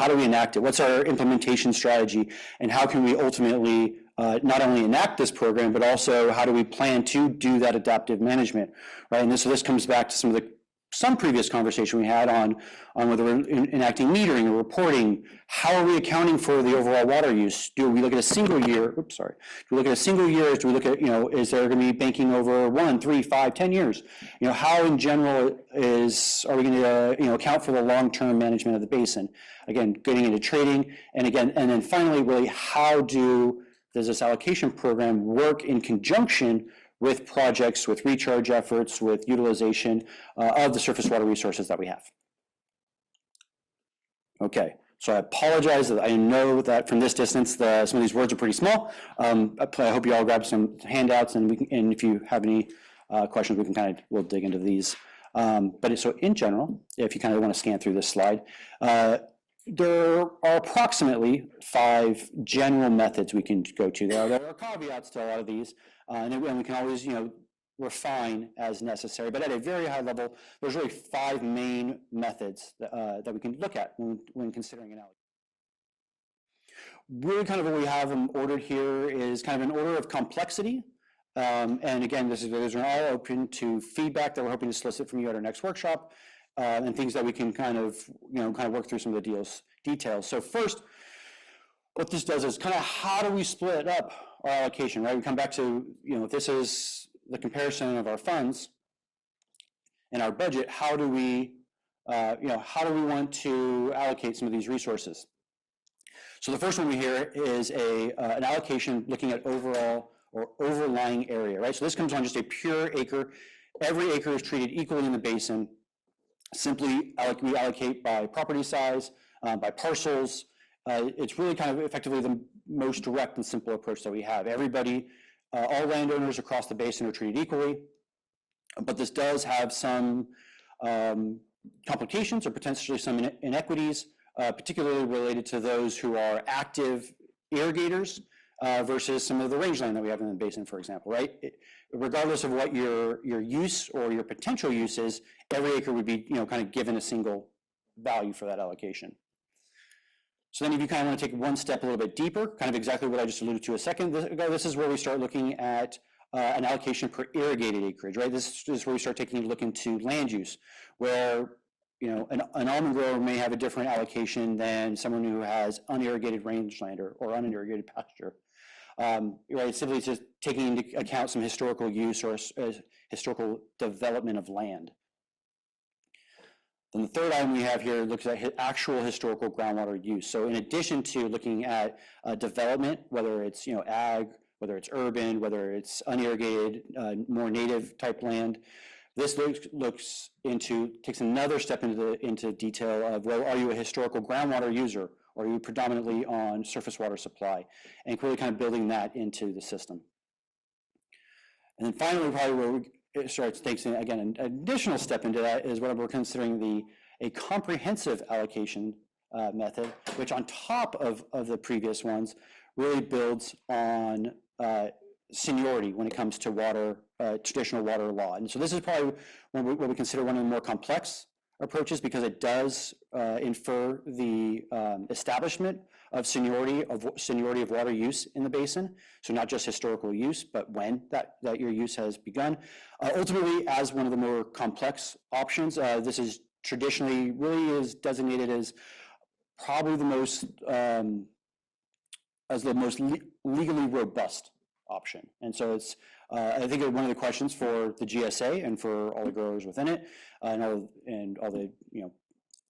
do we enact it? What's our implementation strategy? And how can we ultimately not only enact this program, but also how do we plan to do that adaptive management, right? And this comes back to some previous conversation we had on whether we're enacting metering or reporting. How are we accounting for the overall water use? Do we look at a single year? Oops, sorry. Do we look at a single year? Do we look at, is there going to be banking over 1, 3, 5, 10 years? How in general are we going to, account for the long-term management of the basin? Again, getting into trading. And then finally, really, how does this allocation program work in conjunction with projects, with recharge efforts, with utilization of the surface water resources that we have? Okay, so I apologize that I know that from this distance, some of these words are pretty small. I hope you all grab some handouts, and if you have any questions, we'll dig into these. But so in general, if you kind of want to scan through this slide, there are approximately 5 general methods we can go to. There are caveats to a lot of these, and we can always, refine as necessary. But at a very high level, there's really 5 main methods that we can look at when considering an allocation. Really kind of what we have them ordered here is kind of an order of complexity. And again, those are all open to feedback that we're hoping to solicit from you at our next workshop. And things that we can kind of work through some of the details. So first, what this does is kind of how do we split up our allocation, right? We come back to, this is the comparison of our funds and our budget. How do we want to allocate some of these resources? So the first one we hear is an allocation looking at overall or overlying area, right? So this comes on just a pure acre. Every acre is treated equally in the basin. Simply, we allocate by property size, by parcels. It's really kind of effectively the most direct and simple approach that we have. Everybody, all landowners across the basin are treated equally, but this does have some complications or potentially some inequities, particularly related to those who are active irrigators versus some of the rangeland that we have in the basin, for example, right? Regardless of what your use or your potential use is, every acre would be, kind of given a single value for that allocation. So then if you kind of want to take one step a little bit deeper, kind of exactly what I just alluded to a second ago, this is where we start looking at an allocation per irrigated acreage, right? This is where we start taking a look into land use, where an almond grower may have a different allocation than someone who has unirrigated rangeland or unirrigated pasture. Right, simply just taking into account some historical use or historical development of land. Then the third item we have here looks at actual historical groundwater use. So in addition to looking at development, whether it's ag whether it's urban, whether it's unirrigated, more native type land. This takes another step into detail of, well, are you a historical groundwater user, or are you predominantly on surface water supply, and really kind of building that into the system. And then finally, probably where it starts, takes again an additional step into that is what we're considering a comprehensive allocation method, which on top of the previous ones really builds on seniority when it comes to water, traditional water law. And so this is probably what we consider one of the more complex approaches, because it does infer the establishment of seniority of water use in the basin. So not just historical use, but when that your use has begun. Ultimately, as one of the more complex options, this is traditionally really is designated as probably the most legally robust option. And so it's, I think one of the questions for the GSA and for all the growers within it, and all the,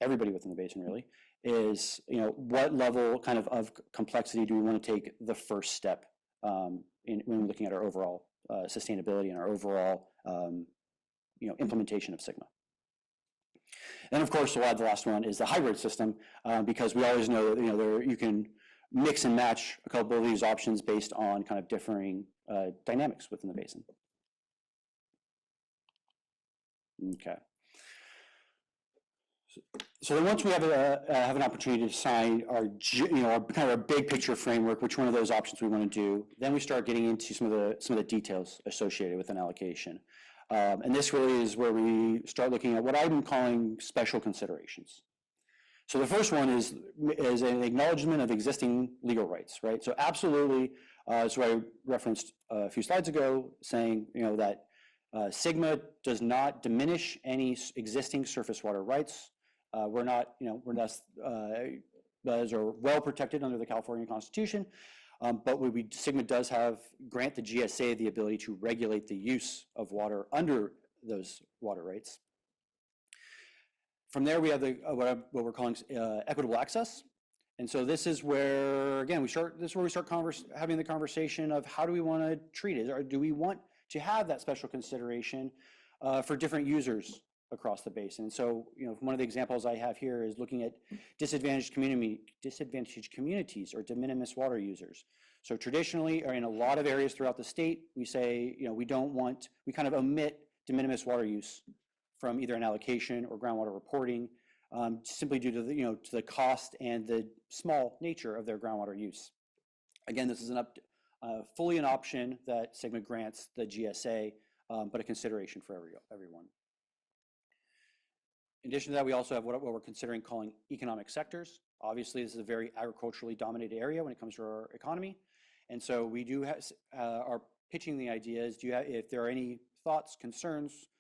everybody within the basin really, is, what level kind of complexity do we want to take the first step when we're looking at our overall sustainability and our overall, implementation of SGMA. And of course, we'll add the last one is the hybrid system, because we always know that, you can mix and match a couple of these options based on kind of differing dynamics within the basin. Okay. So then once we have an opportunity to decide our kind of our big picture framework, which one of those options we want to do, then we start getting into some of the details associated with an allocation. And this really is where we start looking at what I'm calling special considerations. So the first one is an acknowledgement of existing legal rights, right? So absolutely, so I referenced a few slides ago saying, that SGMA does not diminish any existing surface water rights. Those are well protected under the California Constitution, but SGMA does grant the GSA the ability to regulate the use of water under those water rights. From there, we have what we're calling equitable access. And so this is where, again, we start having the conversation of how do we want to treat it? Or do we want to have that special consideration for different users across the basin? And so, one of the examples I have here is looking at disadvantaged communities or de minimis water users. So traditionally, or in a lot of areas throughout the state, we say, we kind of omit de minimis water use from either an allocation or groundwater reporting, simply due to the cost and the small nature of their groundwater use. Again, this is fully an option that SGMA grants the GSA, but a consideration for everyone. In addition to that, we also have what we're considering calling economic sectors. Obviously, this is a very agriculturally dominated area when it comes to our economy. And so we are pitching the ideas, if there are any thoughts, concerns,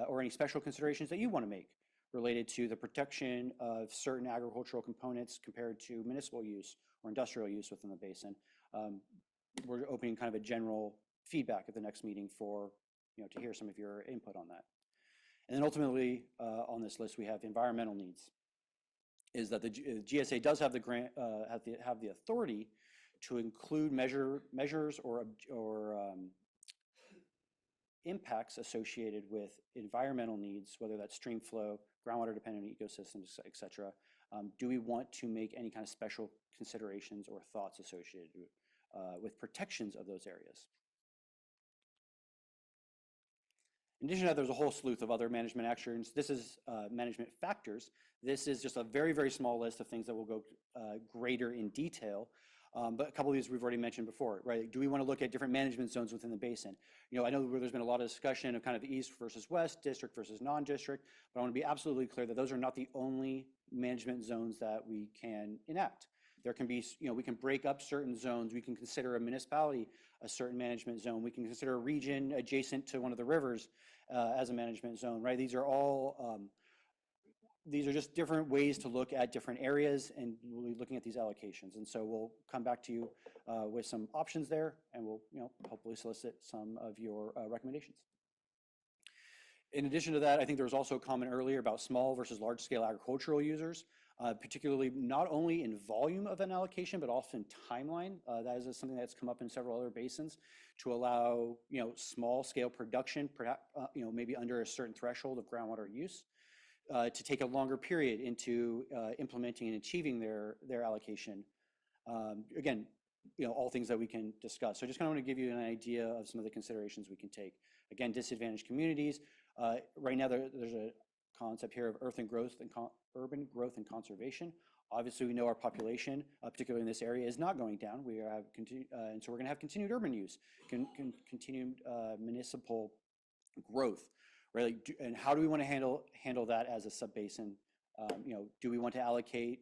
or any special considerations that you want to make related to the protection of certain agricultural components compared to municipal use or industrial use within the basin. We're opening kind of a general feedback at the next meeting for, to hear some of your input on that. And then ultimately, on this list, we have environmental needs. Is that the GSA does have the authority to include measures or impacts associated with environmental needs, whether that's stream flow, groundwater dependent ecosystems, et cetera. Do we want to make any kind of special considerations or thoughts associated with protections of those areas? In addition to that, there's a whole slew of other management actions. This is management factors. This is just a very, very small list of things that will go greater in detail. But a couple of these we've already mentioned before, right? Do we want to look at different management zones within the basin? I know there's been a lot of discussion of kind of east versus west, district versus non-district, but I want to be absolutely clear that those are not the only management zones that we can enact. There can be, we can break up certain zones. We can consider a municipality a certain management zone. We can consider a region adjacent to one of the rivers as a management zone, right? These are all, these are just different ways to look at different areas, and we'll be looking at these allocations. And so we'll come back to you with some options there, and we'll hopefully solicit some of your recommendations. In addition to that, I think there was also a comment earlier about small versus large scale agricultural users. particularly not only in volume of an allocation, but also in timeline. That is something that's come up in several other basins to allow, small scale production, perhaps, maybe under a certain threshold of groundwater use, to take a longer period into implementing and achieving their allocation. Again, all things that we can discuss. So I just kind of want to give you an idea of some of the considerations we can take. Again, disadvantaged communities. Right now, there's a concept here of urban growth and conservation. Obviously, we know our population, particularly in this area, is not going down. We have and so we're going to have continued urban use, continued municipal growth, right? And how do we want to handle that as a subbasin? Do we want to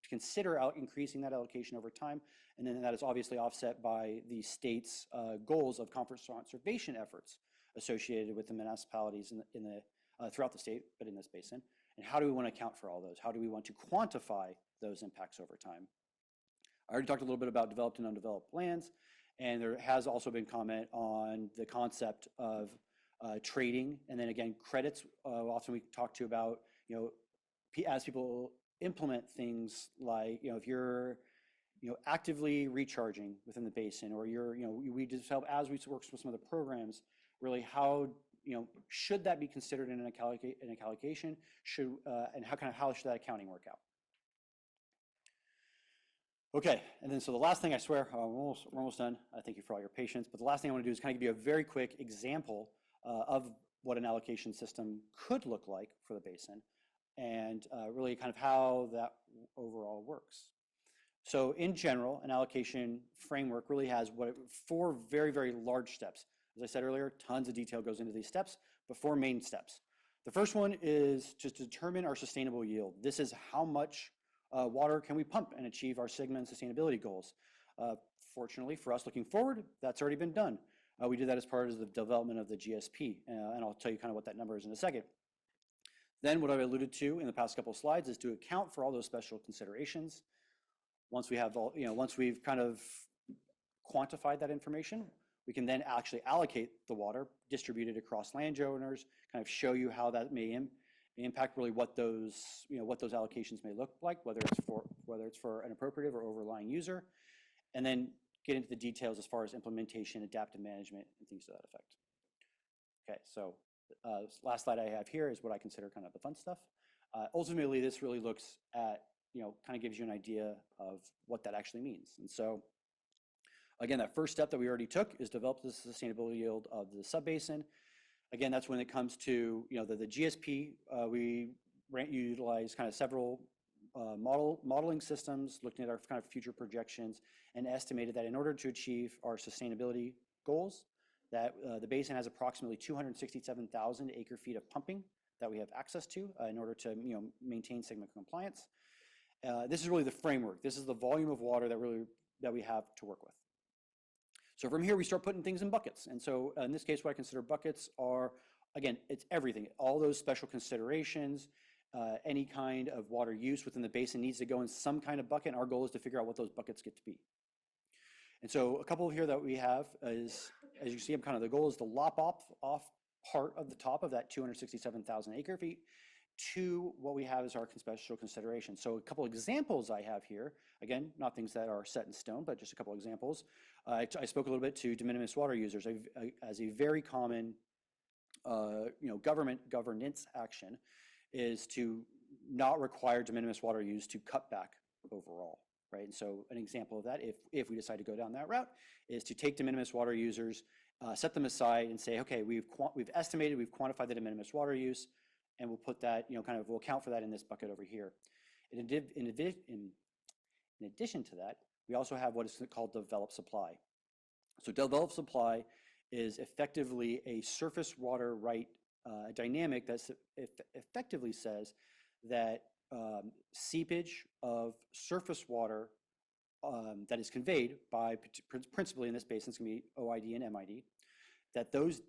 consider increasing that allocation over time? And then that is obviously offset by the state's goals of conservation efforts associated with the municipalities throughout the state, but in this basin. And how do we want to account for all those? How do we want to quantify those impacts over time? I already talked a little bit about developed and undeveloped lands, and there has also been comment on the concept of trading, and then again, credits. Often we talk to about, as people implement things like, if you're, actively recharging within the basin, or we develop, as we work with some of the programs, really how, should that be considered in an allocation? And how should that accounting work out? Okay, and then so the last thing, I swear, we're almost done. I thank you for all your patience, but the last thing I want to do is kind of give you a very quick example of what an allocation system could look like for the basin, and really kind of how that overall works. So in general, an allocation framework really has 4 very, very large steps. As I said earlier, tons of detail goes into these steps, but 4 main steps. The first one is just to determine our sustainable yield. This is how much water can we pump and achieve our SGMA and sustainability goals. Fortunately for us looking forward, that's already been done. We did that as part of the development of the GSP, and I'll tell you kind of what that number is in a second. Then what I've alluded to in the past couple of slides is to account for all those special considerations. Once we have once we've kind of quantified that information, we can then actually allocate the water, distribute it across landowners, kind of show you how that may impact really what those allocations may look like, whether it's for an appropriative or overlying user, and then get into the details as far as implementation, adaptive management, and things to that effect. Okay, so last slide I have here is what I consider kind of the fun stuff. Ultimately, this really looks at, kind of gives you an idea of what that actually means. And so, again, that first step that we already took is develop the sustainability yield of the subbasin. Again, that's when it comes to, the GSP, we utilize kind of several modeling systems, looking at our kind of future projections, and estimated that in order to achieve our sustainability goals, that the basin has approximately 267,000 acre feet of pumping that we have access to in order to maintain SGMA compliance. This is really the framework. This is the volume of water that we have to work with. So from here, we start putting things in buckets. And so in this case, what I consider buckets are, again, it's everything. All those special considerations, any kind of water use within the basin needs to go in some kind of bucket. And our goal is to figure out what those buckets get to be. And so a couple here that we have is, as you see, the goal is to lop off part of the top of that 267,000 acre feet to what we have as our special consideration. So a couple examples I have here, again, not things that are set in stone, but just a couple examples. I spoke a little bit to de minimis water users as a very common, governance action is to not require de minimis water use to cut back overall. Right? And so an example of that, if we decide to go down that route, is to take de minimis water users, set them aside and say, okay, we've estimated, we've quantified the de minimis water use, and we'll put that, we'll account for that in this bucket over here. In addition to that, we also have what is called developed supply. So developed supply is effectively a surface water right dynamic that effectively says that seepage of surface water that is conveyed by, principally in this basin, it's going to be OID and MID, that those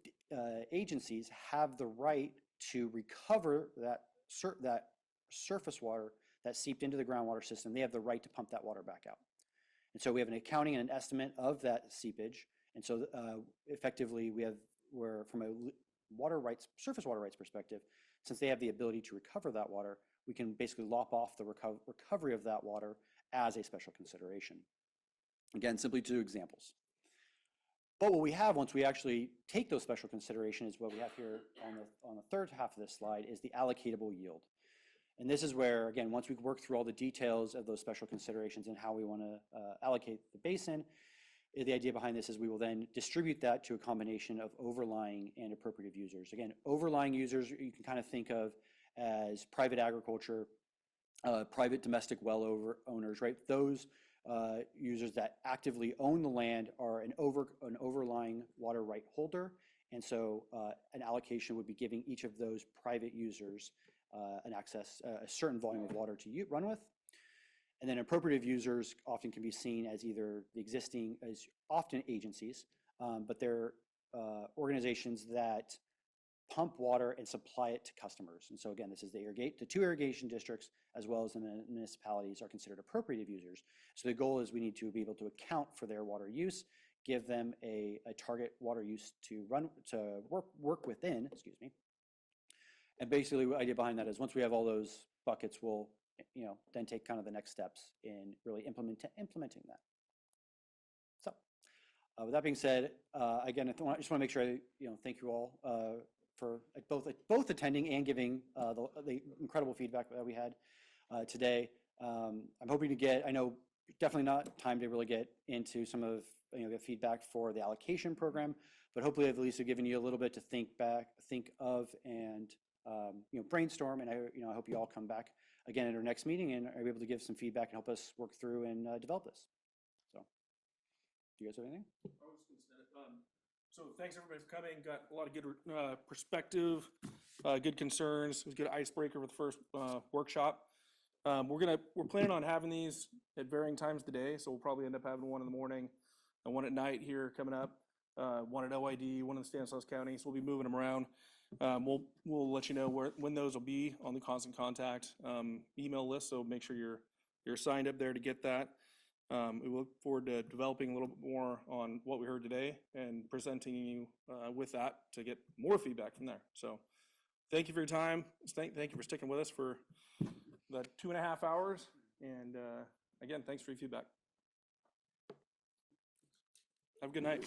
agencies have the right to recover that surface water that seeped into the groundwater system. They have the right to pump that water back out. And so we have an accounting and an estimate of that seepage. And so effectively we're from a surface water rights perspective, since they have the ability to recover that water, we can basically lop off the recovery of that water as a special consideration. Again, simply 2 examples. But what we have once we actually take those special considerations is what we have here on the third half of this slide is the allocatable yield. And this is where, again, once we work through all the details of those special considerations and how we want to allocate the basin, the idea behind this is we will then distribute that to a combination of overlying and appropriate users. Again, overlying users you can kind of think of as private agriculture, private domestic well owners, right? Those users that actively own the land are an overlying water right holder. And so an allocation would be giving each of those private users an access, a certain volume of water to run with. And then appropriative users often can be seen as either the existing, as often agencies, but they're organizations that pump water and supply it to customers. And so again, this is the 2 irrigation districts as well as the municipalities are considered appropriative users. So the goal is we need to be able to account for their water use, give them a target water use to work within, excuse me. And basically the idea behind that is once we have all those buckets, we'll then take kind of the next steps in really implementing that. So with that being said, again, I just want to make sure I thank you all for both attending and giving the incredible feedback that we had today. I'm hoping to get, I know definitely not time to really get into some of the feedback for the allocation program, but hopefully I've at least given you a little bit to think of and brainstorm. And I hope you all come back again at our next meeting and are able to give some feedback and help us work through and develop this. So, do you guys have anything? So thanks everybody for coming. Got a lot of good perspective, good concerns. It was a good icebreaker for the first workshop. We're planning on having these at varying times today, so we'll probably end up having one in the morning and one at night here coming up. One at OID, one in Stanislaus County. So we'll be moving them around. We'll let you know when those will be on the constant contact email list. So make sure you're signed up there to get that. We look forward to developing a little bit more on what we heard today and presenting you with that to get more feedback from there. So thank you for your time. Thank you for sticking with us for the 2.5 hours. And again, thanks for your feedback. Have a good night.